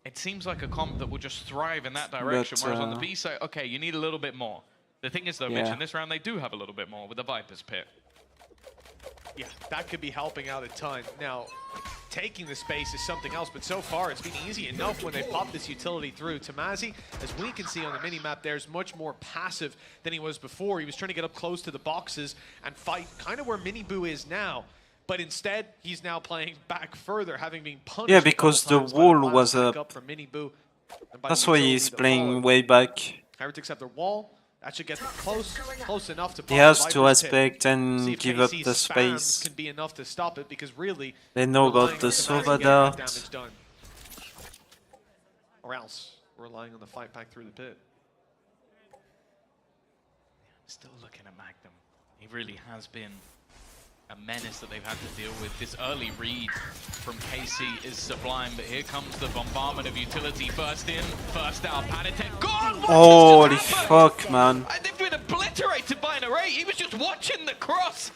It seems like a comp that will just thrive in that direction, whereas on the B side, okay, you need a little bit more. The thing is, though, Mitch, in this round, they do have a little bit more with the Viper's Pit. Yeah, that could be helping out a ton. Now, taking the space is something else, but so far it's been easy enough when they pop this utility through. Tamazi, as we can see on the mini-map there, is much more passive than he was before. He was trying to get up close to the boxes and fight kind of where Miniboo is now. But instead, he's now playing back further, having been punished. Yeah, because the wall was up from Miniboo. That's why he's playing way back. Heretics have their wall. That should get close enough to. He has to respect and give up the space. Can be enough to stop it because really they know about the Sova dart. Or else we're relying on the fight back through the pit. Still looking at Magnum. He really has been a menace that they've had to deal with. This early read from KC is sublime, but here comes the bombardment of utility. First in, first out. Panitek. God, holy fuck, man. They've been obliterated by an array. He was just watching the cross.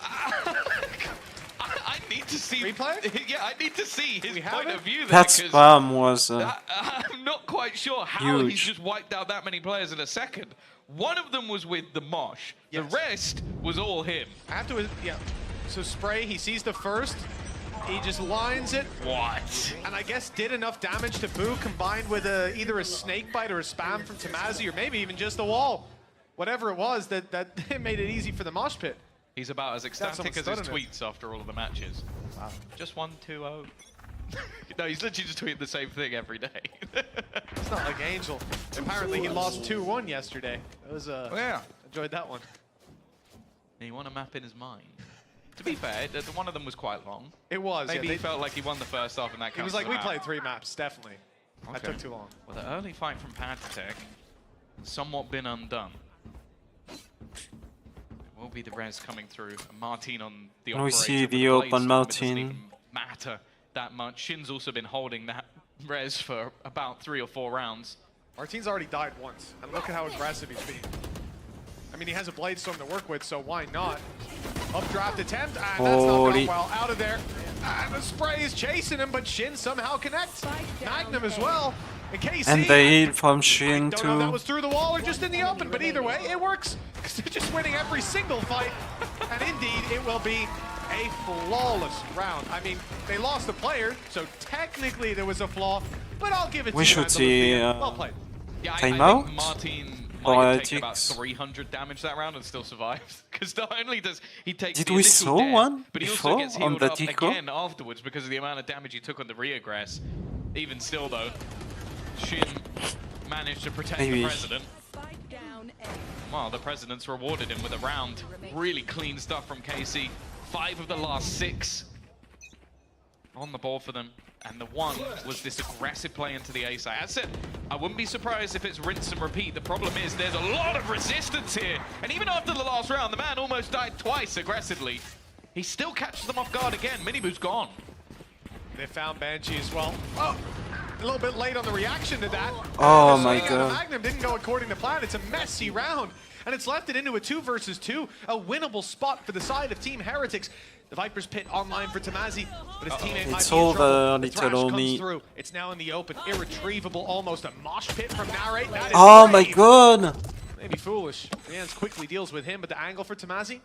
I need to see. Replay? Yeah, I need to see his point of view there. That spam was I'm not quite sure how he's just wiped out that many players in a second. One of them was with the Mosh. Yes. The rest was all him. After, yeah. So Spray, he sees the first. He just lines it. What? And I guess did enough damage to Boo combined with either a snake bite or a spam from Tamazi or maybe even just a wall. Whatever it was that made it easy for the mosh pit. He's about as ecstatic as his tweets after all of the matches. Wow. Just 1-2-0. No, he's literally just tweeting the same thing every day. It's not like Angel. Apparently he lost 2-1 yesterday. That was yeah. Enjoyed that one. And he won a map in his mind. To be fair, one of them was quite long. It was. Maybe he felt like he won the first half and that counts. He was like, we played 3 maps, definitely. Okay. That took too long. Well, the early fight from Panitek somewhat been undone. It will be the res coming through. Martin on the operator. We see the open Martin. Doesn't even matter that much. Shin's also been holding that res for about 3 or 4 rounds. Martin's already died once, and look at how aggressive he's been. I mean, he has a Blade Storm to work with, so why not? Updraft attempt, and that's not gone well. Out of there, and the Spray is chasing him, but Shin somehow connects. Magnum as well. And they heal from Shin too. I don't know if that was through the wall or just in the open, but either way, it works. Because they're just winning every single fight. And indeed, it will be a flawless round. I mean, they lost a player, so technically there was a flaw, but I'll give it to you. We should see well played. Yeah, timeout? I think Martin might have taken about 300 damage that round and still survives. Because not only does he take the initial death, but he also gets healed up again afterwards because of the amount of damage he took on the regress. Even still, though, Shin managed to protect the President. Well, the President's rewarded him with a round. Really clean stuff from KC. 5 of the last 6 on the ball for them. And the one was this aggressive play into the A side. That's it. I wouldn't be surprised if it's rinse and repeat. The problem is there's a lot of resistance here. And even after the last round, the man almost died twice aggressively. He still catches them off guard again. Miniboo's gone. They found Banshee as well. Oh, a little bit late on the reaction to that. Oh my god. Magnum didn't go according to plan. It's a messy round. And it's left it into a 2 versus 2. A winnable spot for the side of Team Heretics. The Viper's Pit online for Tamazi, but his teammate might be in trouble. The Thrash comes through. It's now in the open, irretrievable, almost a mosh pit from Narrate. That is oh my god! Maybe foolish. Jans quickly deals with him, but the angle for Tamazi.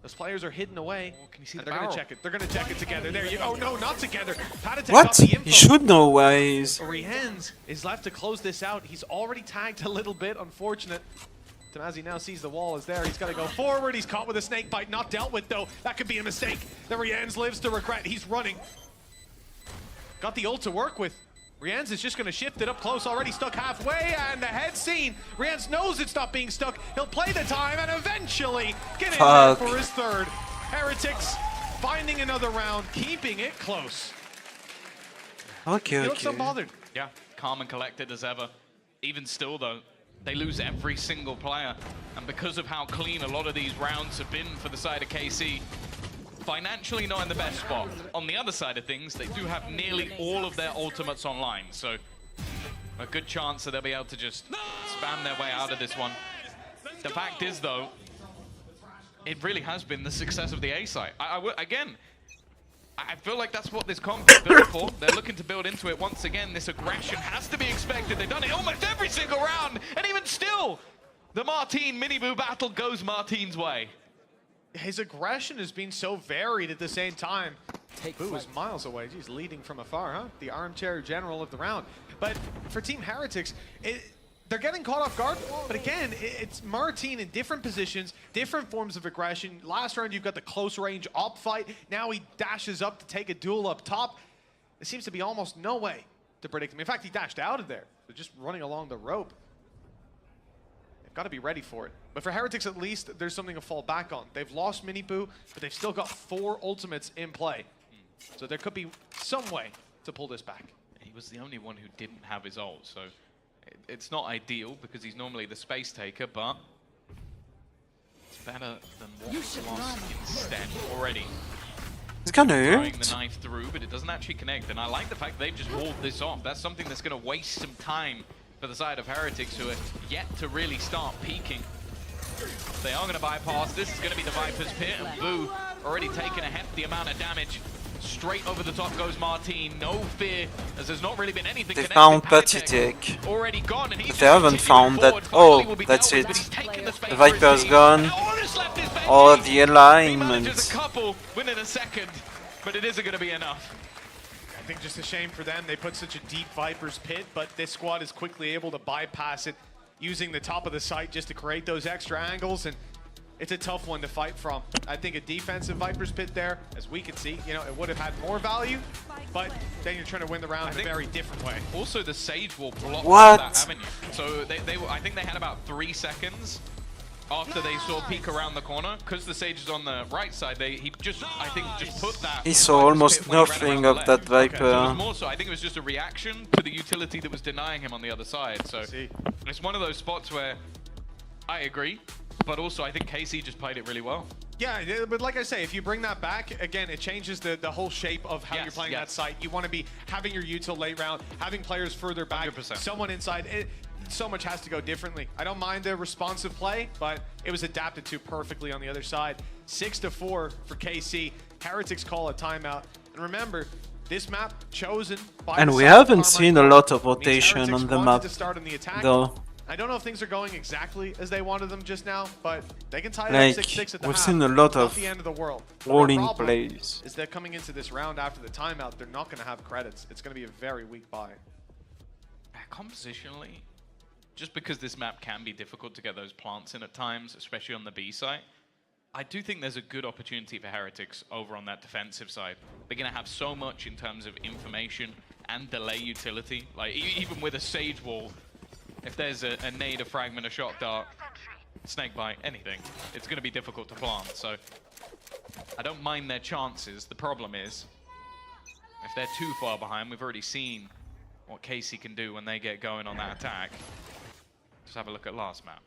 Those players are hidden away. Oh, can you see and the they're going to barrel? check it. They're going to check it together. There you go. Oh, no, not together. Patatek got What? the info. He should know where he is. Rienz is left to close this out. He's already tagged a little bit. Unfortunate. Tamazi now sees the wall is there. He's got to go forward. He's caught with a snake bite. Not dealt with, though. That could be a mistake. The Rienz lives to regret. He's running. Got the ult to work with. Rienz is just going to shift it up close, already stuck halfway, and the head scene. Rienz knows it's not being stuck. He'll play the time and eventually get in there for his third. Heretics finding another round, keeping it close. Okay, He looks unbothered. Yeah, calm and collected as ever. Even still, though, they lose every single player. And because of how clean a lot of these rounds have been for the side of KC, financially not in the best spot. On the other side of things, they do have nearly all of their ultimates online, so a good chance that they'll be able to just spam their way out of this one. The fact is, though, it really has been the success of the A site. Again, I feel like that's what this comp is built for. They're looking to build into it once again. This aggression has to be expected. They've done it almost every single round, and even still, the Martine Miniboo battle goes Martine's way. His aggression has been so varied at the same time. Boo is miles away. He's leading from afar, huh? The armchair general of the round. But for Team Heretics, they're getting caught off guard. But again, it's Martine in different positions, different forms of aggression. Last round, you've got the close range op fight. Now he dashes up to take a duel up top. There seems to be almost no way to predict him. In fact, he dashed out of there. They're just running along the rope. Got to be ready for it. But for Heretics, at least, there's something to fall back on. They've lost Miniboo, but they've still got 4 ultimates in play. So there could be some way to pull this back. He was the only one who didn't have his ult, so it's not ideal because he's normally the space taker, but it's better than what was lost instead already. It's gonna Throwing the hurt. knife through, but it doesn't actually connect. And I like the fact they've just walled this off. That's something that's going to waste some time for the side of Heretics, who are yet to really start peaking. They are going to bypass. This is going to be the Viper's Pit, and Boo already taking a hefty amount of damage. Straight over the top goes Martine. No fear, as there's not really been anything They connected. found Patatek Patitek. already gone, and But they haven't found that. Oh, that's it. The Viper's gone. Or the alignment. Just a couple within a second, but it isn't going to be enough. I think just a shame for them. They put such a deep Viper's Pit, but this squad is quickly able to bypass it, using the top of the site just to create those extra angles, and it's a tough one to fight from. I think a defensive Viper's Pit there, as we can see, you know, it would have had more value, but then you're trying to win the round in a very different way. Also, the Sage will block What? that avenue. So I think they had about 3 seconds after they saw peek around the corner. Because the Sage is on the right side, he just, I think, just put that. He saw almost nothing of that So it was Viper. more so, I think it was just a reaction to the utility that was denying him on the other side. So it's one of those spots where I agree, but also I think KC just played it really well. Yeah, but like I say, if you bring that back, again, it changes the whole shape of how you're playing that site. You want to be having your util late round, having players further back, 100%. someone inside. So much has to go differently. I don't mind the responsive play, but it was adapted to perfectly on the other side. 6-4 for KC. Heretics call a timeout. And remember, this map chosen by And the we side of haven't Carmine seen a Corp lot of means rotation Heretics on the wanted map, to start on the attack. though. I don't know if things are going exactly as they wanted them just now, but they can tie it Like, up 6-6 at the we've half. seen a lot It's not of the end of the world. rolling The problem plays. is that coming into this round after the timeout, they're not going to have credits. It's going to be a very weak buy. Compositionally, just because this map can be difficult to get those plants in at times, especially on the B site, I do think there's a good opportunity for Heretics over on that defensive side. They're going to have so much in terms of information and delay utility. Like, even with a Sage Wall, if there's a nade, a fragment, a shock dart, snake bite, anything, it's going to be difficult to plant. So I don't mind their chances. The problem is, if they're too far behind, we've already seen what KC can do when they get going on that attack. Just have a look at last map.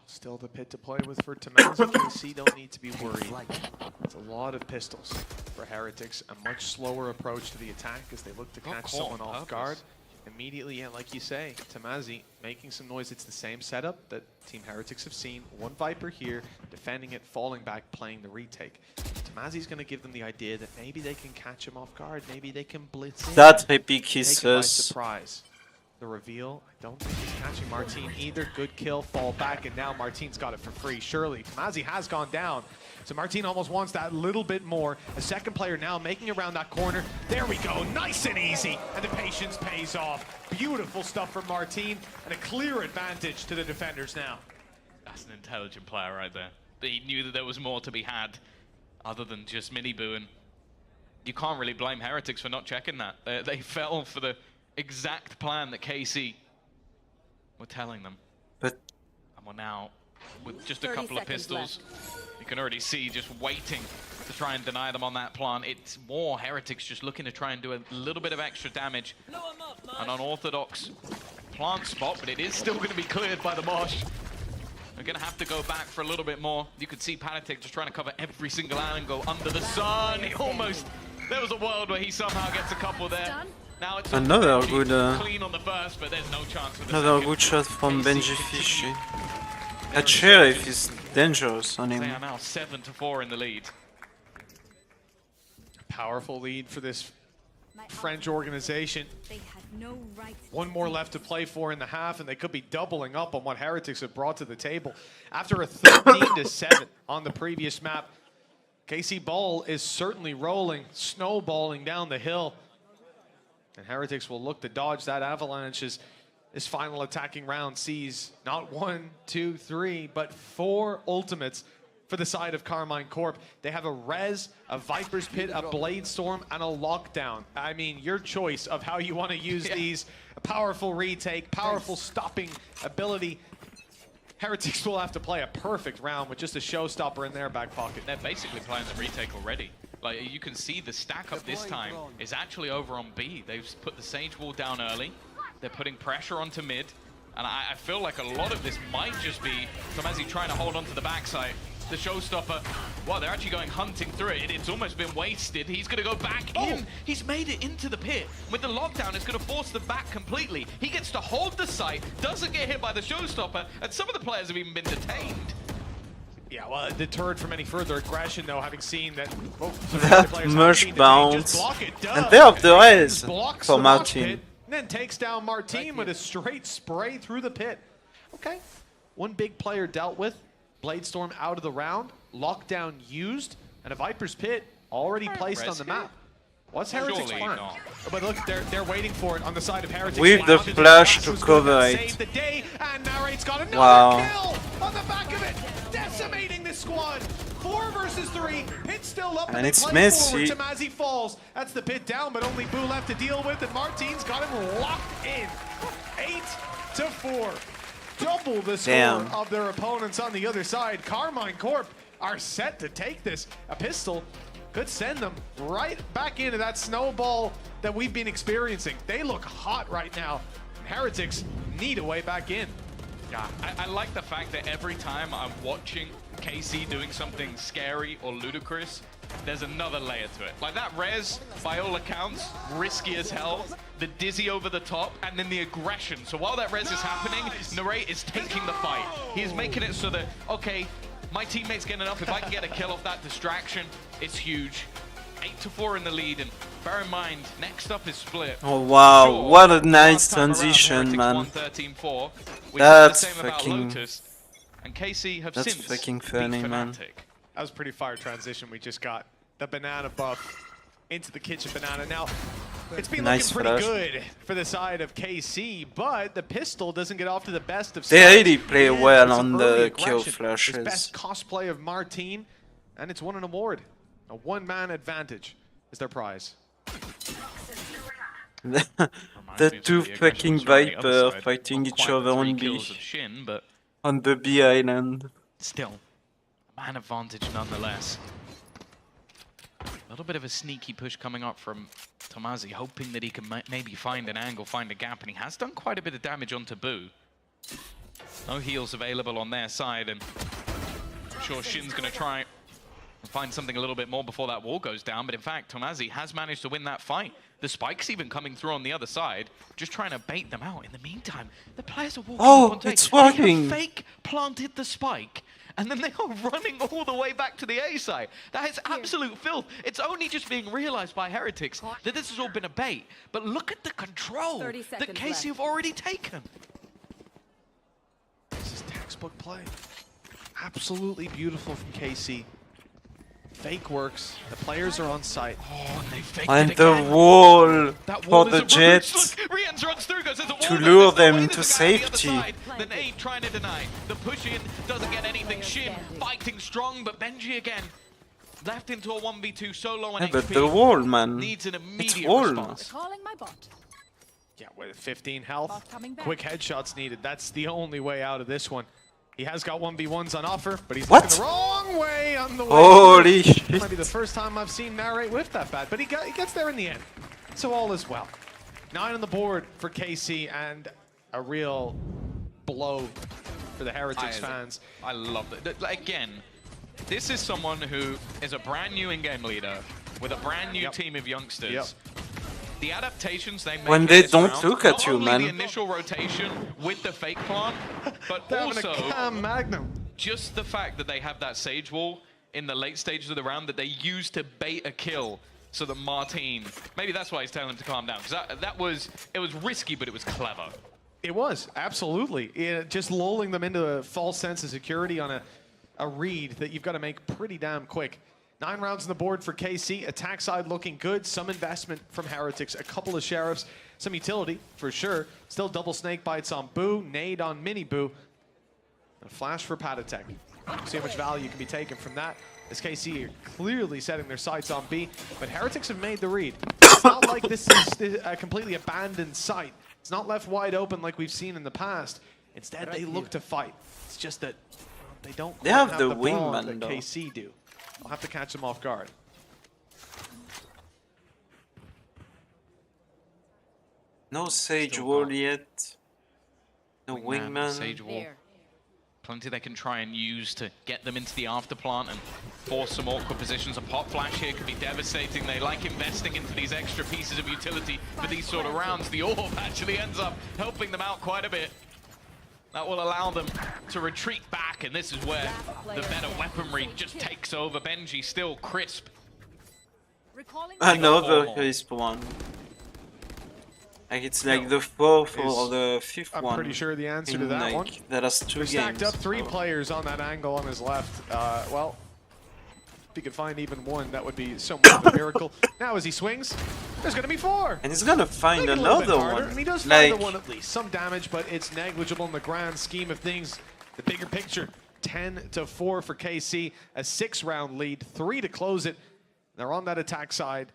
Still the pit to play with for Tamazi. KC don't need to be worried. It's a lot of pistols for Heretics. A much slower approach to the attack as they look to catch someone off guard. Immediately, yeah, like you say, Tamazi making some noise. It's the same setup that Team Heretics have seen. One Viper here, defending it, falling back, playing the retake. Tamazi's going to give them the idea that maybe they can catch him off guard. Maybe they can blitz in. That epic Take him by kisses. surprise. the reveal. I don't think he's catching Martin either. Good kill, fall back, and now Martin's got it for free. Surely, Tomazi has gone down. So Martin almost wants that little bit more. A second player now making around that corner. There we go, nice and easy. And the patience pays off. Beautiful stuff from Martin, and a clear advantage to the defenders now. That's an intelligent player right there. He knew that there was more to be had other than just mini-boo, and you can't really blame Heretics for not checking that. They fell for the exact plan that KC were telling them. But and we're now with just a couple of pistols. You can already see just waiting to try and deny them on that plant. It's more Heretics just looking to try and do a little bit of extra damage. An unorthodox plant spot, but it is still going to be cleared by the Mosh. We're going to have to go back for a little bit more. You could see Panatic just trying to cover every single angle under the sun. He almost, there was a world where he somehow gets a couple there. Now it's another good clean on the first, but there's no chance for the another second. good shot from Benji Fish. That Sheriff is dangerous on him. They are now 7-4 in the lead. Powerful lead for this French organization. One more left to play for in the half, and they could be doubling up on what Heretics have brought to the table. After a 13-7 on the previous map, KC Ball is certainly rolling, snowballing down the hill. And Heretics will look to dodge that avalanche as this final attacking round sees not 1, 2, 3, but 4 ultimates for the side of Carmine Corp. They have a Res, a Viper's Pit, a Blade Storm, and a Lockdown. I mean, your choice of how you want to use these. A powerful retake, powerful stopping ability. Heretics will have to play a perfect round with just a showstopper in their back pocket. They're basically playing the retake already. Like, you can see the stack up this time is actually over on B. They've put the Sage Wall down early. They're putting pressure onto mid. And I feel like a lot of this might just be Tomazi trying to hold onto the backside. The showstopper, well, they're actually going hunting through it. It's almost been wasted. He's going to go back in. He's made it into the pit. With the lockdown, it's going to force them back completely. He gets to hold the site, doesn't get hit by the showstopper, and some of the players have even been detained. Yeah, well, deterred from any further aggression, though, having seen that... that much bounce. And they have the res for Martin. And then takes down Martin with a straight spray through the pit. Okay, one big player dealt with. Blade Storm out of the round, lockdown used, and a Viper's Pit already placed on the map. What's Heretics' plan? But look, they're waiting for it on the side of Heretics. With the flash to cover it. Save the day, and Narrate's got another kill on the back of it, decimating the squad. 4 versus 3, Pit still up, and it's forward. messy. Tomazi falls. That's the Pit down, but only Boo left to deal with, and Martin's got him locked in. 8-4. Double the score of their opponents on the other side. Carmine Corp are set to take this. A pistol could send them right back into that snowball that we've been experiencing. They look hot right now. Heretics need a way back in. Yeah, I like the fact that every time I'm watching KC doing something scary or ludicrous, there's another layer to it. Like that res, by all accounts, risky as hell. The dizzy over the top, and then the aggression. So while that res is happening, Narrate is taking the fight. He is making it so that, okay, my teammate's getting up. If I can get a kill off that distraction, it's huge. 8-4 in the lead, and bear in mind, next up is Split. Oh wow, sure, what a nice transition, man. 13-4. That's fucking... And KC have that's since fucking funny, man. That was a pretty fire transition we just got. The banana buff into the kitchen banana. Now, it's been looking pretty good for the side of KC, but the pistol doesn't get off to the best of They really play well on the kill flashes. Best cosplay of Martin, and it's won an award. A one-man advantage is their prize. The two fucking Viper fighting each other on B. On the B island. Still, man advantage nonetheless. A little bit of a sneaky push coming up from Tomazi, hoping that he can maybe find an angle, find a gap, and he has done quite a bit of damage onto Boo. No heals available on their side, and I'm sure Shin's going to try and find something a little bit more before that wall goes down, but in fact, Tomazi has managed to win that fight. The spike's even coming through on the other side, just trying to bait them out. In the meantime, the players are walking onto it's working! Fake planted the spike, and then they are running all the way back to the A site. That is absolute filth. It's only just being realized by Heretics that this has all been a bait. But look at the control that KC have already taken. This is textbook play. Absolutely beautiful from KC. Fake works. The players are on site. Oh, and they faked And it the again. wall for the Look, Jets Rians runs through, goes, "There's a wall to there, lure there's no way, them there's to a guy on the other safety. side." The nade trying to deny. The push in doesn't get anything. Shin fighting strong, but Benji again left into a 1v2 solo on Yeah, HP. but the wall, man. Needs an It's immediate wall. response. Calling my bot. Yeah, with 15 health, Bot coming back. quick headshots needed. That's the only way out of this one. He has got 1v1s on offer, but he's What? looking the wrong way on the way. Holy It shit. might be the first time I've seen Narrate whiff that bad, but he gets there in the end. So all is well. 9 on the board for KC and a real blow for the Heretics fans. I love it. Again, this is someone who is a brand new in-game leader with a brand new team of youngsters. The adaptations they make When in they this don't round, look at not you, only man. the initial rotation with the fake plant, but They're having also a Cam Magnum. just the fact that they have that Sage Wall in the late stages of the round that they use to bait a kill so that Martin, maybe that's why he's telling him to calm down, because it was risky, but it was clever. It was, absolutely. Just lulling them into a false sense of security on a read that you've got to make pretty damn quick. 9 rounds on the board for KC. Attack side looking good. Some investment from Heretics. A couple of Sheriffs. Some utility, for sure. Still double snake bites on Boo. Nade on Mini Boo. A flash for Patatek. See how much value can be taken from that. As KC are clearly setting their sights on B. But Heretics have made the read. It's not like this is a completely abandoned site. It's not left wide open like we've seen in the past. Instead, they look to fight. It's just that they don't They quite have the brawn wingman, that though. KC do. I'll have to catch them off guard. No Sage Wall yet. No Wingman, wingman. Sage Wall. Plenty they can try and use to get them into the after plant and force some awkward positions. A pop flash here could be devastating. They like investing into these extra pieces of utility for these sort of rounds. The orb actually ends up helping them out quite a bit. That will allow them to retreat back, and this is where the better weaponry just takes over. Benji still crisp. Another crisp one. Like it's like the 4th or the 5th one. I'm pretty sure the answer to in, that like, one. The last 2 They're games. stacked up 3 players on that angle on his left. Well, if he could find even one, that would be so much of a miracle. Now as he swings, there's going to be 4. And he's gonna find Make it a little bit another harder, one. And he does Like, find the one at least. Some damage, but it's negligible in the grand scheme of things. The bigger picture, 10-4 for KC. A 6-round lead, 3 to close it. They're on that attack side,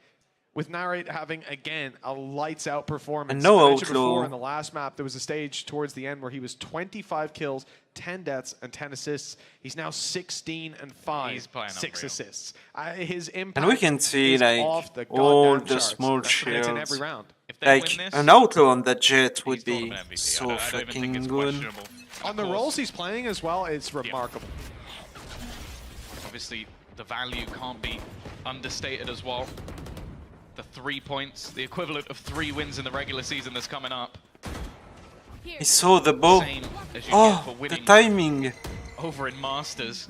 with Narrate having, again, a lights-out performance. And no I mentioned outlaw. before in the last map, there was a stage towards the end where he was 25 kills, 10 deaths, and 10 assists. He's now 16 and 5, He's playing 6 unreal. assists. His impact and we can see is like off the all goddamn the charts. small That's what it's in shields. every round. If they Like win this, an outlaw on that Jet would he's thought of be an MVP. so I don't even think freaking it's good. questionable. On the Of course, roles he's playing as well, it's remarkable. obviously, the value can't be understated as well. The 3 points, the equivalent of 3 wins in the regular season that's coming up. He saw the bow. Same as you get for Oh, the winning timing. over in Masters.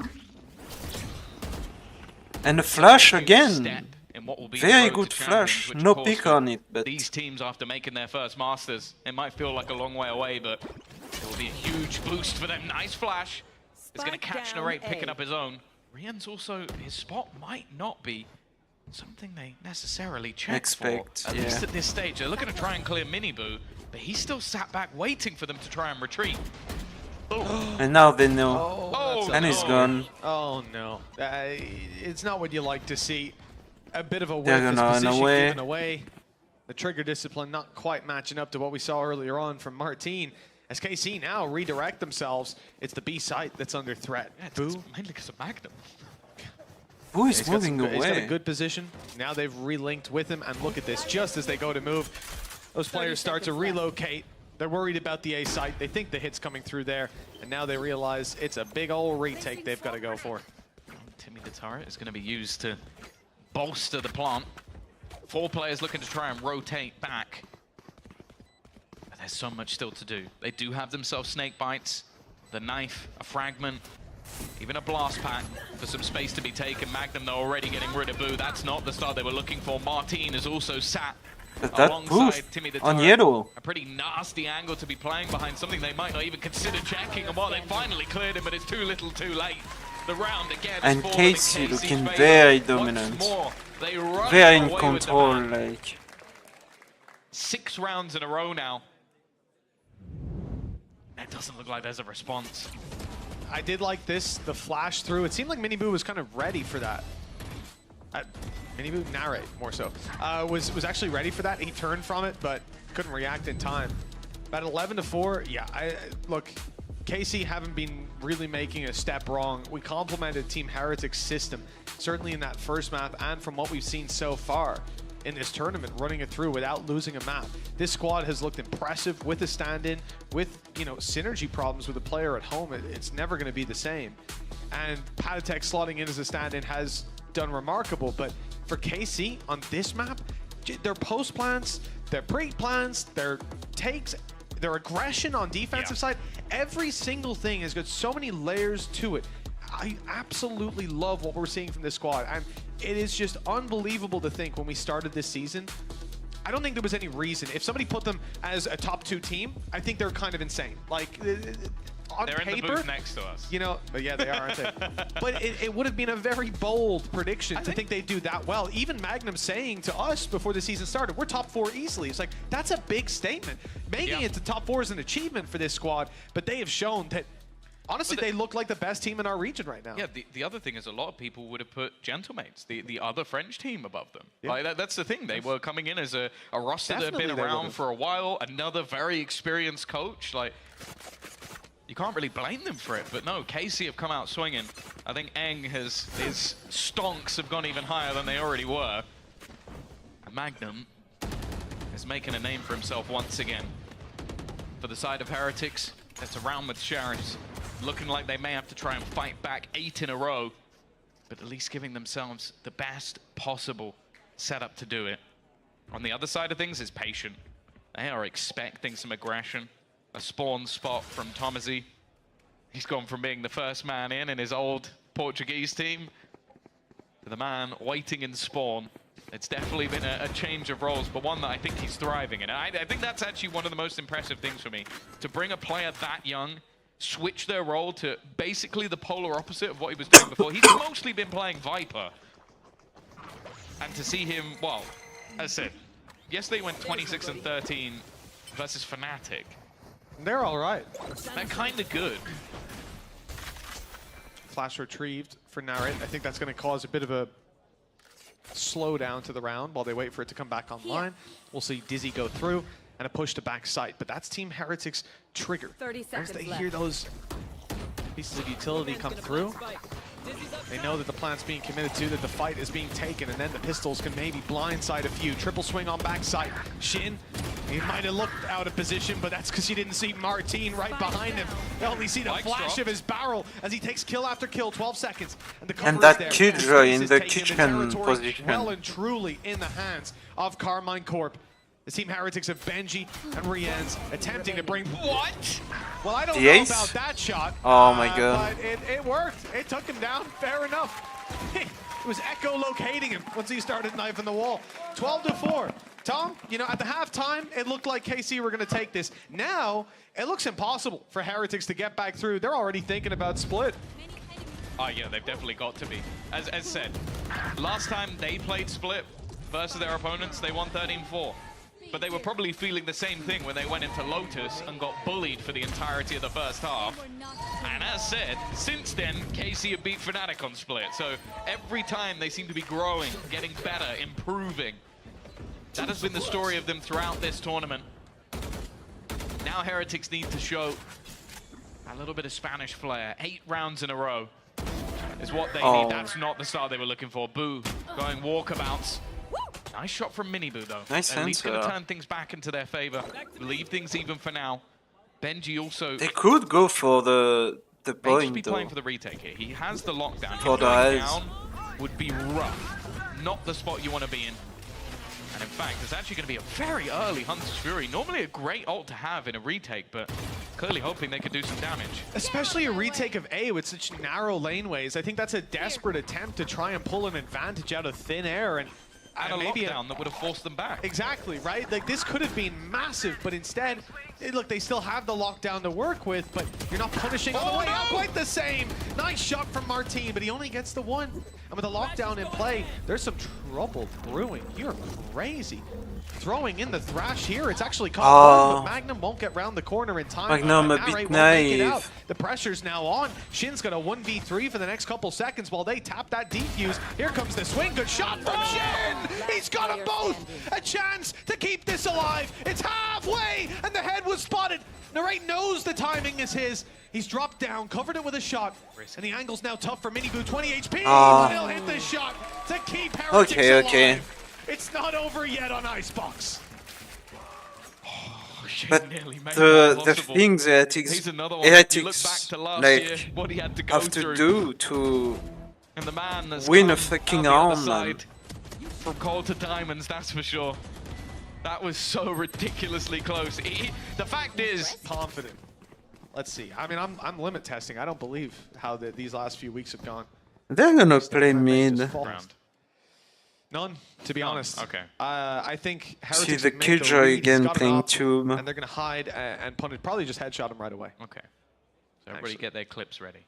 And a flash Step again. in what will be Very the road to good champions, flash. which, of No course, pick for on it, but these teams after making their first Masters, it might feel like a long way away, but it will be a huge boost for them. Nice flash. It's going to catch down Narrate picking A. up his own. Rian's also, his spot might not be something they necessarily check Expect, for, at yeah. least at this stage. They're looking to try and clear Miniboo, but he's still sat back waiting for them to try and retreat. and now they know. Oh, And he's no. gone. Oh no, it's not what you like to see. A bit of a whiff They're is gonna run position away. given away. The trigger discipline not quite matching up to what we saw earlier on from Martin. As KC now redirect themselves, it's the B site that's under threat. Yeah, it's Boo. mainly because of Magnum. Who is He's got moving some good- He's got a away? good position. Now they've relinked with him, and look at this. Just as they go to move, those players start to relocate. They're worried about the A site. They think the hit's coming through there, and now they realize it's a big old retake they've got to go for. Timmy the turret is going to be used to bolster the plant. 4 players looking to try and rotate back. But there's so much still to do. They do have themselves snake bites, the knife, a fragment. Even a blast pack for some space to be taken. Magnum, they're already getting rid of Boo. That's not the start they were looking for. Martin is also sat But that alongside boost Timmy the on Turret. yellow. A pretty nasty angle to be playing behind something they might not even consider checking. And what they finally cleared him, but it's too little too late. The round again is And falling KC in KC's looking favor. very Once dominant. more, they run Very in away with the control, man. like. 6 rounds in a row now. It doesn't look like there's a response. I did like this, the flash through. It seemed like Miniboo was kind of ready for that. Miniboo, narrate more so, was actually ready for that. He turned from it, but couldn't react in time. About 11-4, yeah. Look, KC haven't been really making a step wrong. We complimented Team Heretic's system, certainly in that first map, and from what we've seen so far in this tournament, running it through without losing a map. This squad has looked impressive with a stand-in, with, you know, synergy problems with a player at home. It's never going to be the same. And Patatek slotting in as a stand-in has done remarkable, but for KC on this map, their post plans, their pre-plans, their takes, their aggression on defensive side, every single thing has got so many layers to it. I absolutely love what we're seeing from this squad, and it is just unbelievable to think when we started this season, I don't think there was any reason. If somebody put them as a top 2 team, I think they're kind of insane. Like, on They're paper, in the booth next to us. you know, yeah, they are, aren't they? But it would have been a very bold prediction to think they'd do that well. Even Magnum saying to us before the season started, we're top 4 easily. It's like, that's a big statement. Making it to top 4 is an achievement for this squad, but they have shown that, honestly, they look like the best team in our region right now. Yeah, the other thing is a lot of people would have put Gentlemates, the other French team, above them. Yeah. Like, that's the thing. They were coming in as a roster that had been around for a while, another very experienced coach. Like, you can't really blame them for it, but no, KC have come out swinging. I think Eng his stonks have gone even higher than they already were. Magnum is making a name for himself once again. For the side of Heretics, it's a round with Sheriffs. Looking like they may have to try and fight back 8 in a row, but at least giving themselves the best possible setup to do it. On the other side of things is Patient. They are expecting some aggression. A spawn spot from Tomazi. He's gone from being the first man in his old Portuguese team to the man waiting in spawn. It's definitely been a change of roles, but one that I think he's thriving in. And I think that's actually one of the most impressive things for me. To bring a player that young, switch their role to basically the polar opposite of what he was doing before. He's mostly been playing Viper. And to see him, well, as I said, yesterday went 26 and 13 versus Fnatic. They're all right. They're kind of good. Flash retrieved for Narrate. I think that's going to cause a bit of a slowdown to the round while they wait for it to come back online. We'll see Dizzy go through and a push to back site, but that's Team Heretic's trigger. 30 seconds As they left. hear those pieces of utility come through, they know that the plant's being committed to, that the fight is being taken, and then the pistols can maybe blindside a few. Triple swing on backside. Shin, he might have looked out of position, but that's because you didn't see Martin right behind him. You only see the flash of his barrel as he takes kill after kill, 12 seconds. And the cover that is there. Killjoy in Is the taking kitchen territory position. well and truly in the hands of Carmine Corp. The Team Heretics of Benji and Rienz attempting to bring... What? Well, I don't The know ace? about that shot. Oh my god. But it worked. It took him down. Fair enough. It was echolocating him once he started knifing the wall. 12-4. Tom, you know, at the halftime, it looked like KC were going to take this. Now, it looks impossible for Heretics to get back through. They're already thinking about split. Oh yeah, they've definitely got to be. As said, last time they played split versus their opponents, they won 13-4. But they were probably feeling the same thing when they went into Lotus and got bullied for the entirety of the first half. And as said, since then, KC have beat Fnatic on split. So every time they seem to be growing, getting better, improving. That has been the story of them throughout this tournament. Now Heretics need to show a little bit of Spanish flair. 8 rounds in a row is what they need. That's not the start they were looking for. Boo going walkabouts. Nice shot from Miniboo, though. Nice At least going to answer. turn things back into their favor. Leave things even for now. Benji also... They could go for the May just point be though. playing for the retake here. He has the lockdown. For Him the going eyes. down would be rough. Not the spot you want to be in. And in fact, it's actually going to be a very early Hunter's Fury. Normally a great ult to have in a retake, but clearly hoping they could do some damage. Especially a retake of A with such narrow laneways. I think that's a desperate attempt to try and pull an advantage out of thin air and a maybe lockdown that would have forced them back. Exactly, right? Like, this could have been massive, but instead, look, they still have the lockdown to work with, but you're not punishing on the way out quite the same. Nice shot from Martin, but he only gets the one. And with the lockdown in play, there's some trouble brewing. You're crazy. Throwing in the thrash here, it's actually caught, but Magnum won't get round the corner in time. Magnum a bit naive. The pressure's now on. Shin's got a 1v3 for the next couple seconds while they tap that defuse. Here comes the swing. Good shot from Shin! He's got them both! A chance to keep this alive. It's halfway, and the head was spotted. Narrate knows the timing is his. He's dropped down, covered it with a shot, and the angle's now tough for Miniboo. 20 HP, but he'll hit the shot to keep Heretics alive. Okay. It's not over yet on Icebox. But the thing that Heretics like have to do to win a fucking round, man. From coal to diamonds, that's for sure. That was so ridiculously close. The fact is, confident. Let's see. I mean, I'm limit testing. I don't believe how these last few weeks have gone. They're gonna play mid. None, to be honest. Okay. I think See Heretics the Killjoy again playing Tomb. and they're gonna hide and punish. Probably just headshot him right away. Okay. So everybody get their clips ready.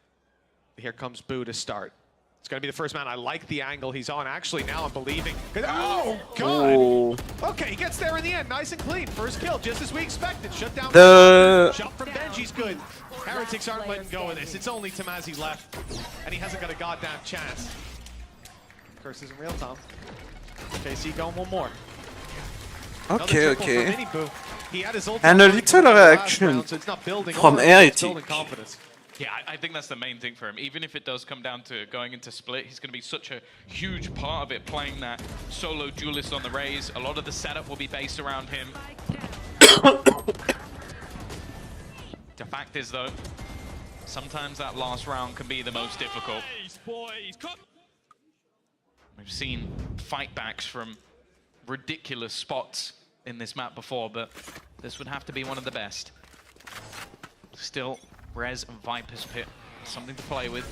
Here comes Boo to start. It's gonna be the first man. I like the angle he's on. Actually, now I'm believing. Oh God! Oh. Okay, he gets there in the end, nice and clean. First kill, just as we expected. Shut down. Shot from Benji's good. Heretics aren't letting go of this. It's only Tamazi left, and he hasn't got a goddamn chance. Curses in real time. KC going one more. Okay. He had his ult And a little reaction round, so it's not building from it's building confidence. Yeah, I think that's the main thing for him. Even if it does come down to going into split, he's going to be such a huge part of it, playing that solo duelist on the Raze. A lot of the setup will be based around him. The fact is, though, sometimes that last round can be the most difficult. We've seen fight backs from ridiculous spots in this map before, but this would have to be one of the best. Still, Rez and Viper's Pit, something to play with.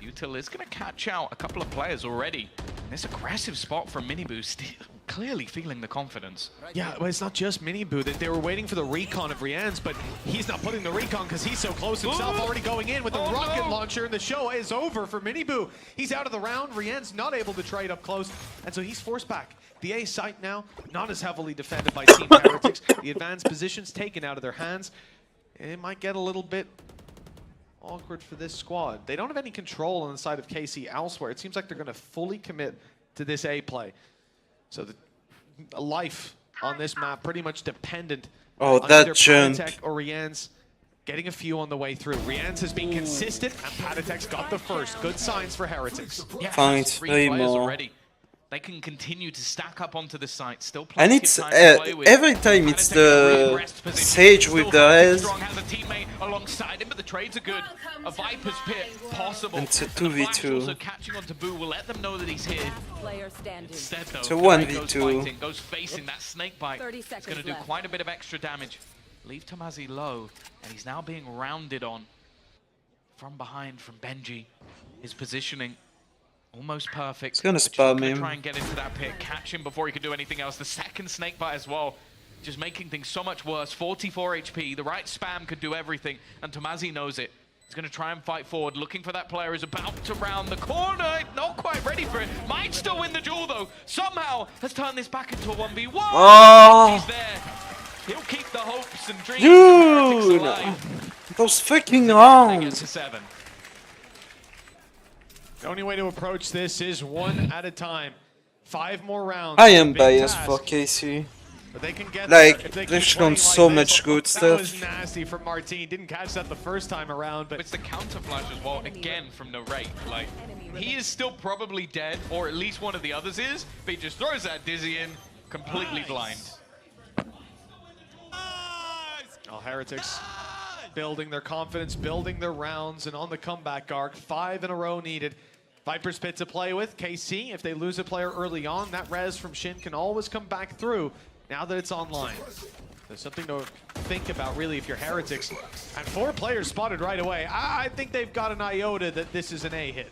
Util is going to catch out a couple of players already. And this aggressive spot from Miniboo, still clearly feeling the confidence. Yeah, well, it's not just Miniboo. They were waiting for the recon of Rian's, but he's not putting the recon because he's so close himself, already going in with the rocket launcher, and the show is over for Miniboo. He's out of the round. Rian's not able to trade up close, and so he's forced back. The A site now, not as heavily defended by Team Heretics. The advanced positions taken out of their hands. It might get a little bit awkward for this squad. They don't have any control on the side of KC elsewhere. It seems like they're going to fully commit to this A play. So the life on this map pretty much dependent on either Patatek or Rian's getting a few on the way through. Rian's has been consistent, and Patatek's got the first. Good signs for Heretics. Yeah, Find 3 more. Already. They can continue to stack up onto the site, still And it's every time it's the Sage with the Rez. Has a teammate alongside him, but the trades are good. A Viper's Pit possible. And it's a 2v2. Also catching onto Boo will let them know that he's here. Instead, though, It's a 1v2. Goes facing that snake bite. It's going to do quite a bit of extra damage. Leave Tamazi low, and he's now being rounded on from behind from Benji. His positioning almost perfect. It's gonna spam him. Try and get into that pit, catch him before he could do anything else. The second snake bite as well, just making things so much worse. 44 HP, the right spam could do everything, and Tamazi knows it. He's gonna try and fight forward, looking for that player who's about to round the corner. Not quite ready for it. Might still win the duel though. Somehow has turned this back into a 1v1. Oh, he's there. He'll keep the hopes and dreams of Heretics alive. Those fucking rounds. To 7. The only way to approach this is one at a time. 5 more rounds. I am biased for KC. But they can get like, there. they've shown so much good stuff. That was nasty from Martin. Didn't catch that the first time around, but it's the counter flash as well, again from Narrate. Like, he is still probably dead, or at least one of the others is, but he just throws that Dizzy in, completely blind. Oh, Heretics building their confidence, building their rounds, and on the comeback arc, 5 in a row needed. Viper's Pit to play with. KC, if they lose a player early on, that res from Shin can always come back through now that it's online. There's something to think about, really, if you're Heretics. And 4 players spotted right away. I think they've got an iota that this is an A hit.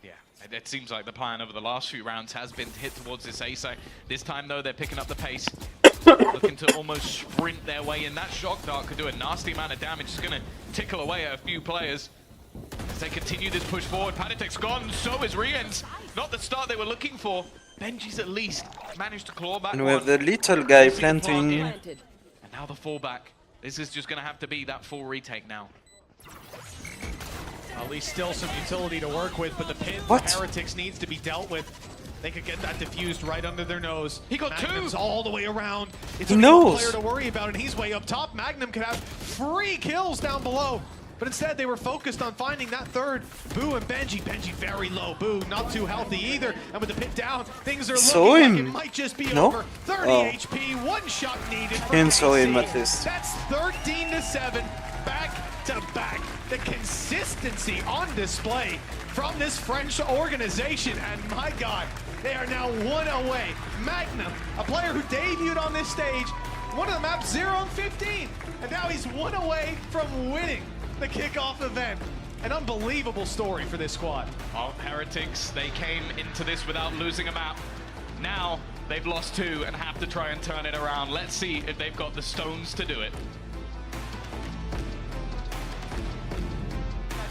Yeah, it seems like the plan over the last few rounds has been to hit towards this A side. This time, though, they're picking up the pace. Looking to almost sprint their way in. That shock dart could do a nasty amount of damage. It's going to tickle away at a few players. As they continue this push forward, Panitek's gone, so is Rien's. Not the start they were looking for. Benji's at least managed to claw back. And we have the little guy planting. And now the fallback. This is just going to have to be that full retake now. At least still some utility to work with, but the pin for Heretics needs to be dealt with. They could get that diffused right under their nose. He got Magnum's 2 all the way around. It's he a knows. player to worry about, and he's way up top. Magnum could have 3 kills down below. But instead, they were focused on finding that third. Boo and Benji. Benji very low. Boo not too healthy either. And with the pit down, things are looking like it might just be over. 30 HP, 1 shot needed. Can't saw him at least. That's 13-7, back to back. The consistency on display from this French organization. And my God, they are now 1 away. Magnum, a player who debuted on this stage, one of the maps 0 and 15. And now he's 1 away from winning the kickoff event. An unbelievable story for this squad. Well, Heretics, they came into this without losing a map. Now they've lost 2 and have to try and turn it around. Let's see if they've got the stones to do it.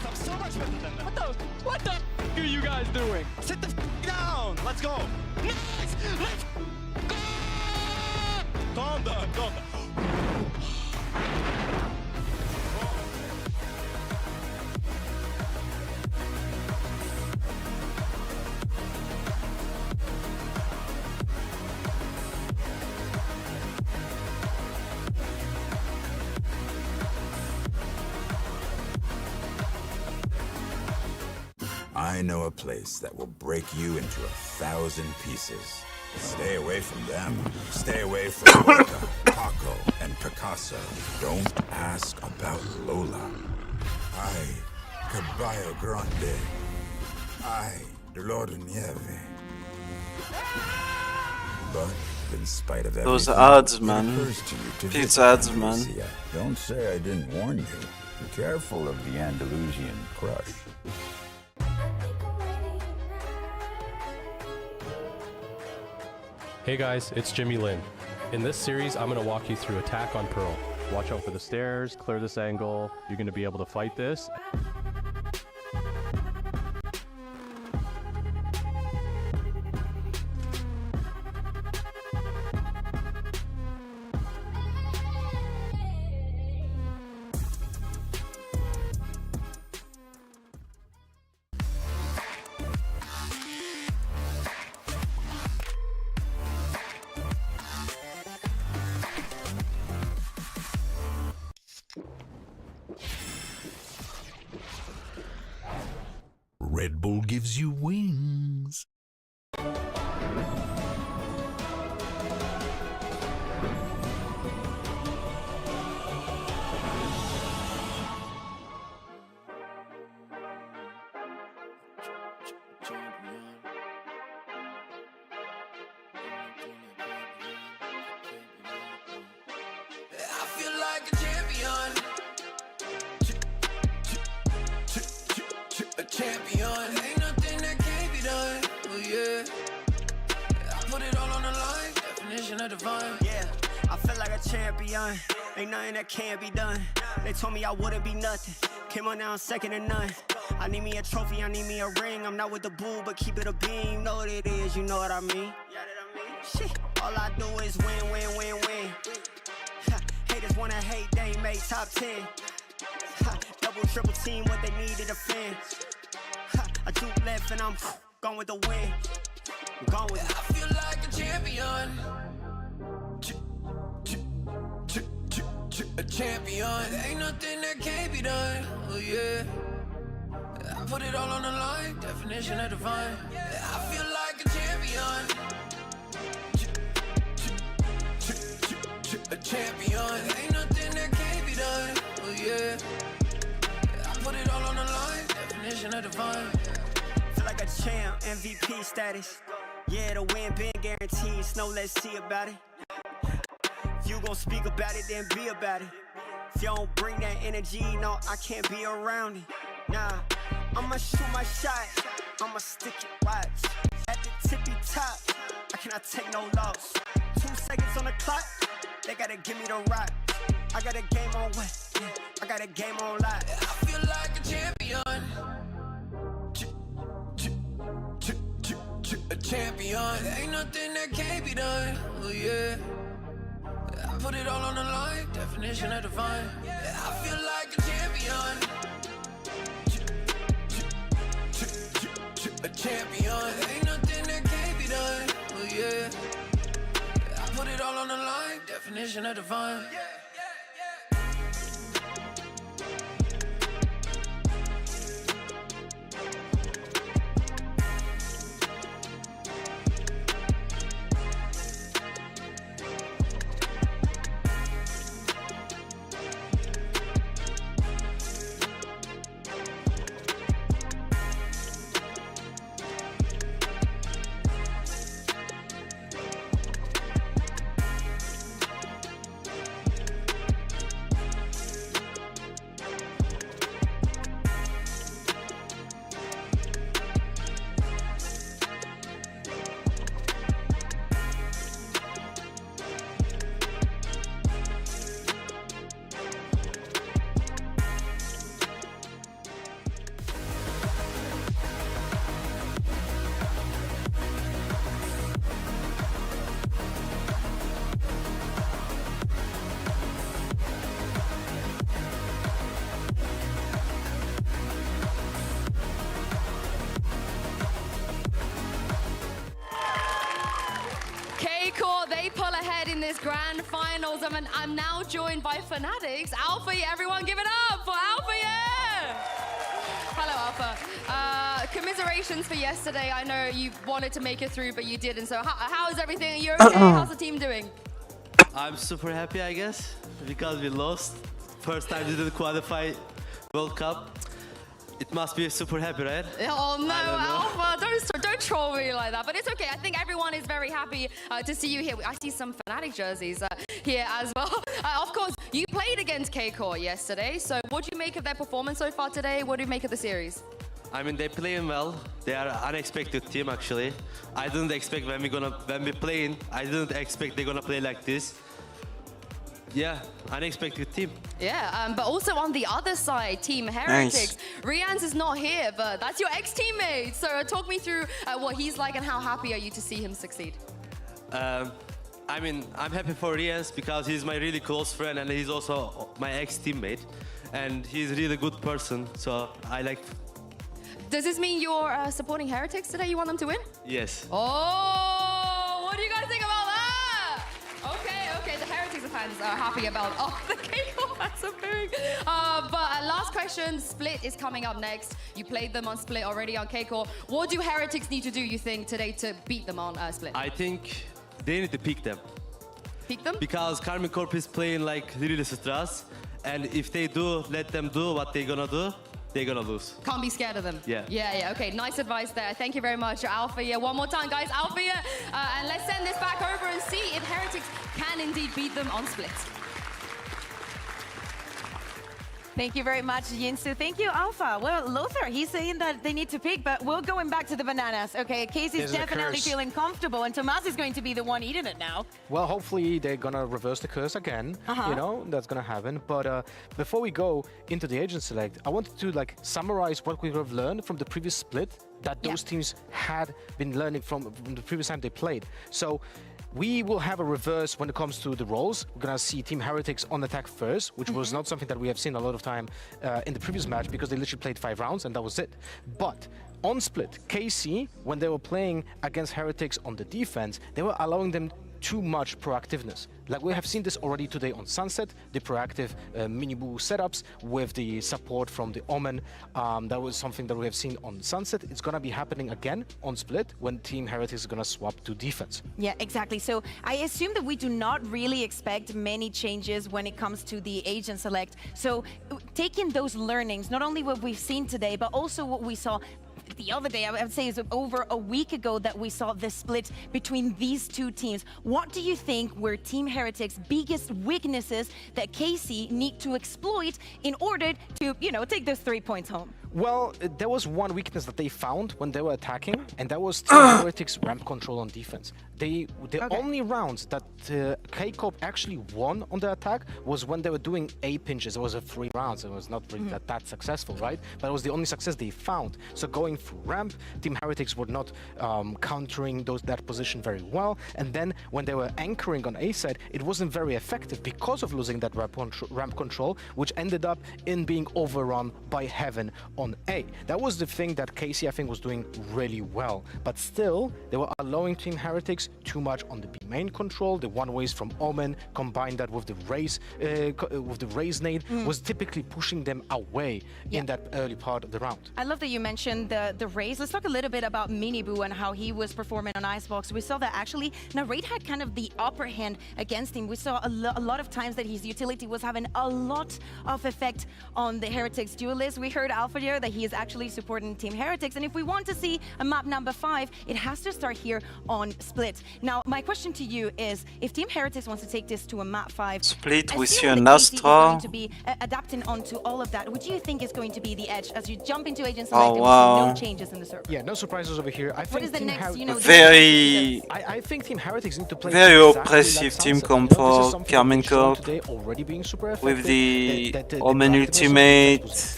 I'm so much better than them. What the are you guys doing? Sit the down. Let's go. Nice. Let's go. Calm down. Calm down. I know a place that will break you into 1,000 pieces. Stay away from them. Stay away from Lorca, Paco, and Picasso. Don't ask about Lola. Ay, Caballo Grande. Ay, Dolor de Nieve. But in spite of everything, Those ads, man. it occurs to you to These visit ads, man. Andalusia. Don't say I didn't warn you. Be careful of the Andalusian crush. Hey guys, it's Jimmy Lin. In this series, I'm going to walk you through Attack on Pearl. Watch out for the stairs, clear this angle. You're going to be able to fight this. Red Bull gives you wings. I feel like a champion. A champion. Ain't nothing that can't be done. Oh yeah. I put it all on the line. Definition of divine. Yeah, I feel like a champion. Ain't nothing that can't be done. They told me I wouldn't be nothing. Came on now, I'm second to none. I need me a trophy, I need me a ring. I'm not with the bull, but keep it a beam. You know what it is, you know what I mean? Shit, all I do is win, win, win, win. Haters wanna hate, they ain't made top 10. Double, triple team, what they need to defend. I juke left and I'm gone with the win. I'm gone with it. I feel like a champion. A champion. Ain't nothing that can't be done. Oh yeah. I put it all on the line. Definition of divine. I feel like a champion. A champion. Ain't nothing that can't be done. Oh yeah. I put it all on the line. Definition of divine. Feel like a champ, MVP status. Yeah, the win been guaranteed. Snow, let's see about it. If you gon' speak about it, then be about it. If you don't bring that energy, no, I can't be around it. Nah, I'ma shoot my shot, I'ma stick it, watch. At the tippy top, I cannot take no loss. 2 seconds on the clock, they gotta give me the rock. I got a game on what? Yeah, I got a game on live. I feel like a champion. A champion. Ain't nothing that can't be done. Oh yeah. I put it all on the line. Definition of divine. I feel like a champion. A champion. Ain't nothing that can't be done. Oh yeah. I put it all on the line. Definition of divine. They pull ahead in this grand finals. I'm now joined by Fanatics. Alpha, everyone give it up for Alpha, yeah! Hello, Alpha. Commiserations for yesterday. I know you wanted to make it through, but you didn't. So how is everything? Are you okay? How's the team doing? I'm super happy, I guess, because we lost. First time we didn't qualify World Cup. It must be super happy, right? Oh no, Alpha, don't troll me like that. But it's okay. I think everyone is very happy to see you here. I see some Fnatic jerseys here as well. Of course, you played against K-Core yesterday. So what do you make of their performance so far today? What do you make of the series? I mean, they're playing well. They are unexpected team, actually. I didn't expect when we're playing, I didn't expect they're gonna play like this. Yeah, unexpected team. Yeah, but also on the other side, Team Heretics. Nice. Rians is not here, but that's your ex-teammate. So talk me through what he's like and how happy are you to see him succeed? I mean, I'm happy for Rians because he's my really close friend and he's also my ex-teammate. And he's a really good person, so I like... Does this mean you're supporting Heretics today? You want them to win? Yes. Oh, what do you guys think about that? Okay, the Heretics fans are happy about the K-Core fans are booing. But last question, Split is coming up next. You played them on Split already on K-Core. What do Heretics need to do, you think, today to beat them on Split? I think they need to pick them. Pick them? Because Karmine Corp is playing like really Stras, and if they do, let them do what they're gonna do, they're gonna lose. Can't be scared of them. Yeah. Okay, nice advice there. Thank you very much, Alpha. One more time, guys, Alpha. And let's send this back over and see if Heretics can indeed beat them on Split. Thank you very much, Yinsu. Thank you, Alpha. Well, Lothar, he's saying that they need to pick, but we're going back to the bananas. Okay, Casey's definitely feeling comfortable, and Tomas is going to be the one eating it now. Well, hopefully they're gonna reverse the curse again. You know, that's gonna happen. But before we go into the agent select, I wanted to summarize what we have learned from the previous split that those teams had been learning from the previous time they played. So we will have a reverse when it comes to the roles. We're gonna see Team Heretics on attack first, which was not something that we have seen a lot of time in the previous match because they literally played 5 rounds and that was it. But on split, KC, when they were playing against Heretics on the defense, they were allowing them too much proactiveness. Like we have seen this already today on Sunset, the proactive mini-boo setups with the support from the Omen. That was something that we have seen on Sunset. It's gonna be happening again on Split when Team Heretics is gonna swap to defense. Yeah, exactly. So I assume that we do not really expect many changes when it comes to the agent select. So taking those learnings, not only what we've seen today, but also what we saw think the other day, I would say it's over a week ago that we saw the split between these two teams. What do you think were Team Heretics' biggest weaknesses that KC need to exploit in order to, you know, take those 3 points home? Well, there was one weakness that they found when they were attacking, and that was Team Heretics' ramp control on defense. The only rounds that K-Corp actually won on the attack was when they were doing A pinches. It was a 3 rounds. It was not really that successful, right? But it was the only success they found. So going through ramp, Team Heretics were not countering that position very well. And then when they were anchoring on A side, it wasn't very effective because of losing that ramp control, which ended up in being overrun by Heaven on A. That was the thing that KC, I think, was doing really well. But still, they were allowing Team Heretics too much on the B main control. The one-ways from Omen, combined that with the raise nade, was typically pushing them away in that early part of the round. I love that you mentioned the raise. Let's talk a little bit about Miniboo and how he was performing on Icebox. We saw that actually Narrate had kind of the upper hand against him. We saw a lot of times that his utility was having a lot of effect on the Heretics duelist. We heard Alpha here that he is actually supporting Team Heretics, and if we want to see a map number 5, it has to start here on Split. Now, my question to you is, if Team Heretics wants to take this to a map 5, Split with you and and Astra, going to be adapting onto all of that, what do you think is going to be the edge as you jump into Agent Oh, Select and wow. we see no changes in the server? Yeah, no surprises over here. I What think is the Team next, you know, very I think Team Heretics need to play very exactly oppressive like team Sunset. comp You know, this is for something Carmen that we've shown Corp today already being super with effective. the The Omen proactiveness ultimate, was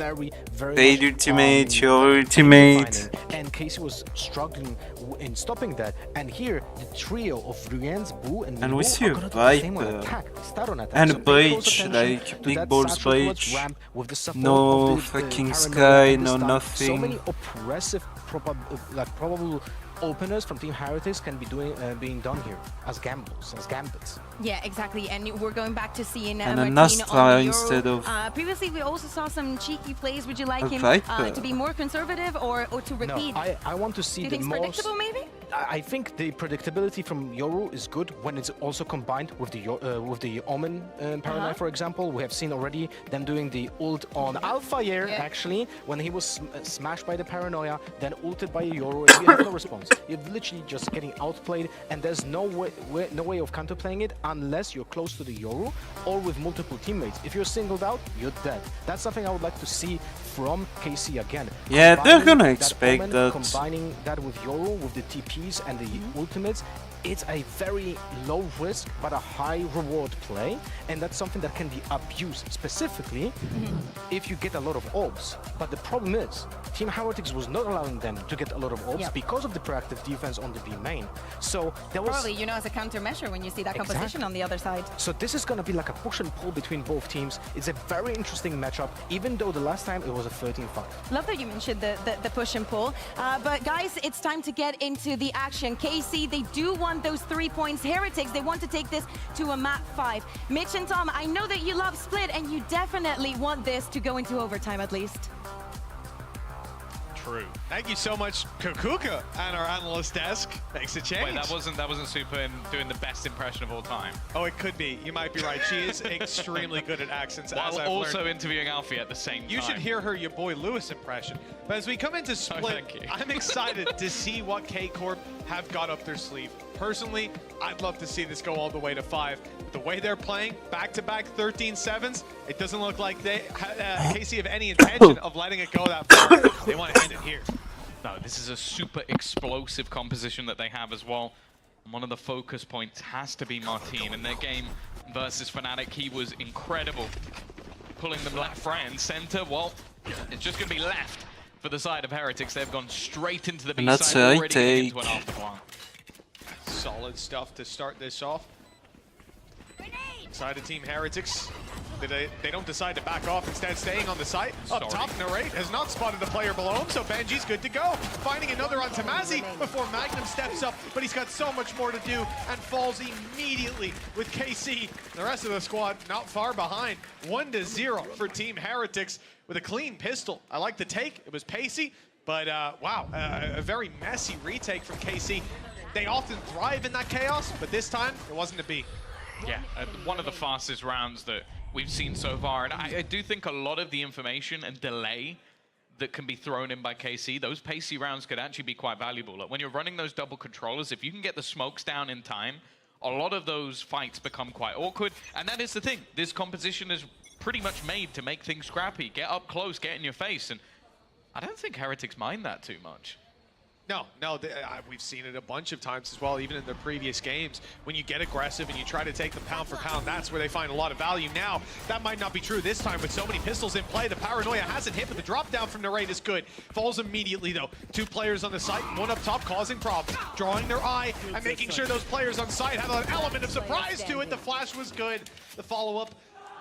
very Fade much, ultimate, your ultimate. defining. And Casey was struggling in stopping that. And here, the trio of Ruyen's, Boo, and And we Miniboo see are a gonna do the same on Viper attack. Start on attack. and So a pay close breach, attention like to big that balls satchel towards breach. ramp with the support No of the fucking Paranoia sky, at this no time. nothing. So many oppressive, probable openers from Team Heretics can be being done here as gambles, as gambits. Yeah, exactly. And we're going back to seeing And a Martin Astra on the instead Euro. of Previously, we also saw some cheeky plays. Would you like a him Viper. to be more conservative or to repeat? No, I want to see Do you the think it's most... predictable, maybe? I think the predictability from Yoru is good when it's also combined with the Omen Paranoia, for example. We have seen already them doing the ult on Alpha here, actually, when he was smashed by the Paranoia, then ulted by Yoru, and you have no response. You're literally just getting outplayed, and there's no way of counterplaying it unless you're close to the Yoru or with multiple teammates. If you're singled out, you're dead. That's something I would like to see from KC again. Yeah, they're Combining gonna expect Omen, that. Combining that with Yoru, with the TPs and the ultimates, it's a very low risk but a high reward play, and that's something that can be abused specifically if you get a lot of orbs. But the problem is, Team Heretics was not allowing them to get a lot of orbs because of the proactive defense on the B main. So there was Probably, you know, as a countermeasure when you see that composition on the other side. So this is going to be like a push and pull between both teams. It's a very interesting matchup, even though the last time it was a 13-5. Love that you mentioned the push and pull. But guys, it's time to get into the action. KC, they do want those 3 points. Heretics, they want to take this to a map 5. Mitch and Tom, I know that you love Split, and you definitely want this to go into overtime at least. True. Thank you so much, Kukuka, and our analyst desk. Thanks a change. Wait, that wasn't Super in doing the best impression of all time. Oh, it could be. You might be right. She is extremely good at accents. While as I've also learned. interviewing Alfie at the same time. You should hear her your boy Lewis impression. But as we come into Split, I'm excited to see what K-Corp have got up their sleeve. Personally, I'd love to see this go all the way to 5. But the way they're playing, back-to-back 13-7s, it doesn't look like they KC have any intention of letting it go that far. They want to end it here. No, this is a super explosive composition that they have as well. And one of the focus points has to be Martin. In their game versus Fnatic, he was incredible. Pulling them left, right, and center. Well, it's just going to be left for the side of Heretics. They've gone straight into the B that's side, a already getting retake. into an afterplan. Solid stuff to start this off. Side of Team Heretics. They don't decide to back off, instead staying on the site. Up top, Narrate has not spotted the player below him, so Benji's good to go. Finding another on Tamazi before Magnum steps up, but he's got so much more to do and falls immediately with KC. The rest of the squad not far behind. 1-0 for Team Heretics with a clean pistol. I like the take. It was pacey, but wow, a very messy retake from KC. They often thrive in that chaos, but this time it wasn't to be. Yeah, one of the fastest rounds that we've seen so far. And I do think a lot of the information and delay that can be thrown in by KC, those pacey rounds could actually be quite valuable. Like when you're running those double controllers, if you can get the smokes down in time, a lot of those fights become quite awkward. And that is the thing. This composition is pretty much made to make things scrappy. Get up close, get in your face. And I don't think Heretics mind that too much. No, we've seen it a bunch of times as well, even in the previous games. When you get aggressive and you try to take them pound for pound, that's where they find a lot of value. Now, that might not be true this time with so many pistols in play. The paranoia hasn't hit, but the drop down from Narrate is good. Falls immediately, though. 2 players on the site, one up top causing problems, drawing their eye and making sure those players on site have an element of surprise to it. The flash was good. The follow-up,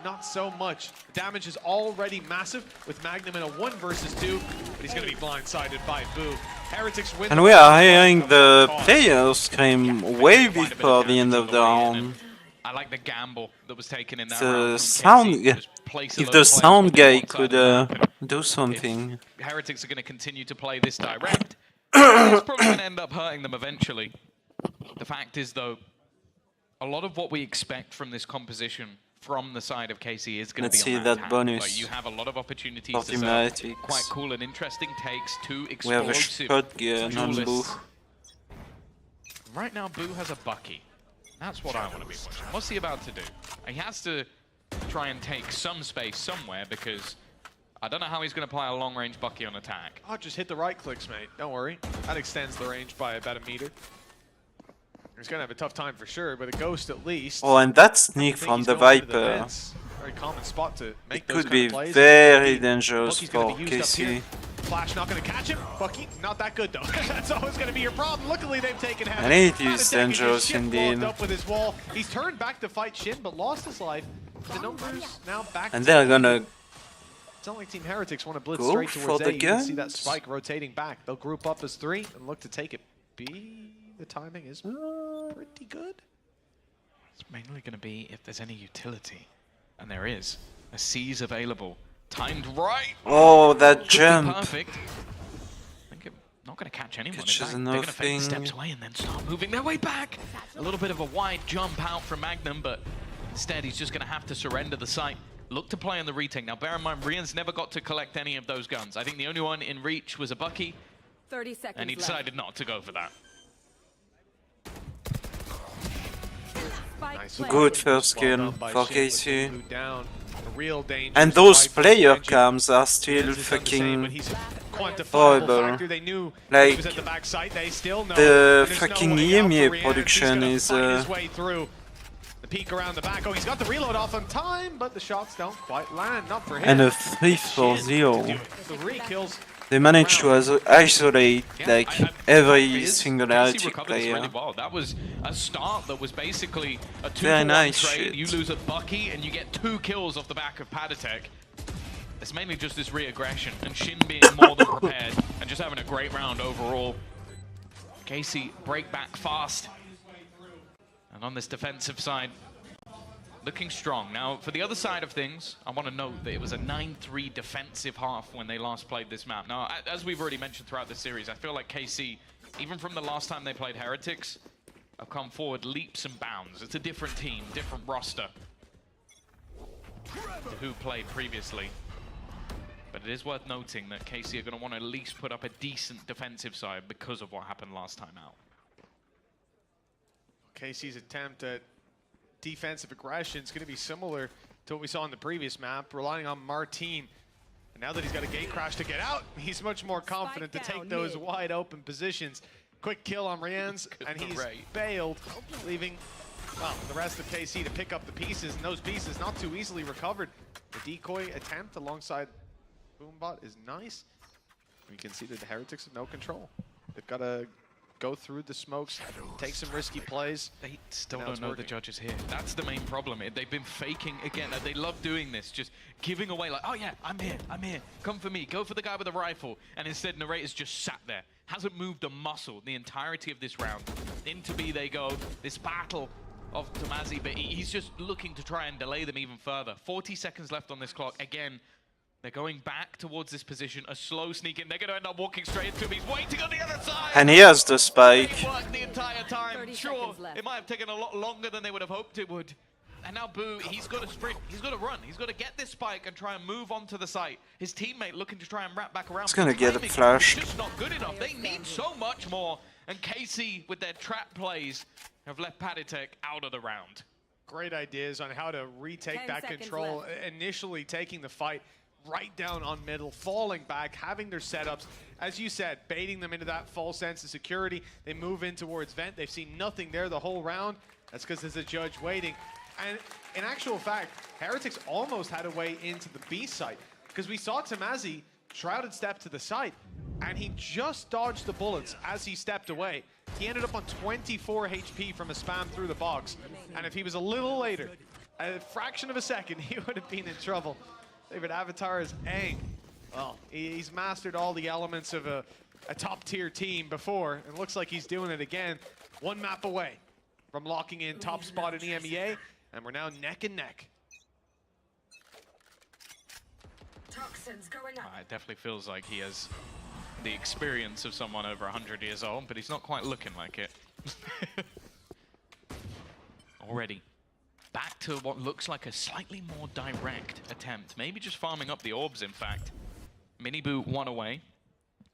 not so much. The damage is already massive with Magnum in a 1 versus 2, but he's going to be blindsided by Boo. Heretics win. And we are hearing the players scream way before the end of the round. I like the gamble that was taken in that The round. sound, if the sound guy could do something. If Heretics are going to continue to play this direct, it's probably going to end up hurting them eventually. The fact is, though, a lot of what we expect from this composition from the side of KC is going to be on that tag. bonus. Like you have a lot of opportunities for to serve quite cool and interesting takes, 2 explosive we have a shotgun on Boo. duelists. Right now, Boo has a Bucky. That's what I want to be watching. What's he about to do? He has to try and take some space somewhere because I don't know how he's going to apply a long-range Bucky on attack. Oh, just hit the right clicks, mate. Don't worry. That extends the range by about 1 meter. He's going to have a tough time for sure, but a Ghost at least. Oh, and that sneak from the Viper. Very common spot to make it those could be plays. very dangerous for KC. Flash not going to catch him. Bucky, not that good though. That's always going to be your problem. Luckily, they've taken half. And it is dangerous indeed. Up with his wall. He's turned back to fight Shin, but lost his life. The numbers now back. And they're gonna. It's not like Team Heretics want to blitz straight towards A. You can see that spike rotating back. They'll group up as 3 and look to take it B. The timing is pretty good. It's mainly going to be if there's any utility. And there is. A C's available. Timed right. Oh, that jump. Perfect. I think I'm not going to catch anyone. Catches they're going to fake steps away and then start moving their way back. A little bit of a wide jump out from Magnum, but instead he's just going to have to surrender the site. Look to play on the retake. Now bear in mind, Rian's never got to collect any of those guns. I think the only one in reach was a Bucky. 30 seconds and he decided not to go for that. Nice. Good first kill for KC. And those player cams are still fucking horrible. Like, the fucking EMEA production is... The peek around the back. Oh, he's got the reload off on time, but the shots don't quite land. Not for him. And a 3-4-0. 3 kills. They managed to isolate like every single Heretic player. Really well. That was a start that was basically a 2-1 trade. You lose a Bucky and you get 2 kills off the back of Padatek. It's mainly just this re-aggression and Shin being more than prepared and just having a great round overall. KC break back fast. And on this defensive side, looking strong. Now, for the other side of things, I want to note that it was a 9-3 defensive half when they last played this map. Now, as we've already mentioned throughout this series, I feel like KC, even from the last time they played Heretics, have come forward leaps and bounds. It's a different team, different roster to who played previously. But it is worth noting that KC are going to want to at least put up a decent defensive side because of what happened last time out. KC's attempt at defensive aggression is going to be similar to what we saw in the previous map, relying on Martin. And now that he's got a gate crash to get out, he's much more confident to take those wide open positions. Quick kill on Rian's, and he's bailed, leaving the rest of KC to pick up the pieces, and those pieces not too easily recovered. The decoy attempt alongside Boombot is nice. We can see that the Heretics have no control. They've got to go through the smokes, take some risky plays. They still don't know the judges here. That's the main problem. They've been faking again. They love doing this, just giving away like, oh yeah, I'm here, come for me, go for the guy with the rifle. And instead, Narrator's just sat there, hasn't moved a muscle the entirety of this round. Into B they go, this battle of Tomazi, but he's just looking to try and delay them even further. 40 seconds left on this clock. Again, they're going back towards this position, a slow sneak in. They're going to end up walking straight into him. He's waiting on the other side. And he has the spike. It worked the entire time. Sure, it might have taken a lot longer than they would have hoped it would. And now Boo, he's got to sprint, he's got to run, he's got to get this spike and try and move on to the site. His teammate looking to try and wrap back around. He's gonna get a flash. It's just not good enough. They need so much more. And KC, with their trap plays, have left Paditek out of the round. Great ideas on how to retake that control. Initially taking the fight right down on middle, falling back, having their setups. As you said, baiting them into that false sense of security. They move in towards Vent. They've seen nothing there the whole round. That's because there's a judge waiting. And in actual fact, Heretics almost had a way into the B site because we saw Tamazi shrouded step to the site and he just dodged the bullets as he stepped away. He ended up on 24 HP from a spam through the box. And if he was a little later, a fraction of a second, he would have been in trouble. Favorite avatar is Aang. Well, he's mastered all the elements of a top-tier team before, and looks like he's doing it again. One map away from locking in top spot in EMEA, and we're now neck and neck. Toxins going up. It definitely feels like he has the experience of someone over 100 years old, but he's not quite looking like it. Already. Back to what looks like a slightly more direct attempt. Maybe just farming up the orbs, in fact. Miniboo 1 away.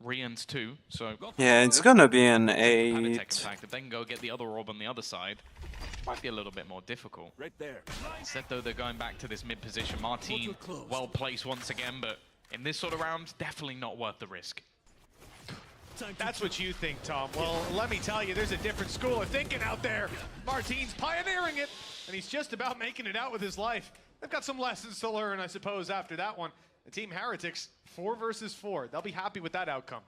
Rian's 2, so... Yeah, it's gonna be an 8. In fact, if they can go get the other orb on the other side, it might be a little bit more difficult. Right there. Instead, though, they're going back to this mid position. Martin, well placed once again, but in this sort of round, definitely not worth the risk. That's what you think, Tom. Well, let me tell you, there's a different school of thinking out there. Martin's pioneering it, and he's just about making it out with his life. They've got some lessons to learn, I suppose, after that one. The Team Heretics, 4 versus 4. They'll be happy with that outcome.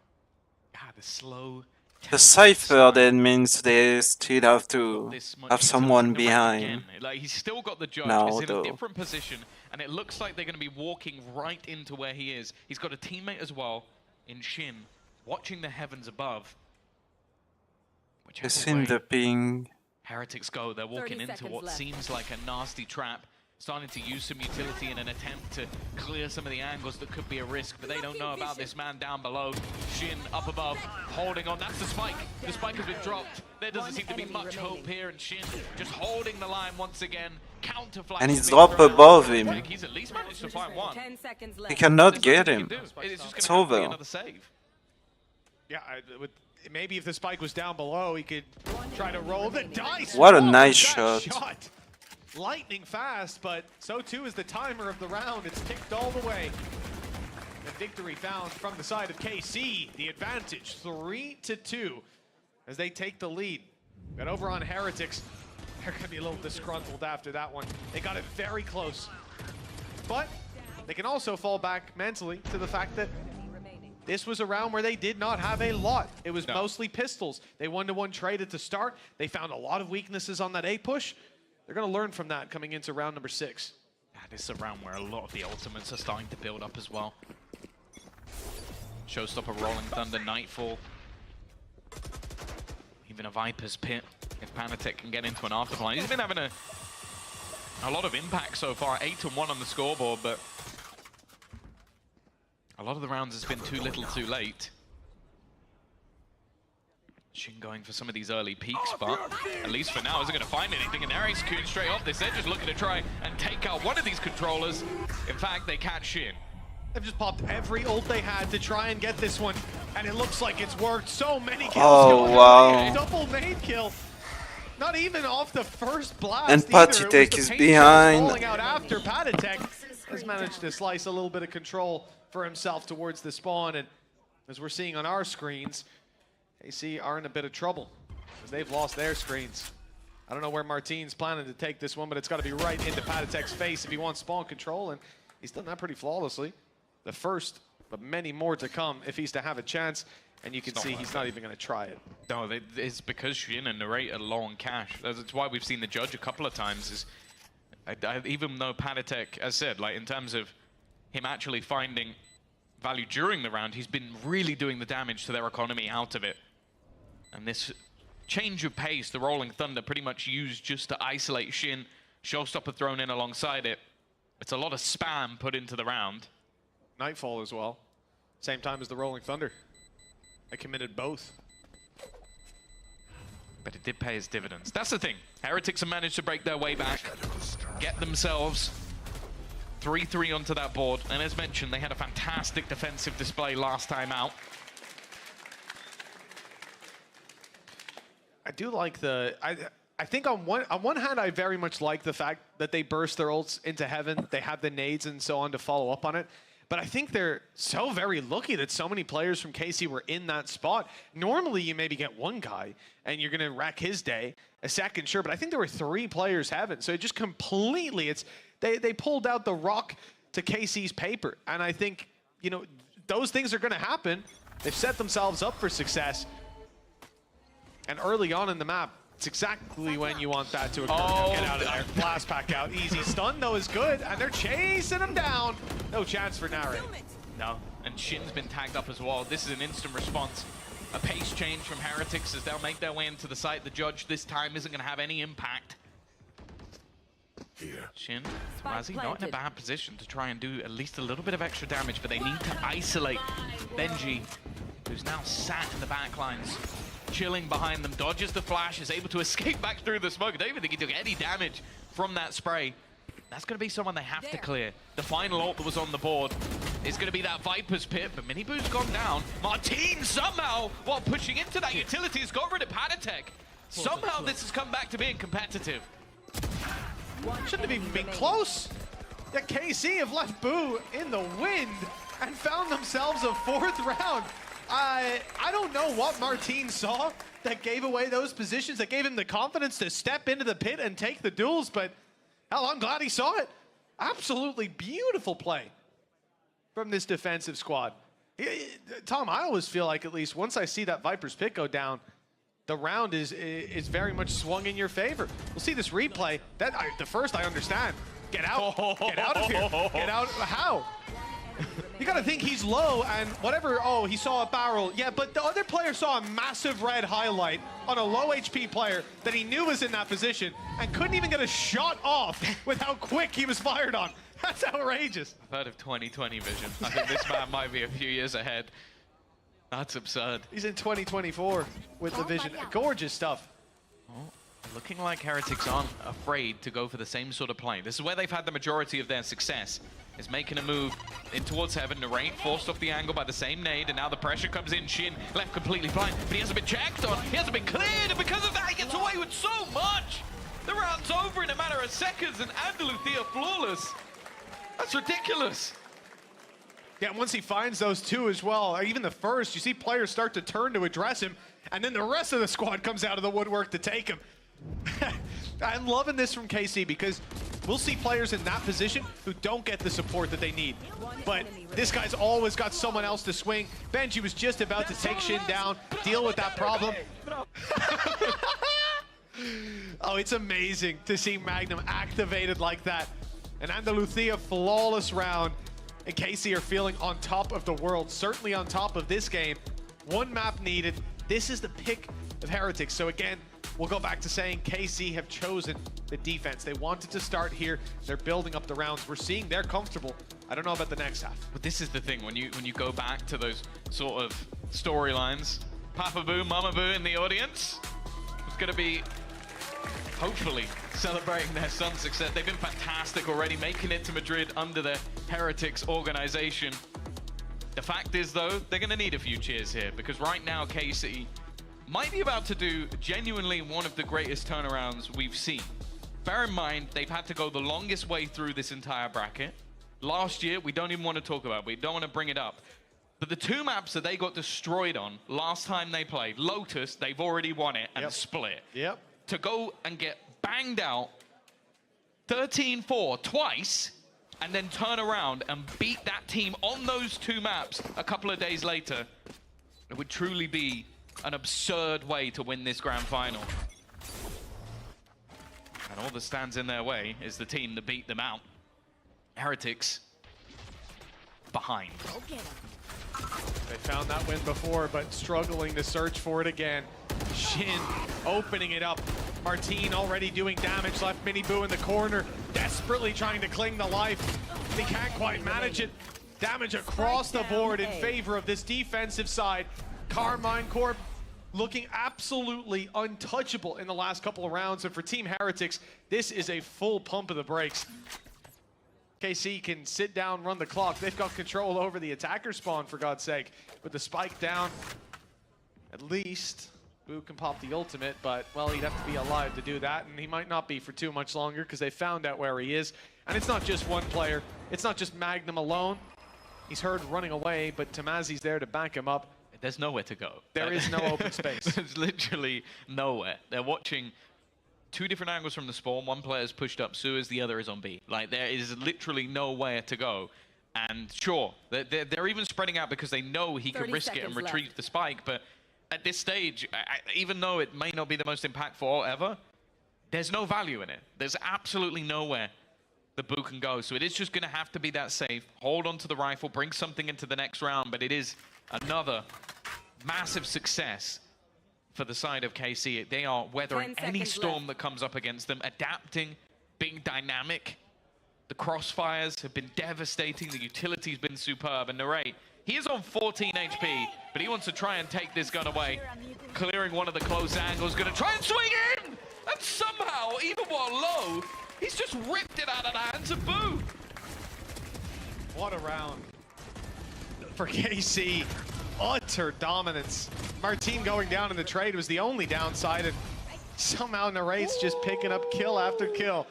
The slow... The Cypher then means they still have to have someone behind. Like, he's still got the judge. No, He's in a different position, and it looks like they're going to be walking right into where he is. He's got a teammate as well in Shin, watching the heavens above. They seem the ping. Heretics go. They're walking into what seems like a nasty trap. Starting to use some utility in an attempt to clear some of the angles that could be a risk, but they don't know about this man down below. Shin up above, holding on. That's the spike. The spike has been dropped. There doesn't seem to be much hope here, and Shin just holding the line once again. Counter flash. And he's up above him. He's at least managed to find one. He cannot get him. It's over. Another save. Yeah, maybe if the spike was down below, he could try to roll the dice. What a nice shot. Lightning fast, but so too is the timer of the round. It's ticked all the way. The victory found from the side of KC. The advantage 3-2 as they take the lead. But over on Heretics, they're going to be a little disgruntled after that one. They got it very close. But they can also fall back mentally to the fact that this was a round where they did not have a lot. It was mostly pistols. They 1-to-1 traded to start. They found a lot of weaknesses on that A push. They're going to learn from that coming into round number 6. This is a round where a lot of the ultimates are starting to build up as well. Showstopper, Rolling Thunder, Nightfall. Even a Viper's Pit, if Panitek can get into an afterline. He's been having a lot of impact so far, 8-1 on the scoreboard, but a lot of the rounds has been too little too late. Shin going for some of these early peaks, but at least for now, isn't going to find anything. And Ares Kuhn straight off this, they're just looking to try and take out one of these controllers. In fact, they catch Shin. They've just popped every ult they had to try and get this one, and it looks like it's worked. So many kills. Oh, wow. Double nade kill. Not even off the first blast. And Patitek is behind. Falling out after Patitek has managed to slice a little bit of control for himself towards the spawn, and as we're seeing on our screens, KC are in a bit of trouble because they've lost their screens. I don't know where Martin's planning to take this one, but it's got to be right into Patitek's face if he wants spawn control, and he's done that pretty flawlessly. The first, but many more to come if he's to have a chance, and you can see he's not even going to try it. No, it's because Shin and Narrate are low on cash. That's why we've seen the judge a couple of times. Is even though Panitek, as said, like in terms of him actually finding value during the round, he's been really doing the damage to their economy out of it. And this change of pace, the Rolling Thunder pretty much used just to isolate Shin, Showstopper thrown in alongside it. It's a lot of spam put into the round. Nightfall as well. Same time as the Rolling Thunder. They committed both. But it did pay its dividends. That's the thing. Heretics have managed to break their way back. get themselves 3-3 onto that board. And as mentioned, they had a fantastic defensive display last time out. I do like the... I think on one hand, I very much like the fact that they burst their ults into heaven. They have the nades and so on to follow up on it. But I think they're so very lucky that so many players from KC were in that spot. Normally, you maybe get one guy and you're going to wreck his day. A second, sure. But I think there were 3 players heaven. So it just completely... They pulled out the rock to KC's paper. And I think, you know, those things are going to happen. They've set themselves up for success. And early on in the map, it's exactly when you want that to occur. Oh, get out of there. Blast pack out. Easy. Stun, though, is good. And they're chasing him down. No chance for Nare. No. And Shin's been tagged up as well. This is an instant response. A pace change from Heretics as they'll make their way into the site. The judge this time isn't going to have any impact. Here. Shin, Razzie, not in a bad position to try and do at least a little bit of extra damage, but they need to isolate Benji, who's now sat in the back lines, chilling behind them, dodges the flash, is able to escape back through the smoke. I don't even think he took any damage from that spray. That's going to be someone they have to clear. The final ult that was on the board is going to be that Viper's Pit, but Miniboo's gone down. Martin somehow, while pushing into that utility, has got rid of Panatek. Somehow this has come back to being competitive. Shouldn't have even been close. The KC have left Boo in the wind and found themselves a 4th round. I don't know what Martin saw that gave away those positions, that gave him the confidence to step into the pit and take the duels, but hell, I'm glad he saw it. Absolutely beautiful play from this defensive squad. Tom, I always feel like, at least once I see that Viper's Pit go down, the round is very much swung in your favor. We'll see this replay. The first I understand. Get out. Get out of here. Get out. How? You got to think he's low and whatever. Oh, he saw a barrel. Yeah, but the other player saw a massive red highlight on a low HP player that he knew was in that position and couldn't even get a shot off with how quick he was fired on. That's outrageous. I've heard of 2020 vision. I think this man might be a few years ahead. That's absurd. He's in 2024 with the vision. Gorgeous stuff. Well, looking like Heretics aren't afraid to go for the same sort of play. This is where they've had the majority of their success, is making a move in towards heaven. Narrate forced off the angle by the same nade, and now the pressure comes in. Shin left completely blind, but he hasn't been checked on. He hasn't been cleared, and because of that, he gets away with so much. The round's over in a matter of seconds, and Andaluthia flawless. That's ridiculous. Yeah, once he finds those 2 as well, or even the first, you see players start to turn to address him, and then the rest of the squad comes out of the woodwork to take him. I'm loving this from KC because we'll see players in that position who don't get the support that they need. But this guy's always got someone else to swing. Benji was just about to take Shin down, deal with that problem. Oh, it's amazing to see Magnum activated like that. An Andaluthia flawless round. And KC are feeling on top of the world, certainly on top of this game. 1 map needed. This is the pick of Heretics. So again, we'll go back to saying KC have chosen the defense. They wanted to start here. They're building up the rounds. We're seeing they're comfortable. I don't know about the next half. But this is the thing, when you go back to those sort of storylines, Papa Boo, Mama Boo in the audience, it's going to be hopefully celebrating their son's success. They've been fantastic already, making it to Madrid under the Heretics organization. The fact is, though, they're going to need a few cheers here, because right now KC might be about to do genuinely one of the greatest turnarounds we've seen. Bear in mind, they've had to go the longest way through this entire bracket. Last year, we don't even want to talk about it. We don't want to bring it up. But the 2 maps that they got destroyed on last time they played, Lotus, they've already won it and split. Yep. To go and get banged out 13-4 twice and then turn around and beat that team on those 2 maps a couple of days later, it would truly be an absurd way to win this grand final. And all that stands in their way is the team that beat them out. Heretics behind. They found that win before, but struggling to search for it again. Shin opening it up. Martin already doing damage, left Miniboo in the corner, desperately trying to cling to life. He can't quite manage it. Damage across the board in favor of this defensive side. Carmine Corp looking absolutely untouchable in the last couple of rounds. And for Team Heretics, this is a full pump of the brakes. KC can sit down, run the clock. They've got control over the attacker spawn, for God's sake. With the spike down, at least Boo can pop the ultimate, but, well, he'd have to be alive to do that, and he might not be for too much longer because they found out where he is. And it's not just one player. It's not just Magnum alone. He's heard running away, but Tamazi's there to back him up. There's nowhere to go. There is no open space. There's literally nowhere. They're watching two different angles from the spawn. One player's pushed up sewers, the other is on B. Like, there is literally nowhere to go. And sure, they're even spreading out because they know he can risk it and retrieve the spike. But at this stage, even though it may not be the most impactful ever, there's no value in it. There's absolutely nowhere the Boo can go. So it is just going to have to be that safe. Hold on to the rifle, bring something into the next round. But it is another massive success for the side of KC. They are weathering any storm that comes up against them, adapting, being dynamic. The crossfires have been devastating. The utility's been superb. And Narrate, he is on 14 HP, but he wants to try and take this gun away. Clearing one of the close angles, going to try and swing in! And somehow, even while low, he's just ripped it out of the hands of Boo. What a round for KC. Utter dominance. Martin going down in the trade was the only downside, and somehow Narrate's just picking up kill after kill.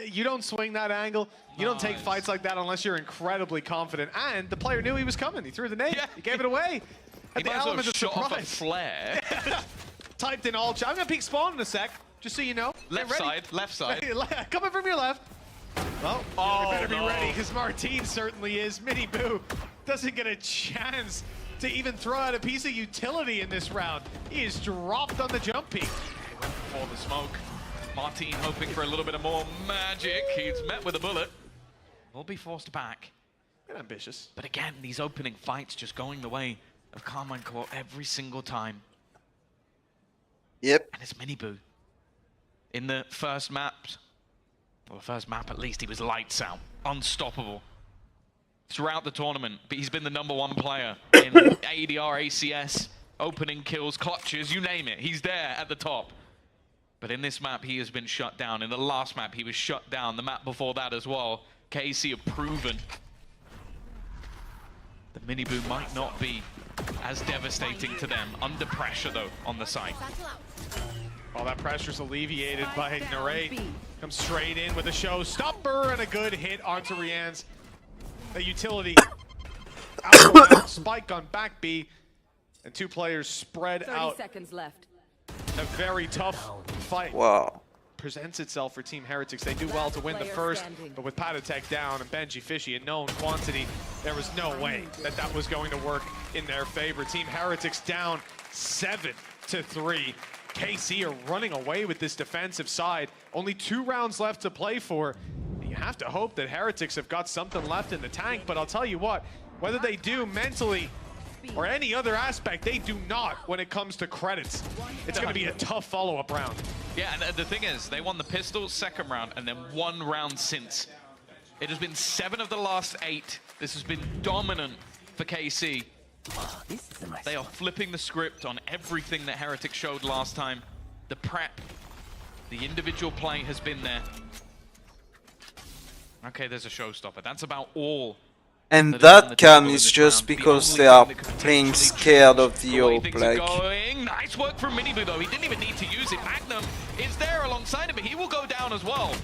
You don't swing that angle. You don't take fights like that unless you're incredibly confident. And the player knew he was coming. He threw the nade. Yeah. He gave it away. He might as well shot off a flare. Typed in all chat. I'm going to peek spawn in a sec, just so you know. Left side. Coming from your left. Well, you better be ready, because Martin certainly is. Mini Boo doesn't get a chance to even throw out a piece of utility in this round. He is dropped on the jump peak. For the smoke. Martin hoping for a little bit of more magic. He's met with a bullet. Will be forced back. Bit ambitious. But again, these opening fights just going the way of Carmine Core every single time. Yep. And it's Mini Boo. In the first map, well, the first map at least, he was lights out. Unstoppable. Throughout the tournament, but he's been the #1 player in ADR, ACS, opening kills, clutches, you name it. He's there at the top. But in this map, he has been shut down. In the last map, he was shut down. The map before that as well. KC have proven the Mini Boo might not be as devastating to them. Under pressure, though, on the side. All that pressure's alleviated by Narrate. Comes straight in with a showstopper and a good hit onto Rian's. The utility out spike on back B, and two players spread 30 out. seconds left. A very tough fight. Wow. Presents itself for Team Heretics. They do well to win the first, but with Patatek down and Benji Fishy a known quantity, there was no way that that was going to work in their favor. Team Heretics down 7-3. KC are running away with this defensive side. Only 2 rounds left to play for. You have to hope that Heretics have got something left in the tank, but I'll tell you what, whether they do mentally or any other aspect, they do not when it comes to credits. It's going to be a tough follow-up round. Yeah, and the thing is, they won the pistol second round and then 1 round since. It has been 7 of the last 8. This has been dominant for KC. They are flipping the script on everything that Heretics showed last time. The prep, the individual play has been there. Okay, there's a showstopper. That's about all. And that can is just because they are playing scared of the AWP. Like, nice work from Mini Boo though. He didn't even need to use it. Magnum is there alongside him, but he will go down as well.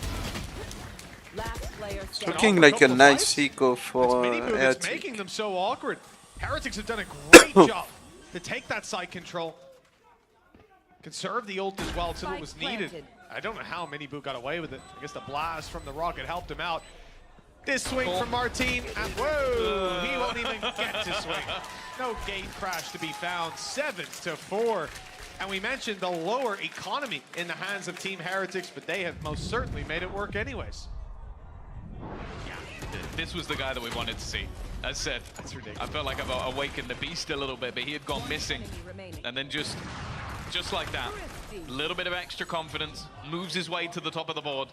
It's looking like a nice eco for Mini Boo that's Heretics. making them so awkward. Heretics have done a great job to take that side control. Conserve the ult as well until it was needed. I don't know how Mini Boo got away with it. I guess the blast from the rocket helped him out. This swing from Martin, and whoa, he won't even get to swing. No gate crash to be found, 7-4. And we mentioned the lower economy in the hands of Team Heretics, but they have most certainly made it work anyways. Yeah, this was the guy that we wanted to see. As said, that's ridiculous. I felt like I've awakened the beast a little bit, but he had gone missing. And then just like that, a little bit of extra confidence, moves his way to the top of the board.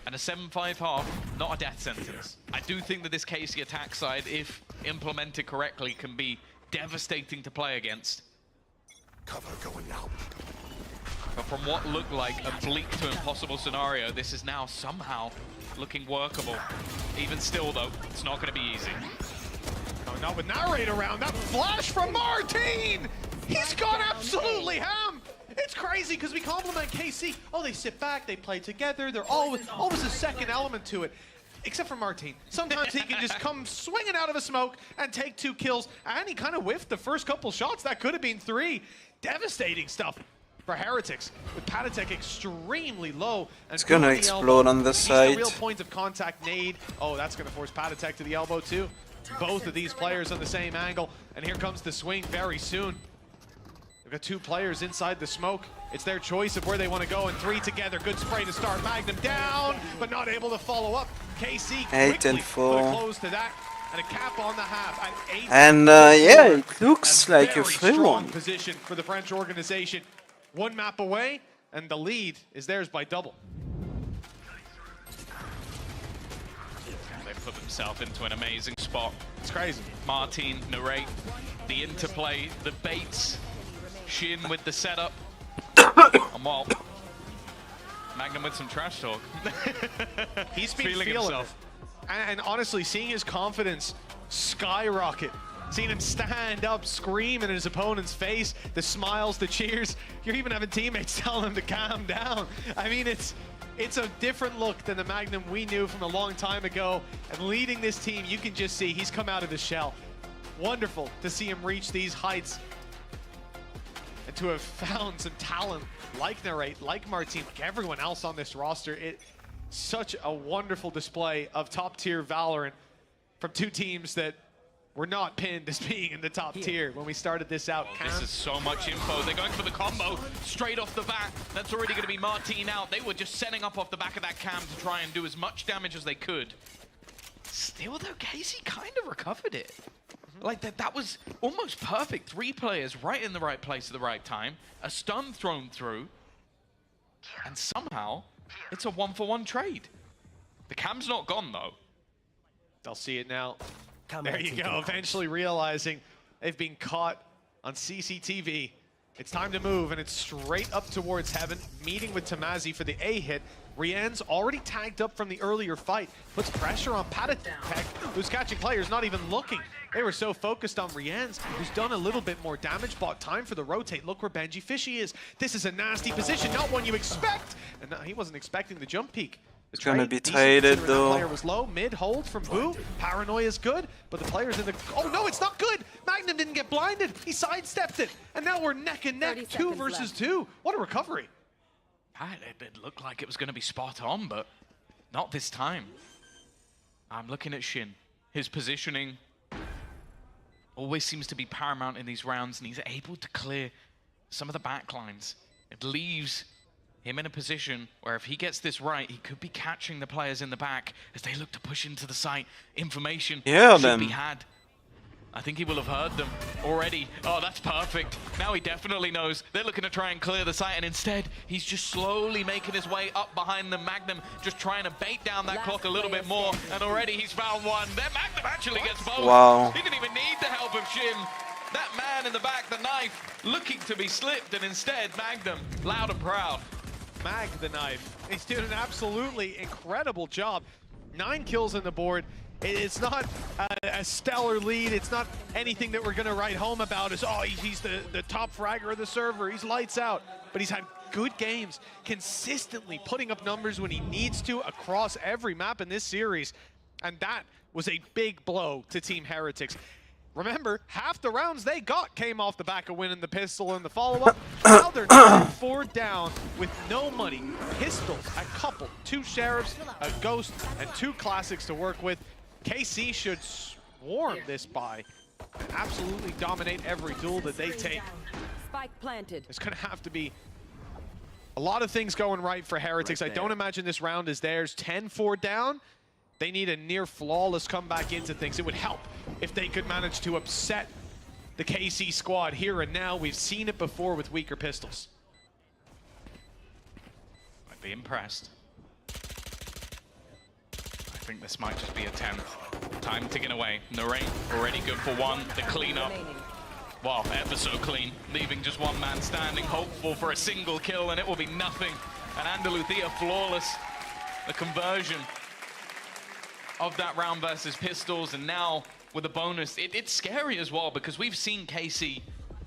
And a 7-5 half, not a death sentence. I do think that this KC attack side, if implemented correctly, can be devastating to play against. Cover going out. But from what looked like a bleak to impossible scenario, this is now somehow looking workable. Even still, though, it's not going to be easy. Oh, not with Narrate around. That flash from Martin! He's gone absolutely ham! It's crazy because we compliment KC. Oh, they sit back, they play together. They're always a second element to it. Except for Martin. Sometimes he can just come swinging out of a smoke and take 2 kills. And he kind of whiffed the first couple shots. That could have been 3. Devastating stuff for Heretics, with Patatek extremely low. And it's gonna explode on this side. The real point of contact nade. Oh, that's gonna force Patatek to the elbow too. Both of these players on the same angle, and here comes the swing very soon. They've got 2 players inside the smoke. It's their choice of where they want to go, and 3 together. Good spray to start. Magnum down, but not able to follow up. KC 8 and 4. put a close to that, and a cap on the half at 8. And yeah, it looks like a 3-1 position for the French organization. 1 map away, and the lead is theirs by double. They put themselves into an amazing spot. It's crazy. Martin, narrate, the interplay, the baits, Shin with the setup. And well, Magnum with some trash talk. He's been feeling himself. And honestly, seeing his confidence skyrocket, seeing him stand up, scream in his opponent's face, the smiles, the cheers. You're even having teammates telling him to calm down. I mean, it's a different look than the Magnum we knew from a long time ago. And leading this team, you can just see he's come out of his shell. Wonderful to see him reach these heights. And to have found some talent like Narrate, like Martin, like everyone else on this roster. Such a wonderful display of top-tier Valorant from 2 teams that were not pinned as being in the top tier when we started this out. This is so much info. They're going for the combo straight off the bat. That's already going to be Martin out. They were just setting up off the back of that cam to try and do as much damage as they could. Still, though, Casey kind of recovered it. Like, that was almost perfect. 3 players right in the right place at the right time. A stun thrown through. And somehow, it's a 1-for-1 trade. The cam's not gone, though. They'll see it now. There you go, eventually realizing they've been caught on CCTV. It's time to move, and it's straight up towards Heaven, meeting with Tamazi for the A hit. Rien's already tagged up from the earlier fight, puts pressure on Patatek, who's catching players, not even looking. They were so focused on Rien's, who's done a little bit more damage, bought time for the rotate. Look where Benji Fishy is. This is a nasty position, not one you expect. And no, he wasn't expecting the jump peek. It's gonna be traded though. The player was low, mid hold from Boo. Paranoia is good, but the player's in the. Oh no, it's not good. Magnum didn't get blinded. He sidestepped it, and now we're neck and neck, 2 versus 2. What a recovery! It looked like it was going to be spot on, but not this time. I'm looking at Shin. His positioning always seems to be paramount in these rounds, and he's able to clear some of the backlines. It leaves him in a position where if he gets this right, he could be catching the players in the back as they look to push into the site. Information should be had. I think he will have heard them already. Oh, that's perfect. Now he definitely knows. They're looking to try and clear the site, and instead, he's just slowly making his way up behind the Magnum, just trying to bait down that clock a little bit more, and already he's found one. That Magnum actually gets both. Wow. He didn't even need the help of Shin. That man in the back, the knife, looking to be slipped, and instead, Magnum, loud and proud. Mag the knife. He's doing an absolutely incredible job. 9 kills on the board. It's not a stellar lead. It's not anything that we're going to write home about as, oh, he's the top fragger of the server. He's lights out. But he's had good games, consistently putting up numbers when he needs to across every map in this series. And that was a big blow to Team Heretics. Remember, half the rounds they got came off the back of winning the pistol and the follow-up. Now they're 4 down with no money. Pistols, a couple, 2 sheriffs, a ghost, and 2 classics to work with. KC should swarm this buy and absolutely dominate every duel that they take. Spike planted. There's gonna have to be a lot of things going right for Heretics. I don't imagine this round is theirs. 10-4 down. They need a near flawless comeback into things. It would help if they could manage to upset the KC squad here and now. We've seen it before with weaker pistols. I'd be impressed. I think this might just be a 10th. Time ticking away. Narrate already good for 1. The cleanup. Wow, ever so clean. Leaving just one man standing, hopeful for a single kill, and it will be nothing. And Andaluthia flawless. The conversion of that round versus pistols, and now with a bonus, it's scary as well, because we've seen KC,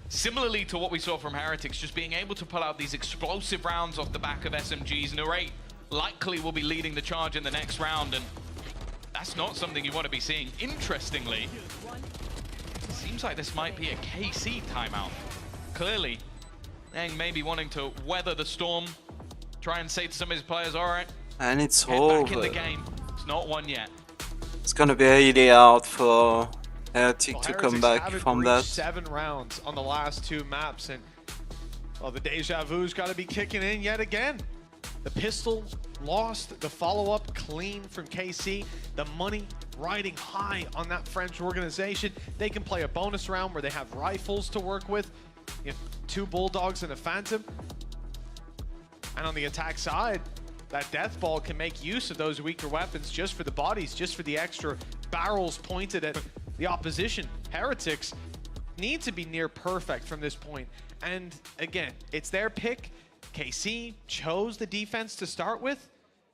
similarly to what we saw from Heretics, just being able to pull out these explosive rounds off the back of SMGs. Narrate likely will be leading the charge in the next round, and that's not something you want to be seeing. Interestingly, it seems like this might be a KC timeout. Clearly, Eng maybe wanting to weather the storm, try and say to some of his players, all right, and it's head over. Back in the game. It's not won yet. It's gonna be really hard for Heretic to come back haven't from reached that. 7 rounds on the last 2 maps, and well, the deja vu's got to be kicking in yet again. The pistol lost, the follow-up clean from KC, the money riding high on that French organization. They can play a bonus round where they have rifles to work with, you know, 2 Bulldogs and a Phantom. And on the attack side, that Death Ball can make use of those weaker weapons just for the bodies, just for the extra barrels pointed at the opposition. Heretics need to be near perfect from this point. And again, it's their pick. KC chose the defense to start with.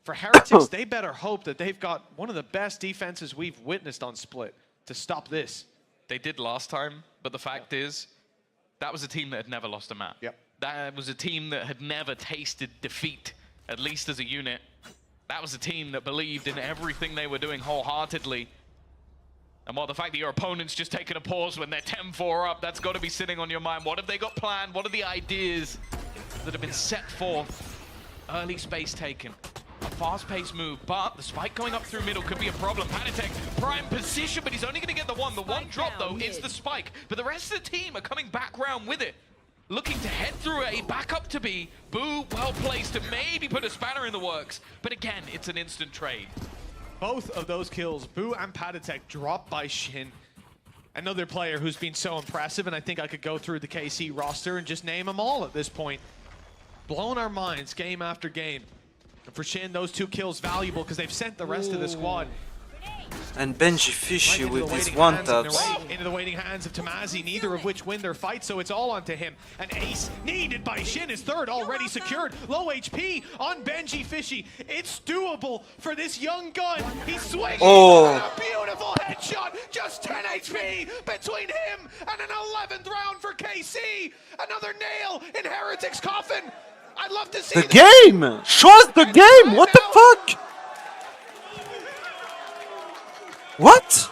For Heretics, they better hope that they've got one of the best defenses we've witnessed on Split to stop this. They did last time, but the fact is, that was a team that had never lost a map. Yep. That was a team that had never tasted defeat, at least as a unit. That was a team that believed in everything they were doing wholeheartedly. And while the fact that your opponent's just taking a pause when they're 10-4 up, that's got to be sitting on your mind. What have they got planned? What are the ideas that have been set forth? Early space taken. A fast-paced move, but the spike going up through middle could be a problem. Panatek, prime position, but he's only going to get the one. The one drop, though, is the spike. But the rest of the team are coming back round with it. Looking to head through A, back up to B. Boo, well-placed to maybe put a spanner in the works. But again, it's an instant trade. Both of those kills, Boo and Patatek, dropped by Shin. Another player who's been so impressive, and I think I could go through the KC roster and just name them all at this point. Blowing our minds game after game. And for Shin, those 2 kills valuable because they've sent the rest of the squad. And Benji Fishy Right with his one-taps. Into the waiting hands of Tamazi, neither of which win their fight, so it's all onto him. An ace needed by Shin, his 3rd already secured. Low HP on Benji Fishy. It's doable for this young gun. He's swinging. Oh. And a beautiful headshot. Just 10 HP between him and an 11th round for KC. Another nail in Heretic's coffin. I'd love to see the game. Show us the game. What the fuck? What?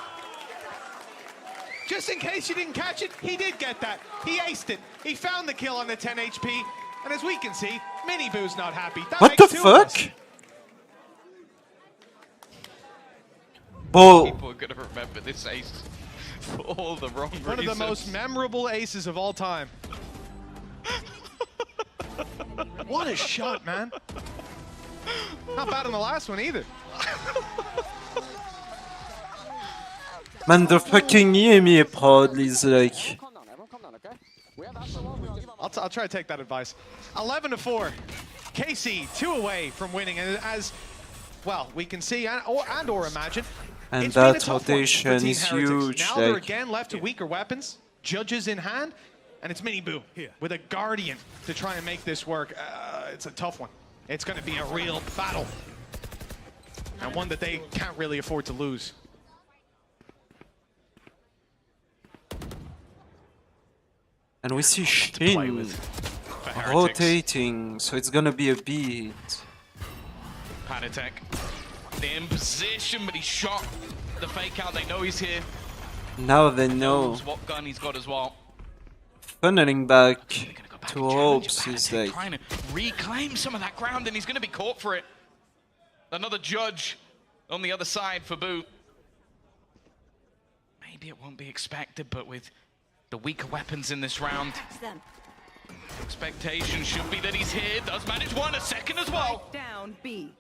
Just in case you didn't catch it, he did get that. He aced it. He found the kill on the 10 HP. And as we can see, Mini Boo's not happy. That What the fuck? Bull. People are going to remember this ace for all the wrong reasons. One of the most memorable aces of all time. What a shot, man. Not bad on the last one either. Man, the fucking EMEA proudly is like... I'll try to take that advice. 11-4. KC, 2 away from winning. And as, well, we can see and or imagine, and it's that been a tough one rotation for Team is Heretics. huge. Now like... they're again left to weaker weapons, judges in hand, and it's Mini Boo with a Guardian to try and make this work. It's a tough one. It's going to be a real battle. And one that they can't really afford to lose. And we see Shin rotating, so it's gonna be a beat. Panatek in position, but he's shot the fake out. They know he's here. Now they know. What gun he's got as well. Funneling back to hopes is like... Trying to reclaim some of that ground, and he's going to be caught for it. Another judge on the other side for Boo. Maybe it won't be expected, but with the weaker weapons in this round, expectation should be that he's here. Does manage one, a second as well. Down B.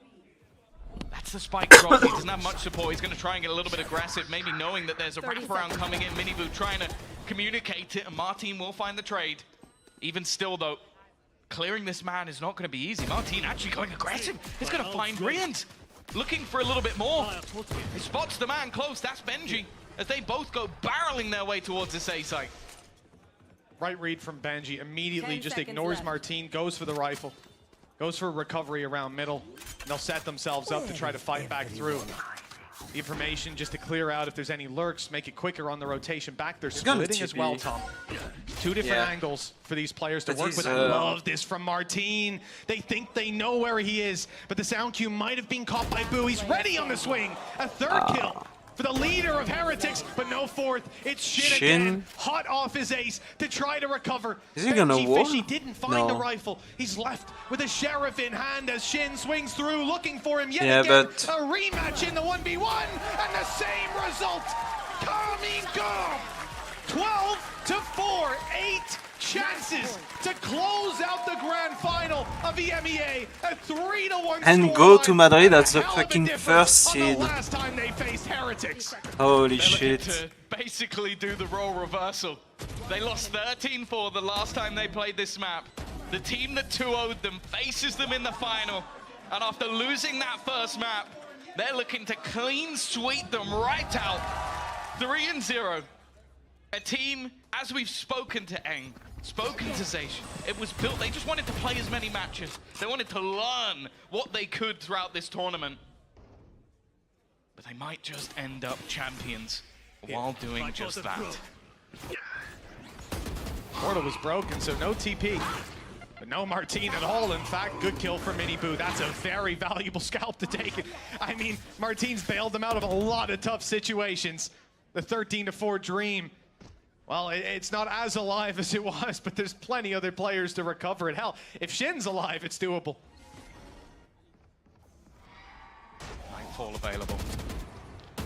That's the spike drop. He doesn't have much support. He's going to try and get a little bit aggressive, maybe knowing that there's a wraparound coming in. Miniboo trying to communicate it, and Martin will find the trade. Even still, though, clearing this man is not going to be easy. Martin actually going aggressive. He's going to find Rians, looking for a little bit more. He spots the man close. That's Benji, as they both go barreling their way towards this A site. Right read from Benji. Immediately 10 just seconds ignores left. Martin, goes for the rifle. Goes for a recovery around middle. And they'll set themselves up to try to fight back through. The information just to clear out if there's any lurks, make it quicker on the rotation back. They're splitting as well, Tom. Two different angles for these players to work with. I love this from Martin. They think they know where he is, but the sound cue might have been caught by Boo. He's ready on the swing. A third kill for the leader of Heretics, but no fourth. It's Shin again, hot off his ace to try to recover. Is he gonna wall? Fishy didn't find the rifle. He's left with a sheriff in hand as Shin swings through, looking for him yet again. But A rematch in the 1v1, and the same result. Coming go! 12-4, 8 chances to close out the grand final of EMEA. A 3-1 and go to Madrid as the fucking first seed. Last time they faced Heretics. Holy They're shit. looking to basically do the role reversal. They lost 13-4 the last time they played this map. The team that 2-0'd them faces them in the final. And after losing that first map, they're looking to clean sweep them right out. 3-0. A team, as we've spoken to Eng, spoken to Zation, it was built, they just wanted to play as many matches. They wanted to learn what they could throughout this tournament. But they might just end up champions while doing just that. Portal was broken, so no TP. But no Martin at all. In fact, good kill for Mini Boo. That's a very valuable scalp to take. I mean, Martin's bailed them out of a lot of tough situations. The 13-4 dream. Well, it's not as alive as it was, but there's plenty other players to recover it. Hell, if Shin's alive, it's doable. Nightfall available.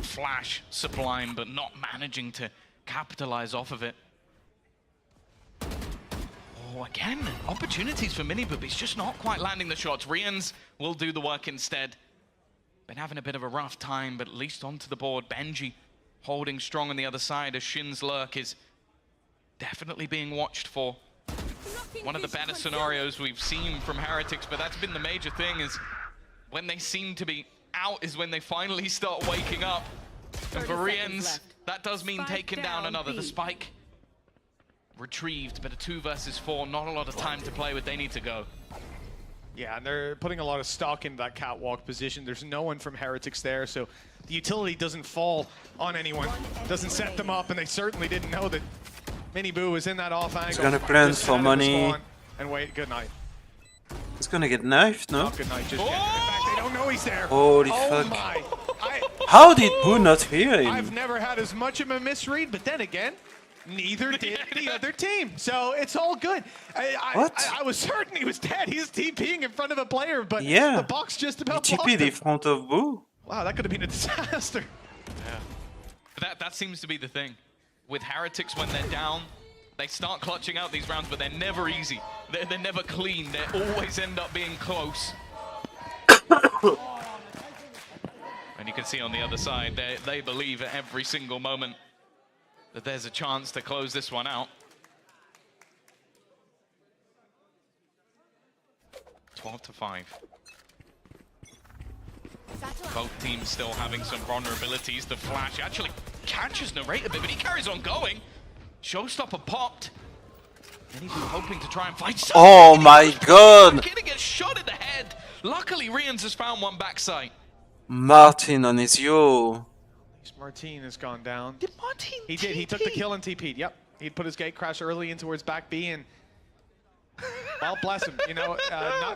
Flash, Sublime, but not managing to capitalize off of it. Oh, again, opportunities for Mini Boo, but he's just not quite landing the shots. Rians will do the work instead. Been having a bit of a rough time, but at least onto the board. Benji holding strong on the other side as Shin's lurk is definitely being watched for. One of the better scenarios we've seen from Heretics, but that's been the major thing, is when they seem to be out is when they finally start waking up. And for Rians, that does mean taking down another. The spike retrieved, but a 2 versus 4, not a lot of time to play with. They need to go. Yeah, and they're putting a lot of stock into that catwalk position. There's no one from Heretics there, so the utility doesn't fall on anyone. Doesn't set them up, and they certainly didn't know that Mini Boo was in that off angle. He's gonna plan for money. And wait, good night. He's gonna get knifed, no? Oh, good night, just in fact, they don't know he's there. Holy oh fuck. My. How did Boo not hear him? I've never had as much of a misread, but then again, neither did the other team. So it's all good. I was certain he was dead. He's TPing in front of a player, but the box just about he TP'd in front of Boo. Wow, that could have been a disaster. Yeah. That seems to be the thing. With Heretics, when they're down, they start clutching out these rounds, but they're never easy. They're never clean. They always end up being close. And you can see on the other side, they believe at every single moment that there's a chance to close this one out. 12-5. Both teams still having some vulnerabilities. The flash actually catches Narrator a bit, but he carries on going. Showstopper popped. Mini Boo hoping to try and find something. Oh my god! Gonna get shot in the head. Luckily, Rians has found one backside. Martin on his yo. Martin has gone down. Did Martin He did. He took the kill and TP'd. Yep. He'd put his gate crash early in towards back B, and well, bless him. You know,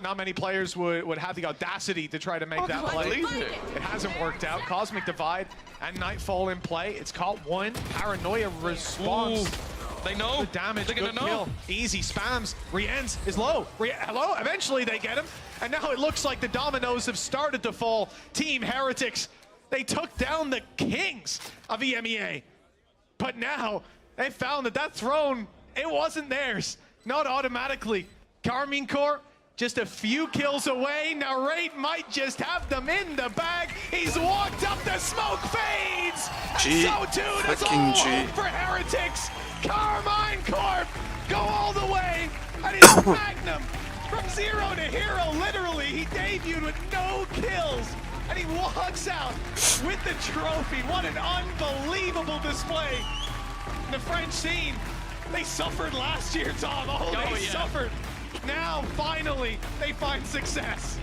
not many players would have the audacity to try to make that play. It hasn't worked out. Cosmic Divide and Nightfall in play. It's caught one. Paranoia response. Ooh, they know. The damage. They're gonna good know. kill. Easy spams. Rienz is low. Hello. Eventually they get him. And now it looks like the dominoes have started to fall. Team Heretics. They took down the kings of EMEA. But now they found that throne, it wasn't theirs. Not automatically. Carmine Corp, just a few kills away. Narrate might just have them in the bag. He's walked up, the smoke fades. G, and so too does all hope for Heretics. Carmine Corp, go all the way. And his Magnum from 0 to hero, literally. He debuted with no kills. And he walks out with the trophy. What an unbelievable display in the French scene. They suffered last year, Tom. They suffered. Now, finally, they find success.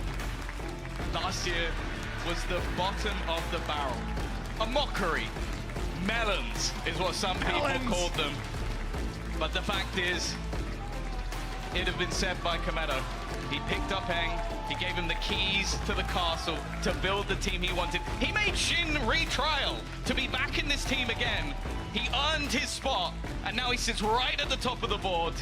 Last year was the bottom of the barrel. A mockery. Melons is what some people called them. But the fact is, it had been said by Kometo. He picked up Eng, he gave him the keys to the castle to build the team he wanted. He made Shin retrial to be back in this team again. He earned his spot, and now he sits right at the top of the board.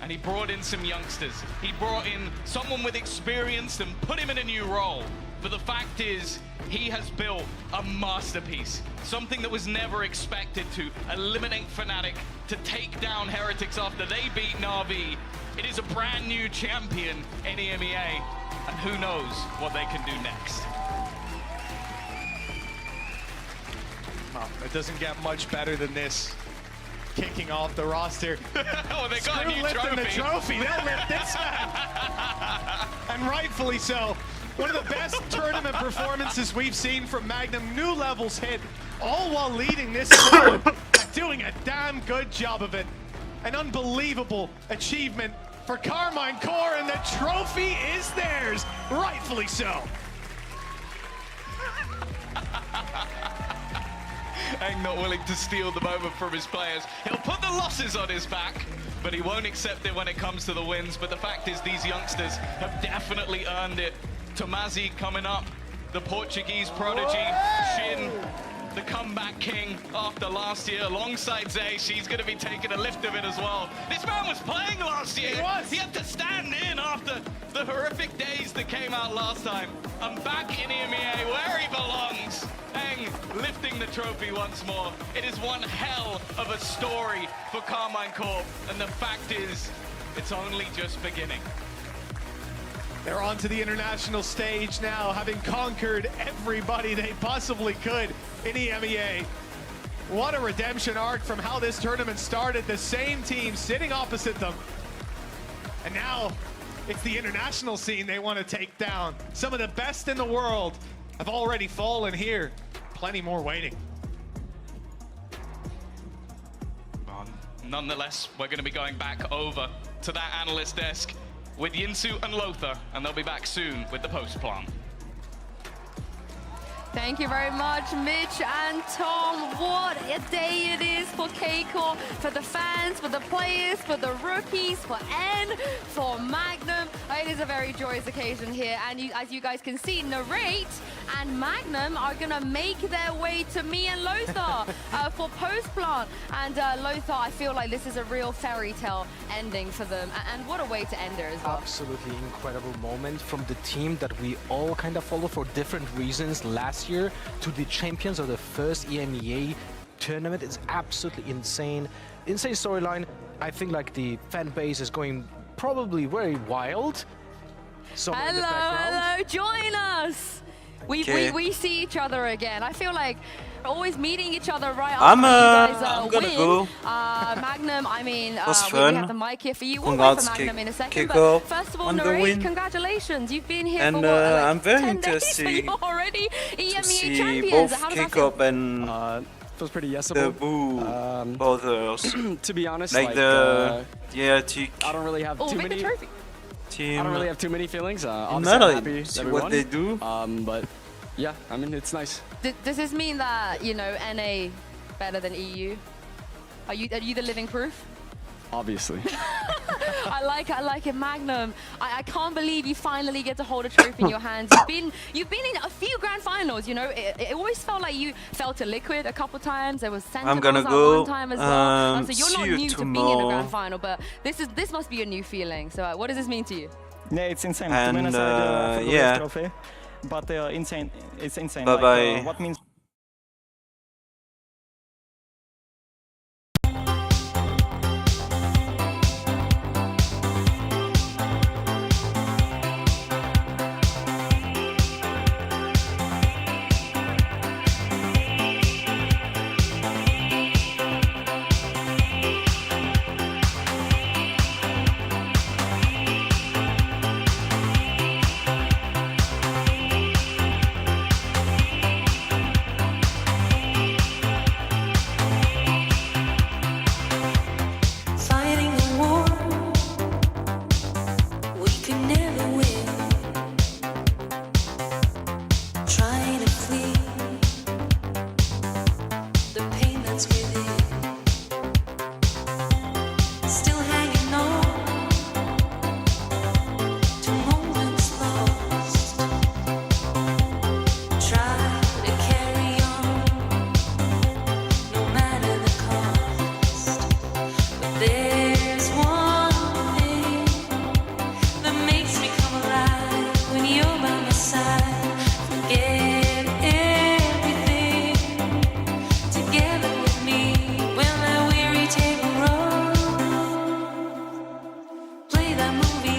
And he brought in some youngsters. He brought in someone with experience and put him in a new role. But the fact is, he has built a masterpiece. Something that was never expected to eliminate Fnatic, to take down Heretics after they beat Na'Vi. It is a brand new champion in EMEA, and who knows what they can do next. Oh, it doesn't get much better than this. Kicking off the roster. Oh, they got a new lifting the trophy. They'll lift this man. And rightfully so. One of the best tournament performances we've seen from Magnum. New levels hit, all while leading this squad and doing a damn good job of it. An unbelievable achievement for Carmine Core, and the trophy is theirs. Rightfully so. Eng not willing to steal the moment from his players. He'll put the losses on his back, but he won't accept it when it comes to the wins. But the fact is, these youngsters have definitely earned it. Tomazi coming up, the Portuguese prodigy, Shin, the comeback king after last year, alongside Zay. She's going to be taking a lift of it as well. This man was playing last year. He had to stand in after the horrific days that came out last time. I'm back in EMEA where he belongs. Eng lifting the trophy once more. It is one hell of a story for Carmine Corp, and the fact is, it's only just beginning. They're onto the international stage now, having conquered everybody they possibly could in EMEA. What a redemption arc from how this tournament started. The same team sitting opposite them. And now it's the international scene they want to take down. Some of the best in the world have already fallen here. Plenty more waiting. Nonetheless, we're going to be going back over to that analyst desk with Yinsu and Lothar, and they'll be back soon with the post plan. Thank you very much, Mitch and Tom. What a day it is for K-Core, for the fans, for the players, for the rookies, for N, for Magnum. It is a very joyous occasion here, and as you guys can see, Narrate and Magnum are gonna make their way to me and Lothar for post-plant. And Lothar, I feel like this is a real fairy tale ending for them, and what a way to end it as well. Absolutely incredible moment from the team that we all kind of follow for different reasons last year to the champions of the first EMEA tournament. It's absolutely insane storyline. I think like the fan base is going probably very wild. Hello, join us. We see each other again. I feel like we're always meeting each other right after you guys I'm gonna win. go. Magnum, I mean, we fun. have the mic here for you. We'll wait for Magnum in a second. But first of all, Narrate, congratulations. You've been here for what, like I'm very 10 days, interested and you're already EMEA see champions. both How does that feel? Kickoff and feels pretty the yesable. Boo brothers. To be honest, like the ERT I don't really have too many. Team. I don't really have too many feelings. Obviously, Not I'm happy see that we what won. they do. But yeah, I mean, it's nice. Does this mean that, you know, NA better than EU? Are you the living proof? Obviously. I like it, Magnum. I can't believe you finally get to hold a trophy in your hands. You've been in a few grand finals, you know. It always felt like you fell to Liquid a couple times. There was Sentinels at one time as well. So you're not new to being in a grand final, but this must be a new feeling. So what does this mean to you? Yeah, it's insane. And, to win aside yeah. trophy, but insane. It's insane. Bye bye. Like, what means a movie.